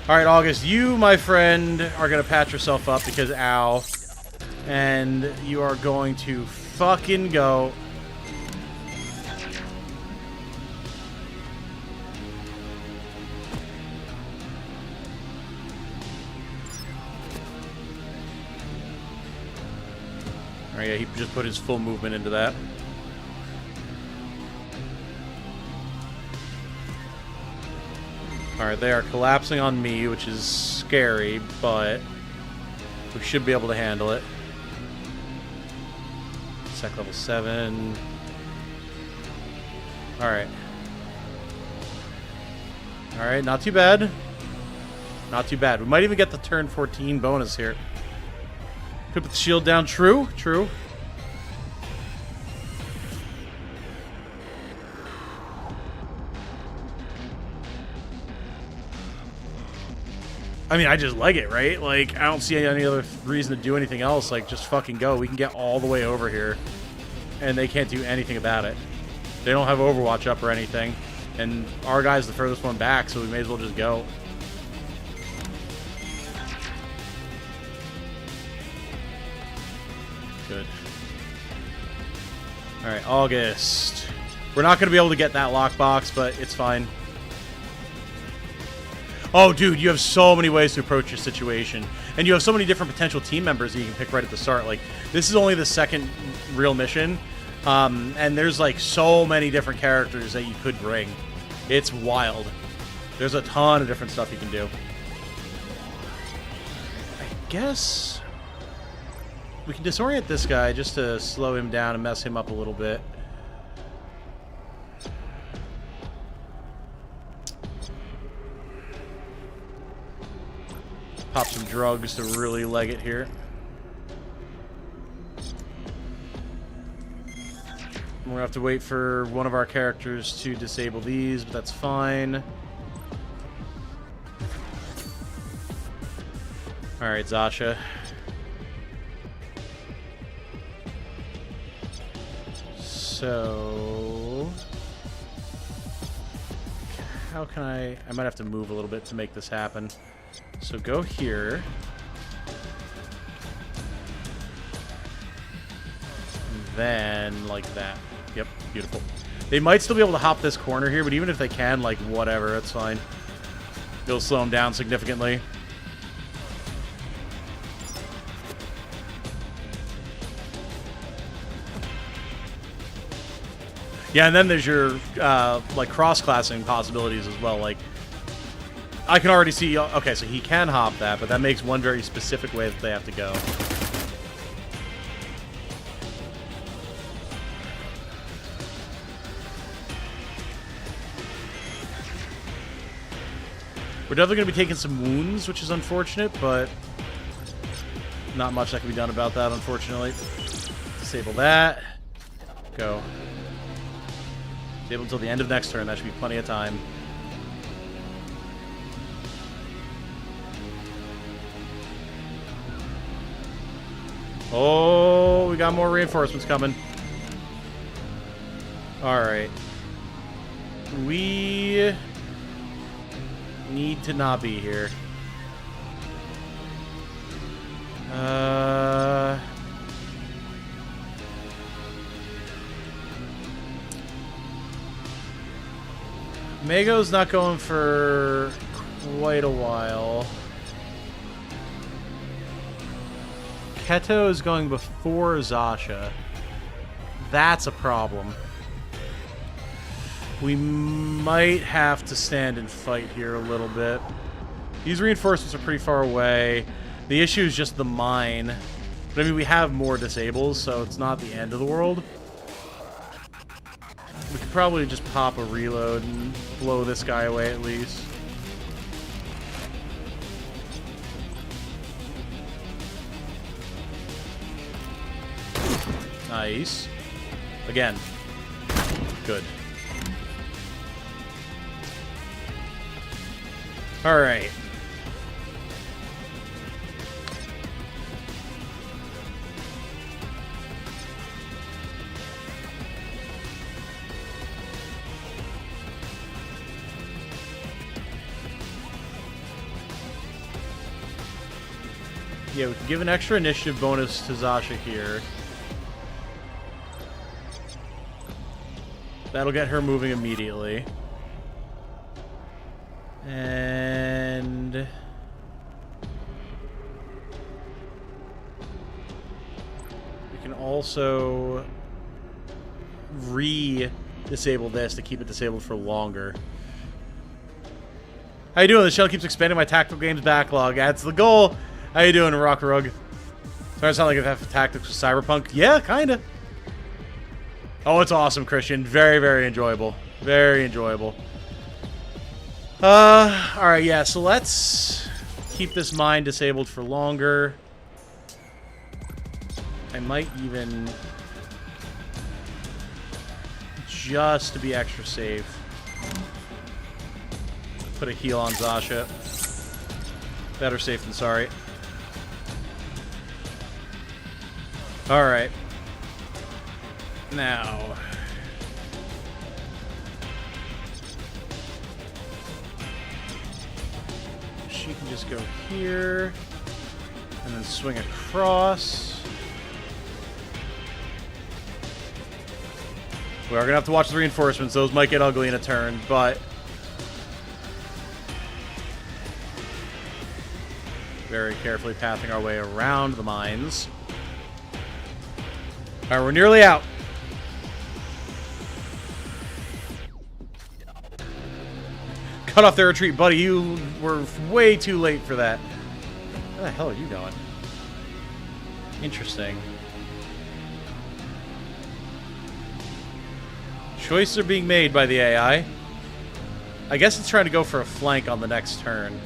Alright, August, you, my friend, are going to patch yourself up because, ow. And you are going to fucking go. Oh yeah, he just put his full movement into that. Alright, they are collapsing on me, which is scary, but we should be able to handle it. Sec level 7. Alright. Alright, not too bad. Not too bad. We might even get the turn 14 bonus here. Could put the shield down. True, true. I mean, I just like it, right? Like, I don't see any other reason to do anything else. Like, just fucking go. We can get all the way over here. And they can't do anything about it. They don't have Overwatch up or anything. And our guy's the furthest one back, so we may as well just go. Good. Alright, August. We're not going to be able to get that lockbox, but it's fine. Oh, dude, you have so many ways to approach your situation. And you have so many different potential team members that you can pick right at the start. Like, this is only the second real mission. And there's, like, so many different characters that you could bring. It's wild. There's a ton of different stuff you can do. I guess we can disorient this guy just to slow him down and mess him up a little bit. Pop some drugs to really leg it here. We're gonna have to wait for one of our characters to disable these, but that's fine. Alright, Zasha. So... how can I might have to move a little bit to make this happen. So go here. And then, like that. Yep, beautiful. They might still be able to hop this corner here, but even if they can, like, whatever, that's fine. It'll slow them down significantly. Yeah, and then there's your, like, cross-classing possibilities as well. Like, I can already see... okay, so he can hop that, but that makes one very specific way that they have to go. We're definitely going to be taking some wounds, which is unfortunate, but not much that can be done about that, unfortunately. Disable that. Go. Disable until the end of next turn. That should be plenty of time. Oh, we got more reinforcements coming. Alright. We need to not be here. Mago's not going for quite a while. Keto is going before Zasha. That's a problem. We might have to stand and fight here a little bit. These reinforcements are pretty far away. The issue is just the mine. But I mean, we have more disables, so it's not the end of the world. We could probably just pop a reload and blow this guy away at least. Nice. Again. Good. Alright. Yeah, we can give an extra initiative bonus to Zasha here. That'll get her moving immediately. And we can also re-disable this to keep it disabled for longer. How you doing? The channel keeps expanding my tactical games backlog. That's the goal. How you doing, Rock Rug? Starting to sound like I have tactics with Cyberpunk. Yeah, kinda. Oh, it's awesome, Christian. Very, very enjoyable. Very enjoyable. Alright, yeah, so let's keep this mine disabled for longer. I might even, just to be extra safe, put a heal on Zasha. Better safe than sorry. Alright. Now, she can just go here and then swing across. We are gonna have to watch the reinforcements. Those might get ugly in a turn, but very carefully pathing our way around the mines. Alright, we're nearly out. Cut off their retreat, buddy. You were way too late for that. Where the hell are you going? Interesting. Choices are being made by the AI. I guess it's trying to go for a flank on the next turn.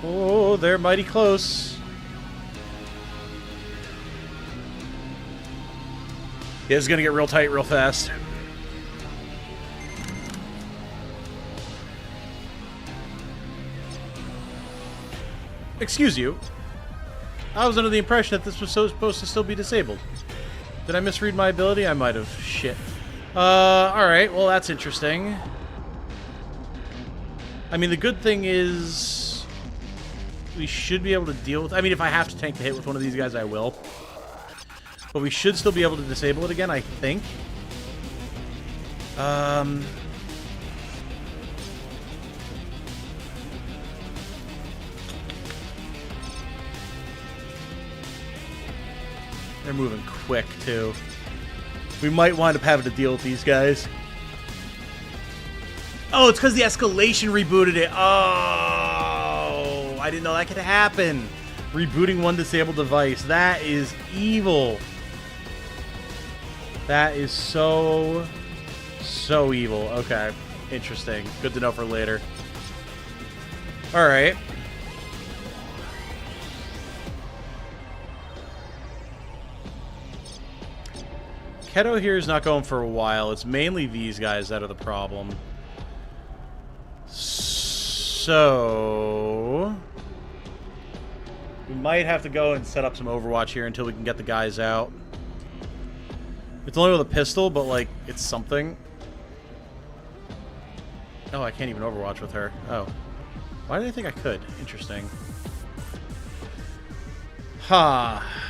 Oh, they're mighty close. Yeah, it's gonna get real tight real fast. Excuse you. I was under the impression that this was supposed to still be disabled. Did I misread my ability? I might have. Shit. Alright, well that's interesting. I mean, the good thing is we should be able to deal with... I mean, if I have to tank the hit with one of these guys, I will. But we should still be able to disable it again, I think. They're moving quick, too. We might wind up having to deal with these guys. Oh, it's because the escalation rebooted it. Oh, I didn't know that could happen. Rebooting one disabled device. That is evil. That is so evil. Okay, interesting. Good to know for later. All right. Keto here is not going for a while. It's mainly these guys that are the problem. So we might have to go and set up some Overwatch here until we can get the guys out. It's only with a pistol, but like it's something. Oh, I can't even Overwatch with her. Oh. Why did I think I could? Interesting. Ha. Huh.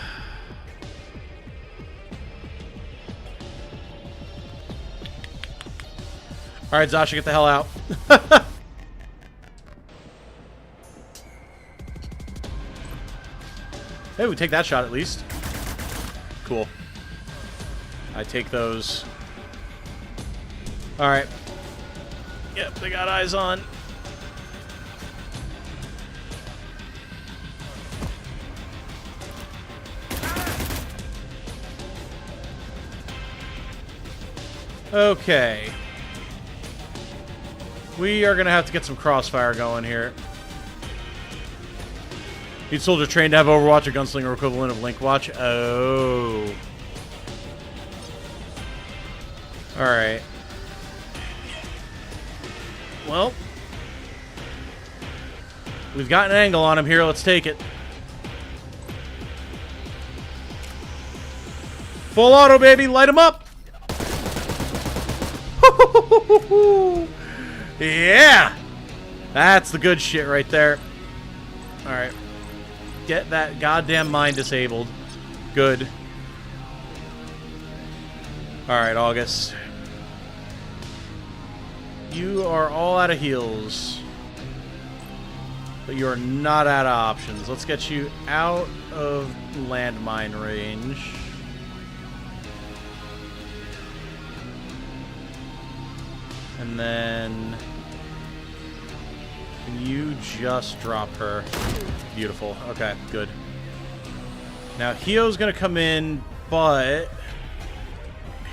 Alright, Zasha, get the hell out. Hey, we take that shot at least. Cool. I take those. Alright. Yep, they got eyes on. Okay. We are going to have to get some crossfire going here. Need soldier trained to have Overwatch or Gunslinger equivalent of Link Watch. Oh. Alright. Well. We've got an angle on him here. Let's take it. Full auto, baby. Light him up. Yeah! That's the good shit right there. Alright. Get that goddamn mine disabled. Good. Alright, August. You are all out of heals. But you are not out of options. Let's get you out of landmine range. And then... Can you just drop her? Beautiful. Okay, good. Now, Hio's gonna come in, but...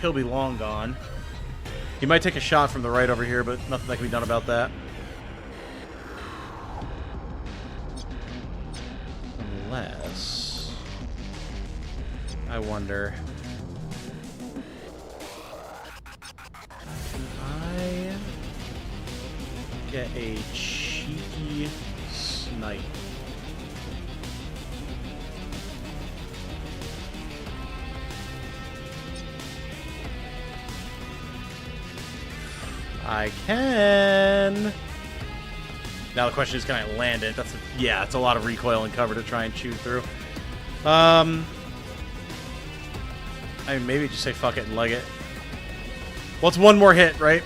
He'll be long gone. He might take a shot from the right over here, but nothing that can be done about that. Unless... I wonder... Can I get a cheeky snipe? I can. Now the question is, can I land it? That's yeah, it's a lot of recoil and cover to try and chew through. I mean, maybe just say fuck it and leg it. Well, it's one more hit, right?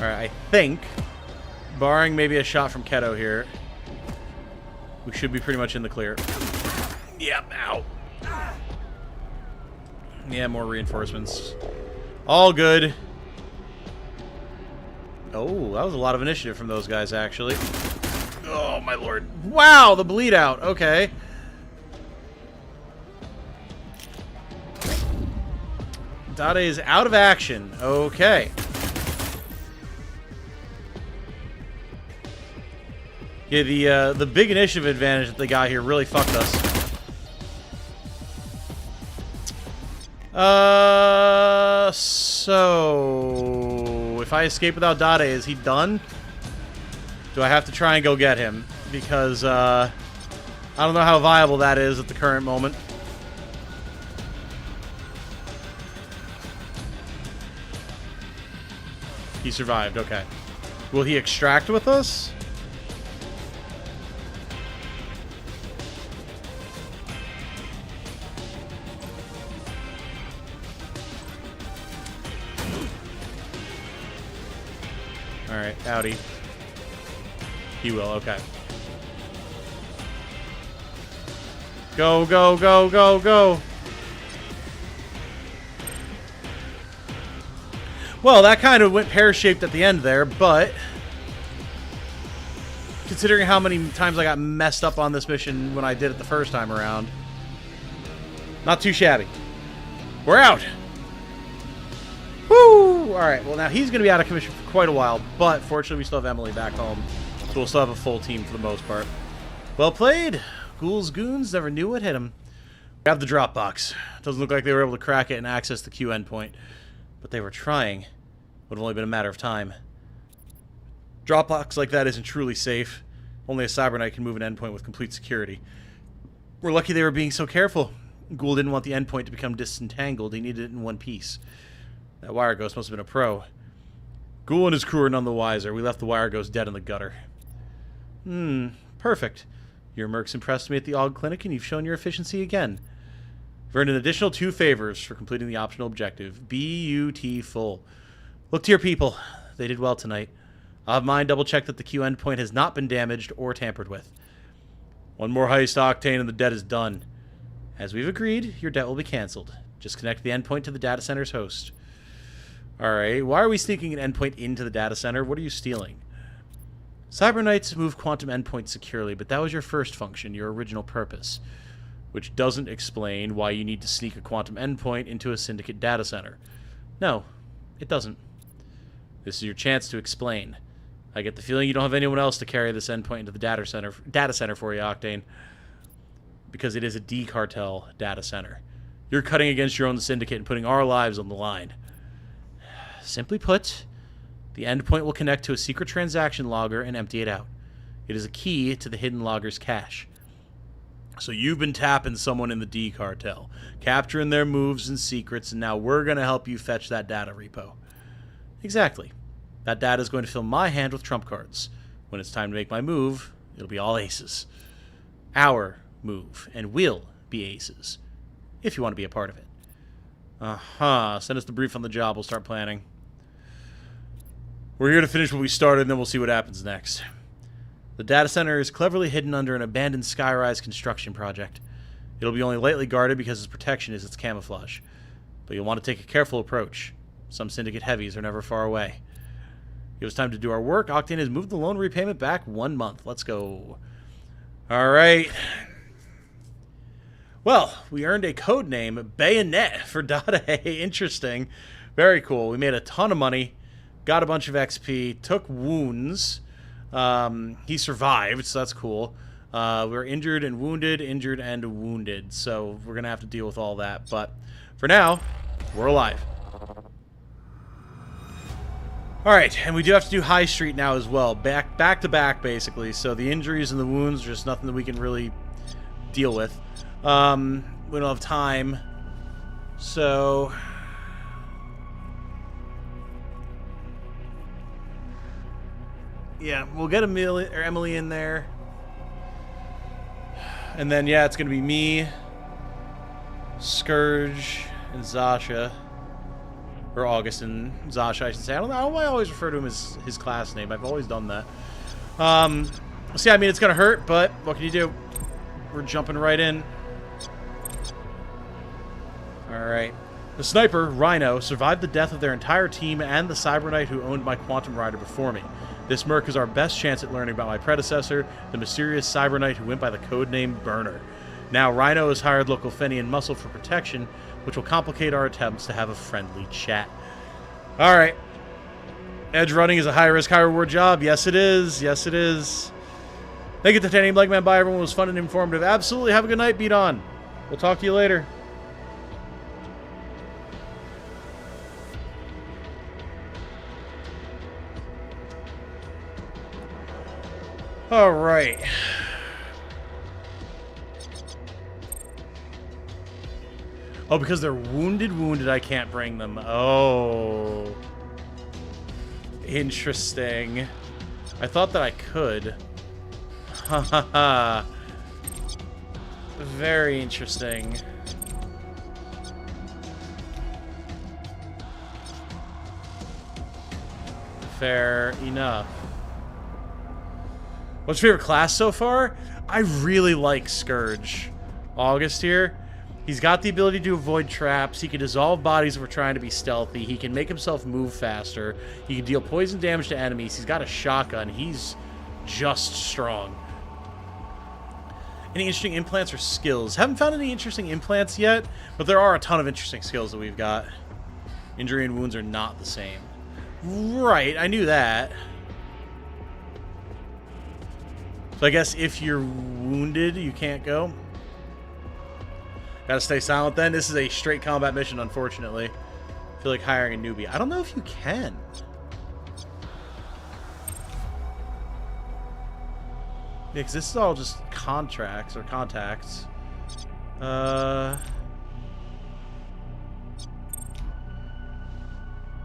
Alright, I think, barring maybe a shot from Keto here, we should be pretty much in the clear. Yep, ow. Yeah, more reinforcements. All good. Oh, that was a lot of initiative from those guys, actually. Oh, my lord. Wow, the bleed out. Okay. Dade is out of action. Okay. Yeah, the big initiative advantage that they got here really fucked us. So if I escape without Dade, is he done? Do I have to try and go get him? Because I don't know how viable that is at the current moment. He survived, okay. Will he extract with us? Alright, howdy. He will, okay. Go, go, go, go, go! Well, that kind of went pear-shaped at the end there, but... Considering how many times I got messed up on this mission when I did it the first time around... Not too shabby. We're out! Woo! Alright, well now he's going to be out of commission for quite a while, but fortunately we still have Emily back home, so we'll still have a full team for the most part. Well played! Ghoul's goons never knew what hit him. We have the drop box. Doesn't look like they were able to crack it and access the Q endpoint, but they were trying. Would have only been a matter of time. Drop box like that isn't truly safe. Only a Cyber Knight can move an endpoint with complete security. We're lucky they were being so careful. Ghoul didn't want the endpoint to become disentangled. He needed it in one piece. That Wire Ghost must have been a pro. Ghoul and his crew are none the wiser. We left the Wire Ghost dead in the gutter. Perfect. Your mercs impressed me at the AUG Clinic, and you've shown your efficiency again. You've earned an additional 2 favors for completing the optional objective. Beautiful. Look to your people. They did well tonight. I'll have mine double-check that the Q endpoint has not been damaged or tampered with. One more heist, Octane, and the debt is done. As we've agreed, your debt will be cancelled. Just connect the endpoint to the data center's host. Alright, why are we sneaking an endpoint into the data center? What are you stealing? Cyber Knights move quantum endpoints securely, but that was your first function, your original purpose. Which doesn't explain why you need to sneak a quantum endpoint into a Syndicate data center. No, it doesn't. This is your chance to explain. I get the feeling you don't have anyone else to carry this endpoint into the data center for you, Octane. Because it is a D-Cartel data center. You're cutting against your own Syndicate and putting our lives on the line. Simply put, the endpoint will connect to a secret transaction logger and empty it out. It is a key to the hidden logger's cache. So you've been tapping someone in the D-Cartel, capturing their moves and secrets, and now we're going to help you fetch that data repo. Exactly. That data is going to fill my hand with trump cards. When it's time to make my move, it'll be all aces. Our move, and we'll be aces. if you want to be a part of it. Send us the brief on the job. We'll start planning. We're here to finish what we started, and then we'll see what happens next. The data center is cleverly hidden under an abandoned skyrise construction project. It'll be only lightly guarded because its protection is its camouflage. But you'll want to take a careful approach. Some syndicate heavies are never far away. It was time to do our work. Octane has moved the loan repayment back 1 month. Let's go. Alright. Well, we earned a code name, Bayonet, for .A. Interesting. Very cool. We made a ton of money, got a bunch of XP, took wounds. He survived, so that's cool. We were injured and wounded, so we're going to have to deal with all that. But for now, we're alive. Alright, and we do have to do High Street now as well. Back to back, basically. So the injuries and the wounds are just nothing that we can really deal with. We don't have time. So... yeah, we'll get Emily in there. And then, yeah, it's going to be me, Scourge, and Zasha. Or August and Zasha, I should say. I don't know why I always refer to him as his class name. I've always done that. So, yeah, I mean, it's going to hurt, but what can you do? We're jumping right in. Alright. The sniper, Rhino, survived the death of their entire team and the Cyber Knight who owned my Quantum Rider before me. This merc is our best chance at learning about my predecessor, the mysterious Cyber Knight who went by the codename Burner. Now, Rhino has hired local Fenian muscle for protection, which will complicate our attempts to have a friendly chat. Alright. Edge running is a high-risk, high-reward job. Yes, it is. Yes, it is. Thank you, Titanium Legman. Bye, everyone. It was fun and informative. Absolutely. Have a good night, Beat On. We'll talk to you later. All right. Oh, because they're wounded, I can't bring them. Oh. Interesting. I thought that I could. Ha ha ha. Very interesting. Fair enough. What's your favorite class so far? I really like Scourge. August here. He's got the ability to avoid traps. He can dissolve bodies if we're trying to be stealthy. He can make himself move faster. He can deal poison damage to enemies. He's got a shotgun. He's just strong. Any interesting implants or skills? Haven't found any interesting implants yet, but there are a ton of interesting skills that we've got. Injury and wounds are not the same. Right, I knew that. So I guess if you're wounded, you can't go. Gotta stay silent then. This is a straight combat mission, unfortunately. I feel like hiring a newbie. I don't know if you can. Yeah, because this is all just contracts or contacts. Yeah,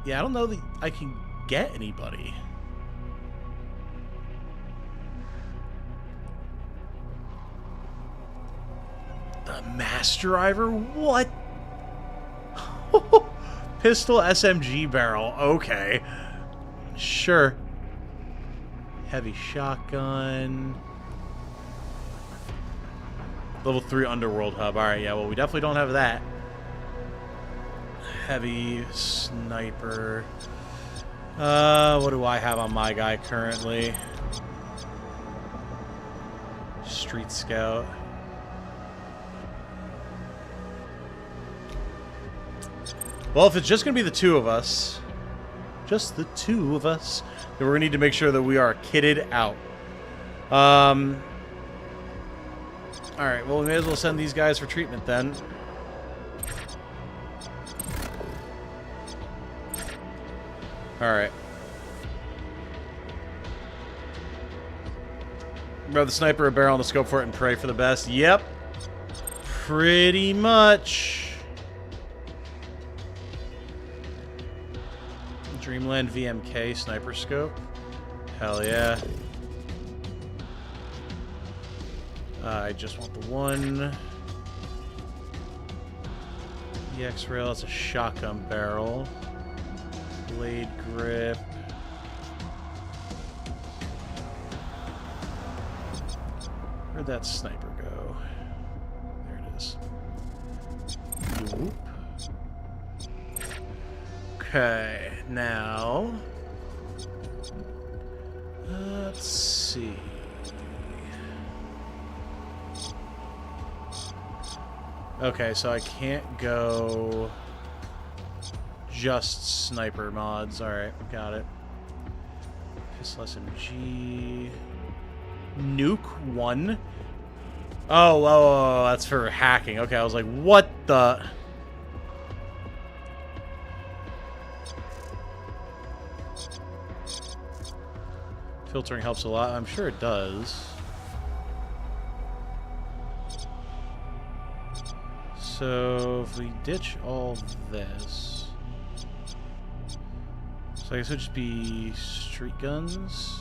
I don't know that I can get anybody. The Master Driver? What? Pistol SMG barrel. Okay. Sure. Heavy shotgun. Level 3 Underworld Hub. Alright, yeah, well, we definitely don't have that. Heavy sniper. What do I have on my guy currently? Street Scout. Well, if it's just going to be the two of us, just the two of us, then we're going to need to make sure that we are kitted out. Alright, well, we may as well send these guys for treatment then. Alright. Grab the sniper, a barrel, and a scope for it, and pray for the best. Yep. Pretty much. Dreamland VMK sniper scope. Hell yeah. I just want the one. EX rail, that's a shotgun barrel. Blade grip. Where'd that sniper go? There it is. Whoop. Okay, now let's see. Okay, so I can't go just sniper mods. Alright, got it. Pistol SMG. Nuke 1. Oh, that's for hacking. Okay, I was like, what the... Filtering helps a lot. I'm sure it does. So if we ditch all this, so I guess it would just be street guns.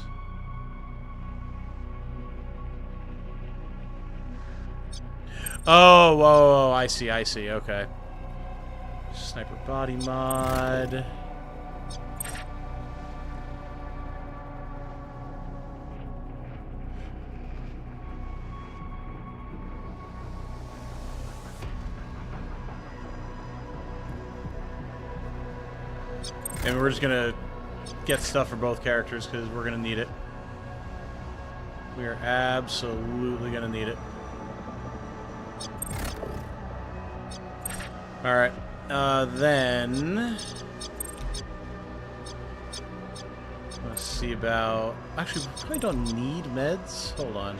Oh, I see, okay. Sniper body mod. And we're just gonna get stuff for both characters because we're gonna need it. We are absolutely gonna need it. Alright. Then... let's see about... Actually, we probably don't need meds. Hold on.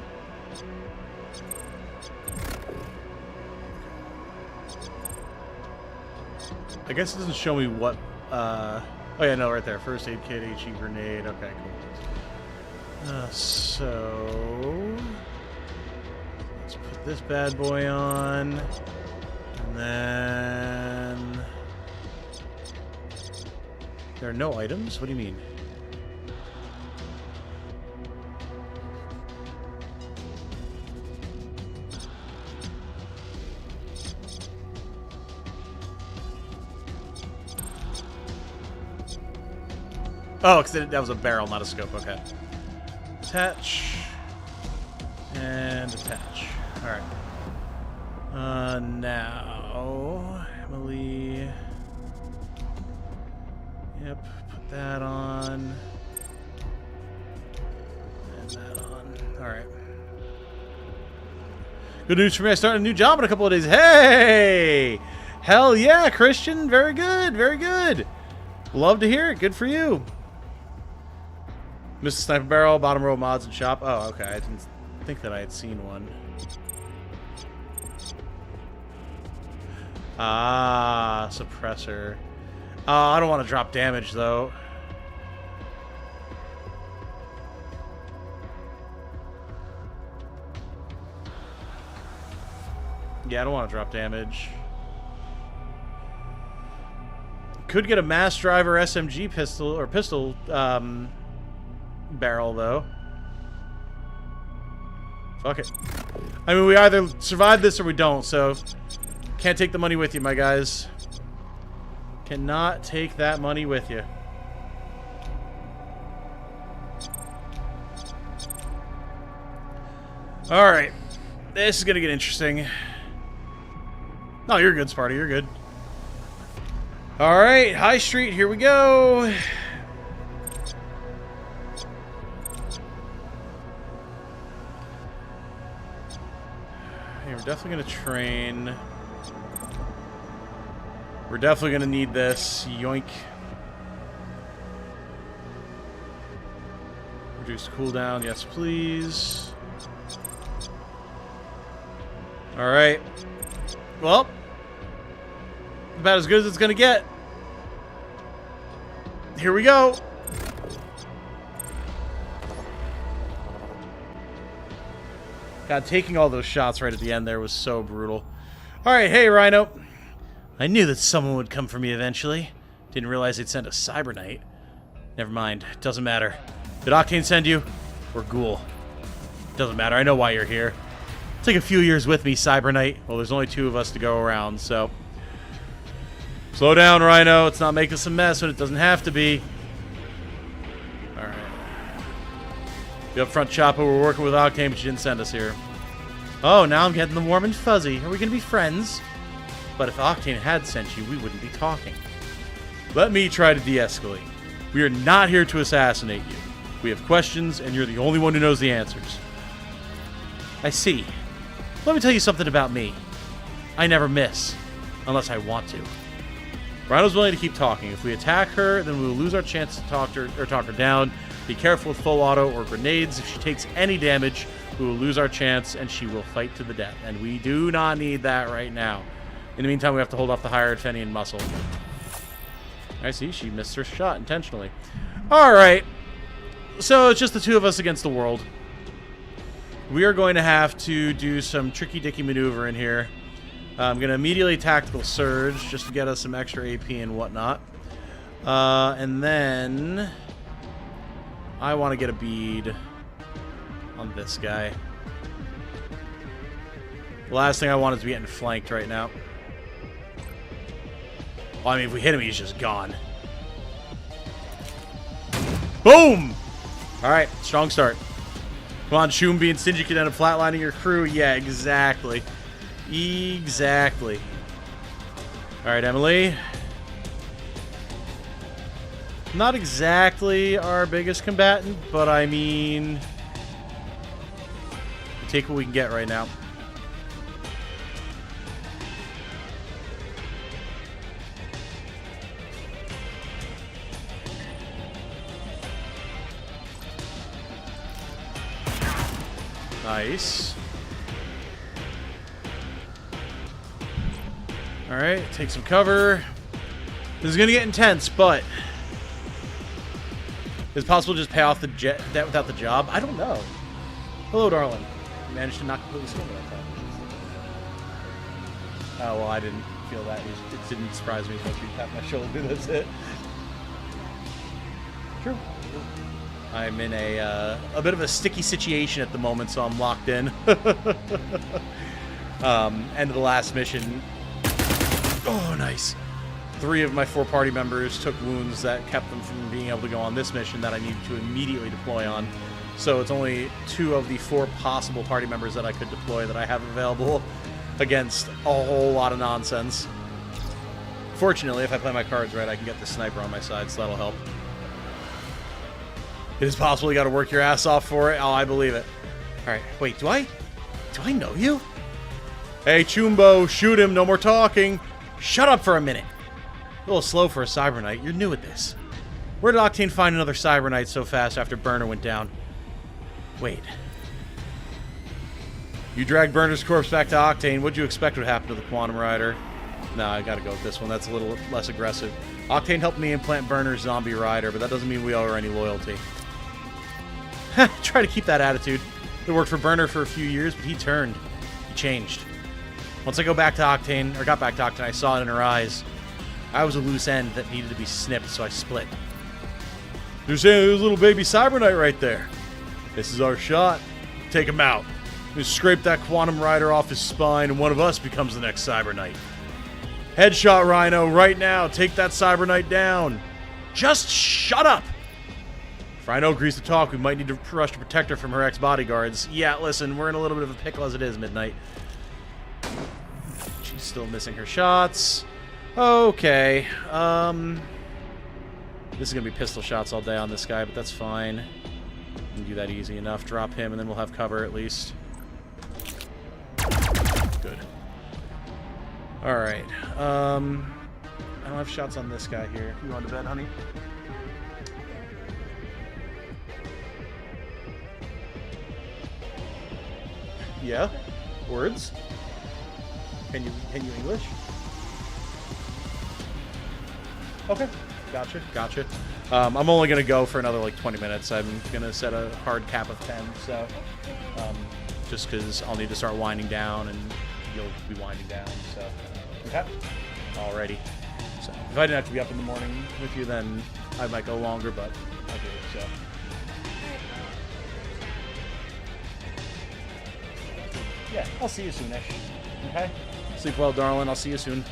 I guess it doesn't show me what... oh yeah, no, right there. First aid kit, HE grenade. Okay, cool. So... let's put this bad boy on. And then... there are no items? What do you mean? Oh, because that was a barrel, not a scope. Okay. Attach. And attach. Alright. Now... Emily... Yep, put that on. And that on. Alright. Good news for me, I started a new job in a couple of days. Hey! Hell yeah, Christian! Very good, very good! Love to hear it. Good for you. Mr. Sniper Barrel, bottom row mods and shop. Oh, okay. I didn't think that I had seen one. Ah, suppressor. I don't want to drop damage, though. Yeah, I don't want to drop damage. Could get a mass driver SMG pistol, or pistol, barrel, though. Fuck it. I mean, we either survive this or we don't, so... can't take the money with you, my guys. Cannot take that money with you. Alright. This is gonna get interesting. No, you're good, Sparty. You're good. Alright, High Street, here we go. Hey, we're definitely gonna train. We're definitely gonna need this. Yoink. Reduce cooldown, yes please. Alright. Well, about as good as it's gonna get. Here we go. God, taking all those shots right at the end there was so brutal. Alright, hey Rhino. I knew that someone would come for me eventually. Didn't realize they'd send a Cyber Knight. Never mind, doesn't matter. Did Octane send you? Or Ghoul? Doesn't matter, I know why you're here. Take a few years with me, Cyber Knight. Well, there's only 2 of us to go around, so... Slow down, Rhino. It's not making some mess when it doesn't have to be. Alright. The upfront chopper, we're working with Octane, but she didn't send us here. Oh, now I'm getting the warm and fuzzy. Are we going to be friends? But if Octane had sent you, we wouldn't be talking. Let me try to de-escalate. We are not here to assassinate you. We have questions, and you're the only one who knows the answers. I see. Let me tell you something about me. I never miss. Unless I want to. Rhino's willing to keep talking. If we attack her, then we will lose our chance to talk her down. Be careful with full auto or grenades. If she takes any damage, we will lose our chance, and she will fight to the death. And we do not need that right now. In the meantime, we have to hold off the higher Fenian muscle. I see, she missed her shot intentionally. Alright. So, it's just the two of us against the world. We are going to have to do some tricky-dicky maneuver in here. I'm going to immediately tactical surge just to get us some extra AP and whatnot. And then I want to get a bead on this guy. The last thing I want is to be getting flanked right now. Well, I mean, if we hit him, he's just gone. Boom! Alright, strong start. Come on, Shumbi and Stingy could end up flatlining your crew. Yeah, exactly. Exactly. Alright, Emily. Not exactly our biggest combatant, but I mean, we take what we can get right now. Nice. Alright, take some cover. This is going to get intense, but is it possible to just pay off the jet that without the job? I don't know. Hello, darling. You managed to not completely skim that time. Oh, well, I didn't feel that. It didn't surprise me as much as you tapped my shoulder. That's it. True. I'm in a bit of a sticky situation at the moment, so I'm locked in. End of the last mission. Oh, nice. 3 of my 4 party members took wounds that kept them from being able to go on this mission that I needed to immediately deploy on. So it's only 2 of the 4 possible party members that I could deploy that I have available against a whole lot of nonsense. Fortunately, if I play my cards right, I can get the sniper on my side, so that'll help. It is possible you gotta work your ass off for it. Oh, I believe it. Alright, wait, do I know you? Hey, Chumbo, shoot him, no more talking. Shut up for a minute. A little slow for a Cyber Knight. You're new at this. Where did Octane find another Cyber Knight so fast after Burner went down? Wait. You dragged Burner's corpse back to Octane. What'd you expect would happen to the Quantum Rider? No, I gotta go with this one. That's a little less aggressive. Octane helped me implant Burner's zombie rider, but that doesn't mean we owe her any loyalty. Try to keep that attitude. It worked for Burner for a few years, but he turned. He changed. Once I got back to Octane, I saw it in her eyes. I was a loose end that needed to be snipped, so I split. You're saying there's a little baby Cyber Knight right there. This is our shot. Take him out. We scrape that Quantum Rider off his spine, and one of us becomes the next Cyber Knight. Headshot, Rhino, right now. Take that Cyber Knight down. Just shut up. If Rhino agrees to talk, we might need to rush to protect her from her ex-bodyguards. Yeah, listen, we're in a little bit of a pickle as it is, Midnight. She's still missing her shots. Okay. This is going to be pistol shots all day on this guy, but that's fine. We can do that easy enough. Drop him, and then we'll have cover at least. Good. Alright. I don't have shots on this guy here. You want to bet, honey? Yeah? Words? Can you English? Okay. Gotcha. I'm only going to go for another, like, 20 minutes. I'm going to set a hard cap of 10, so... just because I'll need to start winding down, and you'll be winding down, so... Okay. Alrighty. So, if I didn't have to be up in the morning with you, then I might go longer, but I do, so... Yeah, I'll see you soonish. Okay? Sleep well, darling. I'll see you soon.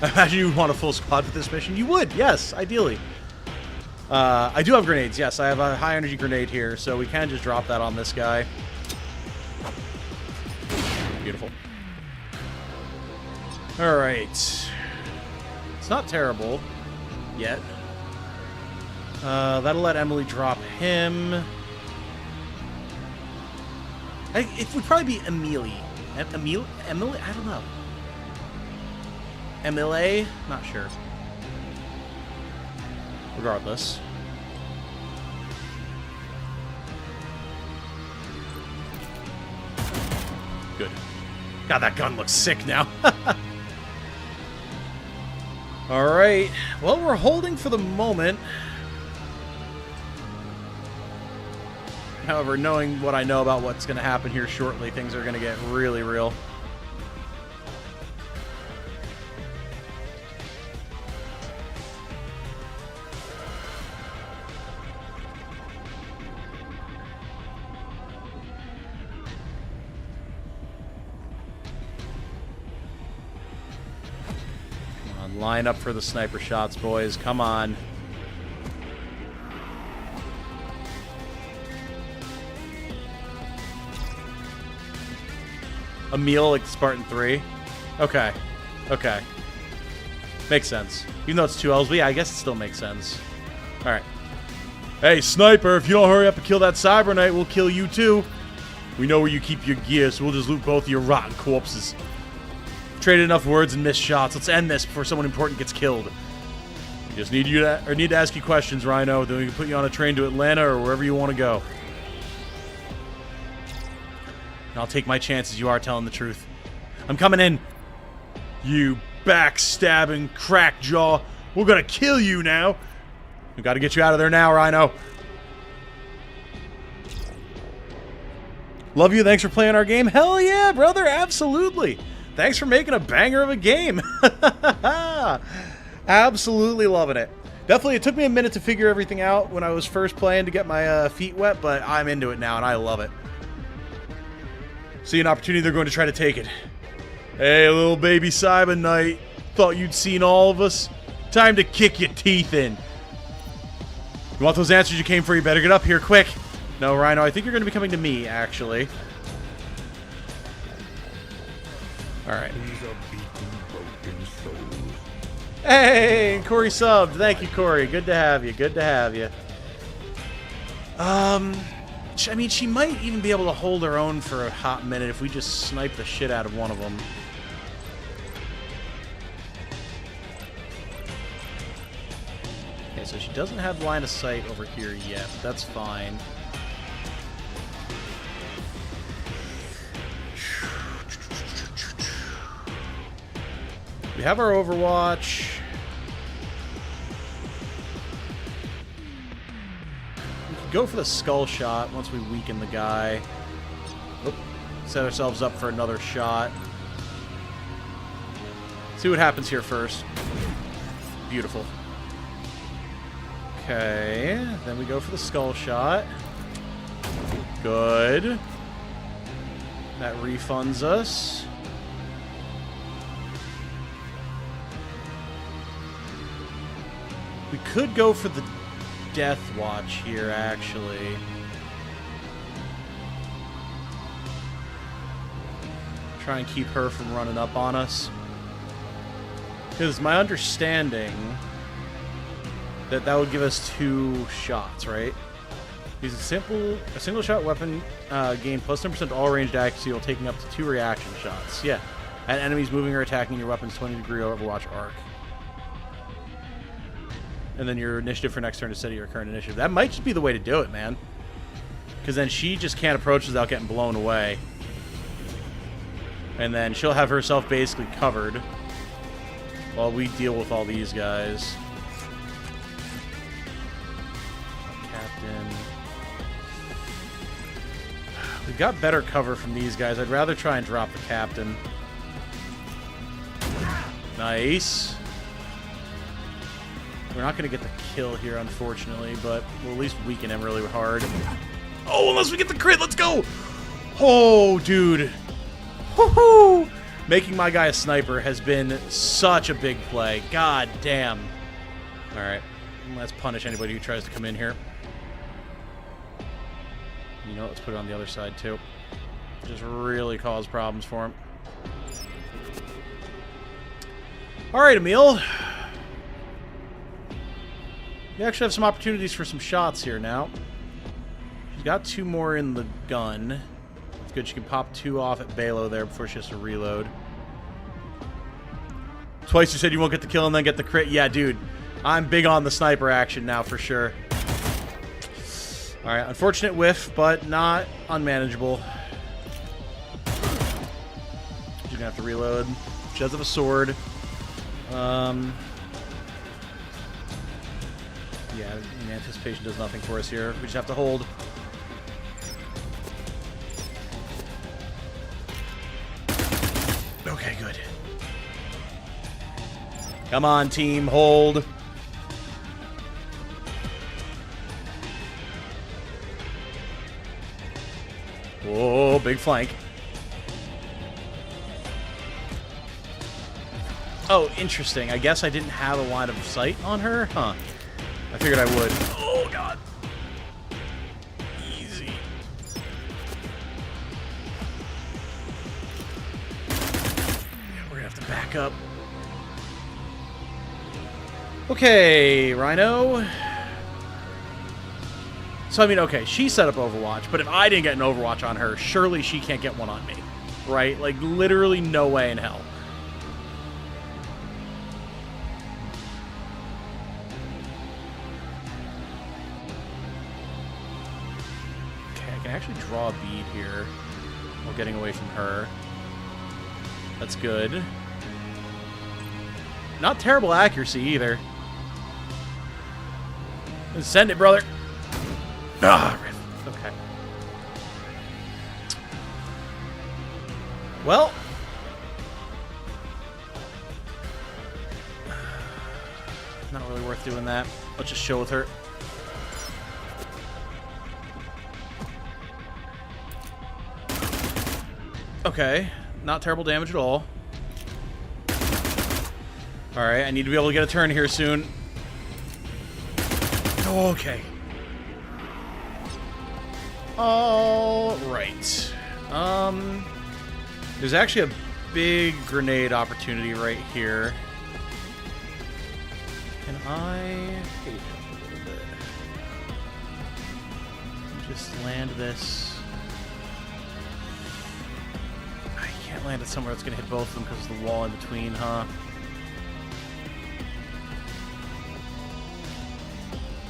I imagine you would want a full squad for this mission. You would, yes, ideally. I do have grenades, yes. I have a high energy grenade here, so we can just drop that on this guy. Beautiful. Alright. It's not terrible yet. That'll let Emily drop him. It would probably be Emily. Emily? I don't know. Emily? Not sure. Regardless. Good. God, that gun looks sick now. Alright. Well, we're holding for the moment. However, knowing what I know about what's going to happen here shortly, things are going to get really real. Come on, line up for the sniper shots, boys. Come on. A meal like Spartan 3? Okay. Okay. Makes sense. Even though it's 2 L's, but yeah, I guess it still makes sense. Alright. Hey, sniper, if you don't hurry up and kill that Cyber Knight, we'll kill you too. We know where you keep your gear, so we'll just loot both of your rotten corpses. Traded enough words and missed shots. Let's end this before someone important gets killed. We just need to ask you questions, Rhino. Then we can put you on a train to Atlanta or wherever you want to go. And I'll take my chances you are telling the truth. I'm coming in. You backstabbing crack jaw. We're gonna kill you now. We gotta get you out of there now, Rhino. Love you. Thanks for playing our game. Hell yeah, brother. Absolutely. Thanks for making a banger of a game. Absolutely loving it. Definitely, it took me a minute to figure everything out when I was first playing to get my feet wet, but I'm into it now, and I love it. See an opportunity, they're going to try to take it. Hey, little baby Cyber Knight. Thought you'd seen all of us? Time to kick your teeth in. You want those answers you came for? You better get up here quick. No, Rhino, I think you're going to be coming to me, actually. Alright. These are beaten, broken souls. Hey, Corey subbed. Thank you, Corey. Good to have you. Good to have you. I mean, she might even be able to hold her own for a hot minute if we just snipe the shit out of one of them. Okay, so she doesn't have line of sight over here yet, but that's fine. We have our Overwatch. Go for the skull shot once we weaken the guy. Oop. Set ourselves up for another shot. See what happens here first. Beautiful. Okay, then we go for the skull shot. Good. That refunds us. We could go for the Death Watch here, actually. Try and keep her from running up on us. Because my understanding that would give us 2 shots, right? Use a single shot weapon gain plus 10% all ranged accuracy while taking up to 2 reaction shots. Yeah. At enemies moving or attacking your weapon's 20-degree Overwatch arc. And then your initiative for next turn is set to your current initiative. That might just be the way to do it, man. Because then she just can't approach without getting blown away. And then she'll have herself basically covered while we deal with all these guys. Captain. We've got better cover from these guys. I'd rather try and drop the captain. Nice. We're not going to get the kill here, unfortunately, but we'll at least weaken him really hard. Oh, unless we get the crit, let's go! Oh, dude. Woohoo! Making my guy a sniper has been such a big play. God damn. Alright. Let's punish anybody who tries to come in here. You know, let's put it on the other side, too. Just really cause problems for him. Alright, Emil. You actually have some opportunities for some shots here now. She's got 2 more in the gun. That's good. She can pop 2 off at Balo there before she has to reload. Twice you said you won't get the kill and then get the crit. Yeah, dude. I'm big on the sniper action now for sure. Alright, unfortunate whiff, but not unmanageable. She's gonna have to reload. She does have a sword. Yeah, anticipation does nothing for us here. We just have to hold. Okay, good. Come on, team, hold. Whoa, big flank. Oh, interesting. I guess I didn't have a line of sight on her? Huh. I figured I would. Oh, God. Easy. We're gonna have to back up. Okay, Rhino. So, I mean, okay, she set up Overwatch, but if I didn't get an Overwatch on her, surely she can't get one on me. Right? Like, literally no way in hell. Actually draw a bead here while getting away from her. That's good. Not terrible accuracy either. Send it, brother. Ah, okay. Well, not really worth doing that. Let's just chill with her. Okay, not terrible damage at all. Alright, I need to be able to get a turn here soon. Okay. Alright. There's actually a big grenade opportunity right here. Can I hate it a little bit? Just land this. Landed somewhere that's going to hit both of them because of the wall in between, huh?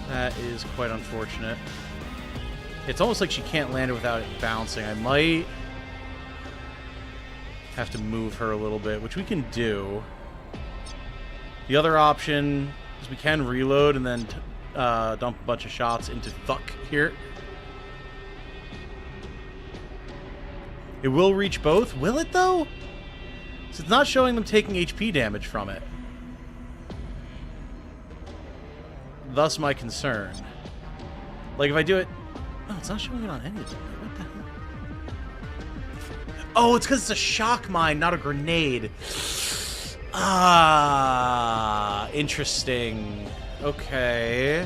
That is quite unfortunate. It's almost like she can't land it without it bouncing. I might have to move her a little bit, which we can do. The other option is we can reload and then dump a bunch of shots into Thuck here. It will reach both. Will it, though? So it's not showing them taking HP damage from it. Thus my concern. Like, if I do it... Oh, it's not showing it on any of them. What the hell? Oh, it's because it's a shock mine, not a grenade. Ah, interesting. Okay.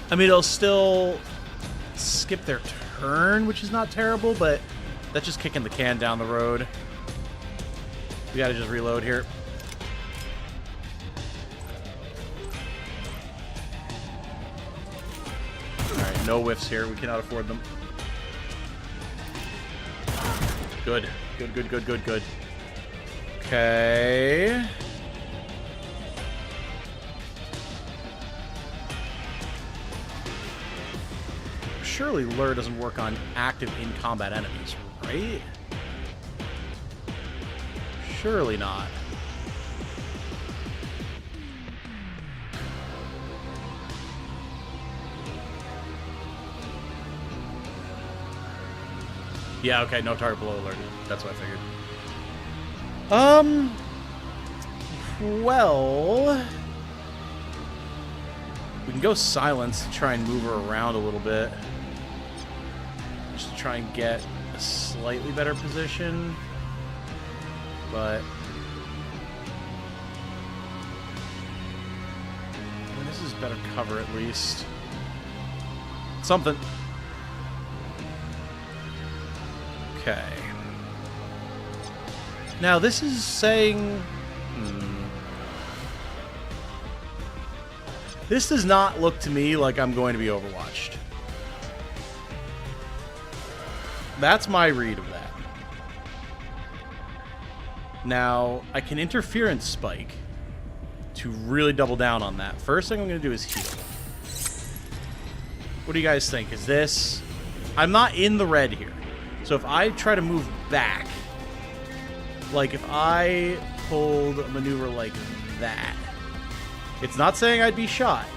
I mean, it'll still skip their turn, which is not terrible, but that's just kicking the can down the road. We gotta just reload here. Alright, no whiffs here. We cannot afford them. Good. Good, good, good, good, good. Okay. Surely lure doesn't work on active in-combat enemies, right? Surely not. Yeah, okay, no target below alert. That's what I figured. Well... We can go silence to try and move her around a little bit. just to try and get a slightly better position. But I mean, this is better cover at least. Something. Okay. Now this is saying... This does not look to me like I'm going to be overwatched. That's my read of that. Now, I can interference spike to really double down on that. First thing I'm going to do is heal. What do you guys think? Is this... I'm not in the red here. So if I try to move back, like if I pulled a maneuver like that, it's not saying I'd be shot.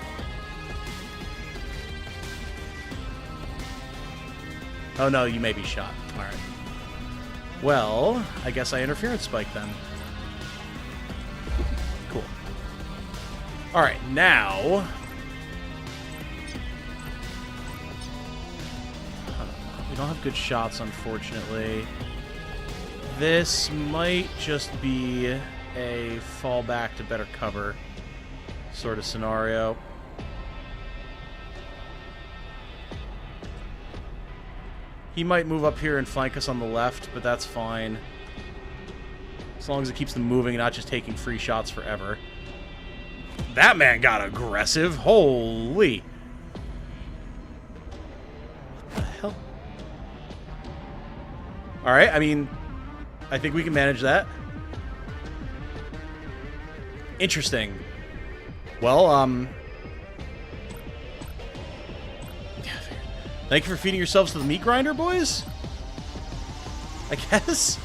Oh no, you may be shot. Alright. Well, I guess I interference spike then. Cool. Alright, now... We don't have good shots, unfortunately. This might just be a fallback to better cover sort of scenario. He might move up here and flank us on the left, but that's fine. As long as it keeps them moving and not just taking free shots forever. That man got aggressive. Holy. What the hell? Alright, I mean, I think we can manage that. Interesting. Well, thank you for feeding yourselves to the meat grinder, boys? I guess?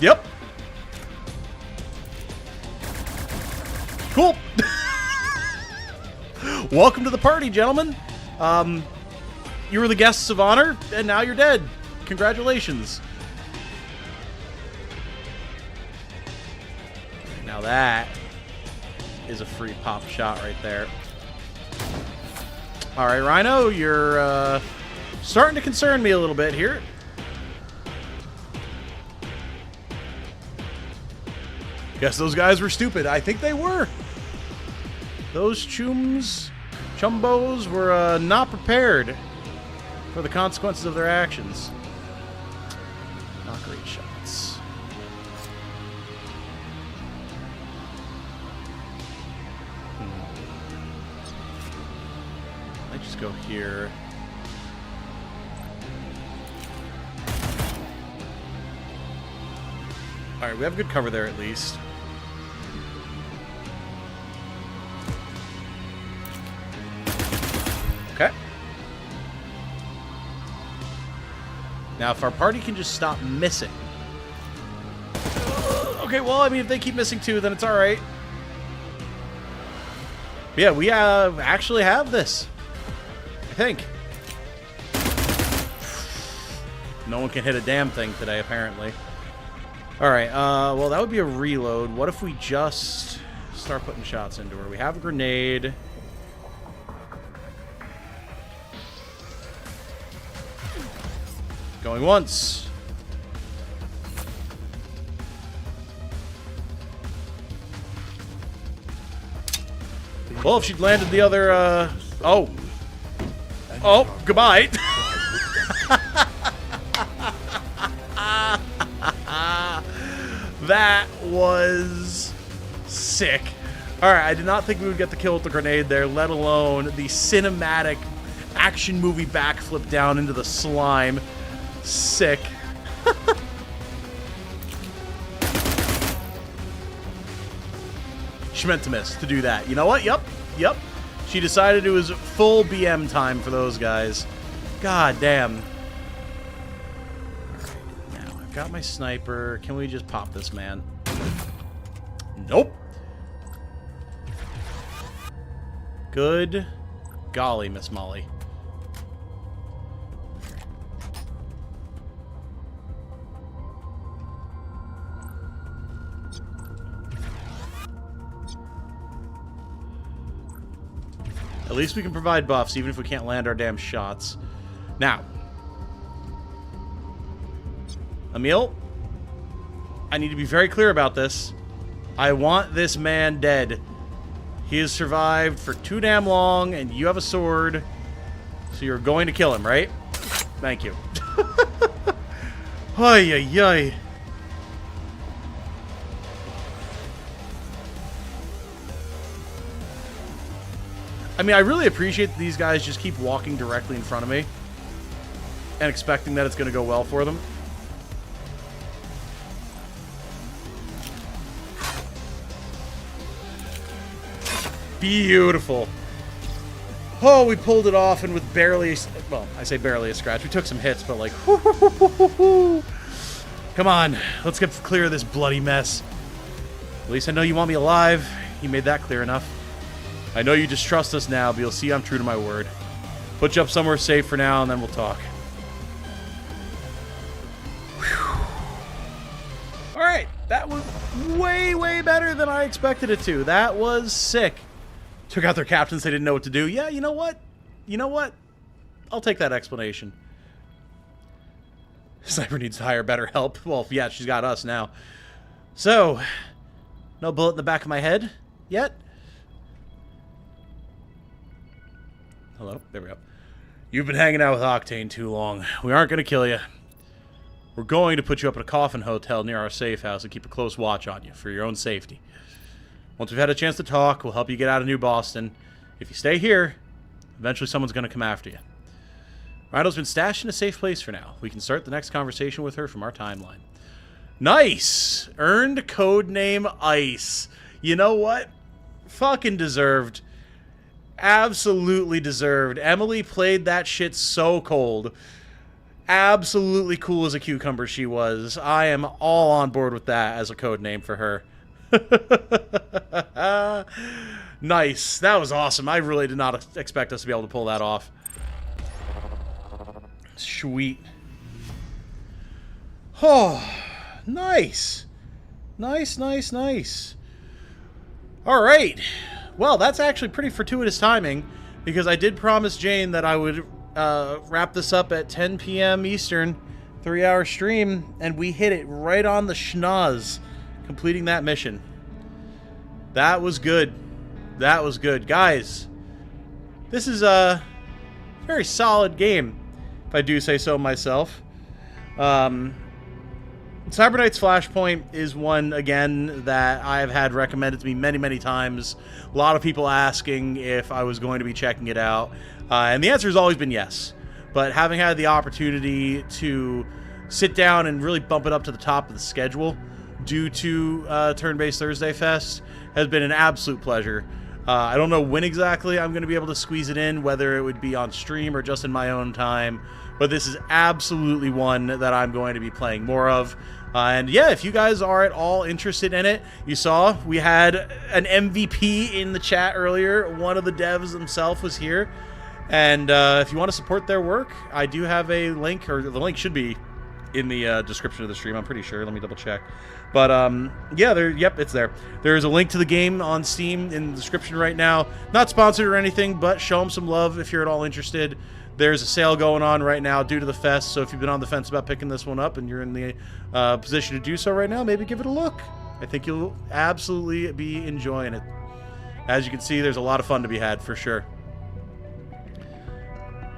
Yep. Cool. Welcome to the party, gentlemen. You were the guests of honor, and now you're dead. Congratulations. Now that is a free pop shot right there. Alright, Rhino, you're starting to concern me a little bit here. Guess those guys were stupid. I think they were. Those chumbos were not prepared for the consequences of their actions. Not great shots. I just go here. Alright, we have good cover there at least. Okay. Now, if our party can just stop missing. Okay, well, I mean, if they keep missing too, then it's alright. Yeah, we actually have this. I think. No one can hit a damn thing today, apparently. Alright, well, that would be a reload. What if we just start putting shots into her? We have a grenade. Going once. Well, if she'd landed the other, oh. Oh, goodbye. That was sick. Alright, I did not think we would get the kill with the grenade there, let alone the cinematic action movie backflip down into the slime. Sick. She meant to miss to do that. You know what? Yep. She decided it was full BM time for those guys. God damn. Alright, now I've got my sniper. Can we just pop this man? Nope. Good golly, Miss Molly. At least we can provide buffs, even if we can't land our damn shots. Now, Emil, I need to be very clear about this. I want this man dead. He has survived for too damn long, and you have a sword, so you're going to kill him, right? Thank you. Ay, ay, ay. I mean, I really appreciate that these guys just keep walking directly in front of me and expecting that it's going to go well for them. Beautiful. Oh, we pulled it off, and with barely, well, I say barely a scratch. We took some hits, but like, come on, let's get clear of this bloody mess. At least I know you want me alive. You made that clear enough. I know you distrust us now, but you'll see I'm true to my word. Put you up somewhere safe for now, and then we'll talk. Alright, that was way, way better than I expected it to. That was sick. Took out their captains, they didn't know what to do. Yeah, you know what? You know what? I'll take that explanation. Sniper needs to hire better help. Well, yeah, she's got us now. So, no bullet in the back of my head yet? Hello? There we go. You've been hanging out with Octane too long. We aren't going to kill you. We're going to put you up at a coffin hotel near our safe house and keep a close watch on you for your own safety. Once we've had a chance to talk, we'll help you get out of New Boston. If you stay here, eventually someone's going to come after you. Rhino's been stashed in a safe place for now. We can start the next conversation with her from our timeline. Nice! Earned codename Ice. You know what? Fucking deserved. Absolutely deserved. Emily played that shit so cold. Absolutely cool as a cucumber she was. I am all on board with that as a code name for her. Nice. That was awesome. I really did not expect us to be able to pull that off. Sweet. Oh, nice. Nice, nice, nice. All right. Well, that's actually pretty fortuitous timing, because I did promise Jane that I would wrap this up at 10 p.m. Eastern, 3-hour stream, and we hit it right on the schnoz, completing that mission. That was good. That was good. Guys, this is a very solid game, if I do say so myself. Cyber Knight's Flashpoint is one, again, that I've had recommended to me many, many times. A lot of people asking if I was going to be checking it out. And the answer has always been yes. But having had the opportunity to sit down and really bump it up to the top of the schedule due to Turn-Based Thursday Fest has been an absolute pleasure. I don't know when exactly I'm going to be able to squeeze it in, whether it would be on stream or just in my own time. But this is absolutely one that I'm going to be playing more of. And yeah, if you guys are at all interested in it, you saw we had an MVP in the chat earlier. One of the devs himself was here. And if you want to support their work, I do have a link, or the link should be in the description of the stream, I'm pretty sure. Let me double check. But yeah, yep, it's there. There's a link to the game on Steam in the description right now. Not sponsored or anything, but show them some love if you're at all interested. There's a sale going on right now due to the fest, so if you've been on the fence about picking this one up and you're in the position to do so right now, maybe give it a look. I think you'll absolutely be enjoying it. As you can see, there's a lot of fun to be had, for sure.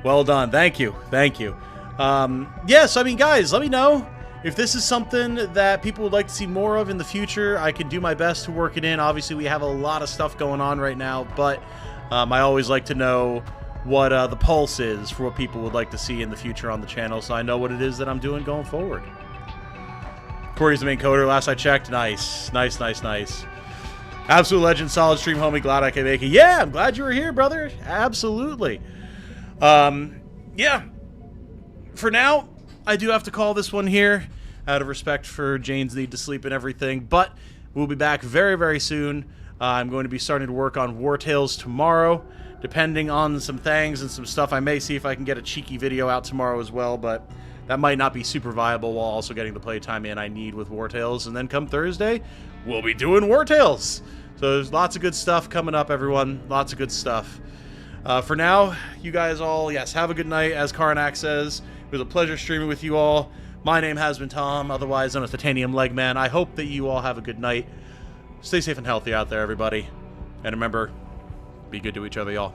Well done. Thank you. Thank you. Yes, I mean, guys, let me know if this is something that people would like to see more of in the future. I can do my best to work it in. Obviously, we have a lot of stuff going on right now, but I always like to know what the pulse is for what people would like to see in the future on the channel, so I know what it is that I'm doing going forward. Corey's the main coder. Last I checked. Nice. Nice, nice, nice. Absolute legend. Solid stream, homie. Glad I could make it. Yeah, I'm glad you were here, brother. Absolutely. Yeah. For now, I do have to call this one here out of respect for Jane's need to sleep and everything, but we'll be back very, very soon. I'm going to be starting to work on War Tales tomorrow. Depending on some things and some stuff, I may see if I can get a cheeky video out tomorrow as well, but that might not be super viable while also getting the playtime in I need with War Tales. And then come Thursday, we'll be doing War Tales. So there's lots of good stuff coming up, everyone. Lots of good stuff. For now, you guys all, yes, have a good night. As Karnak says, it was a pleasure streaming with you all. My name has been Tom, otherwise known as Titanium Legman. I hope that you all have a good night. Stay safe and healthy out there, everybody. And remember, be good to each other, y'all.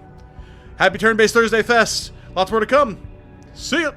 Happy Turn-Based Thursday Fest. Lots more to come. See ya.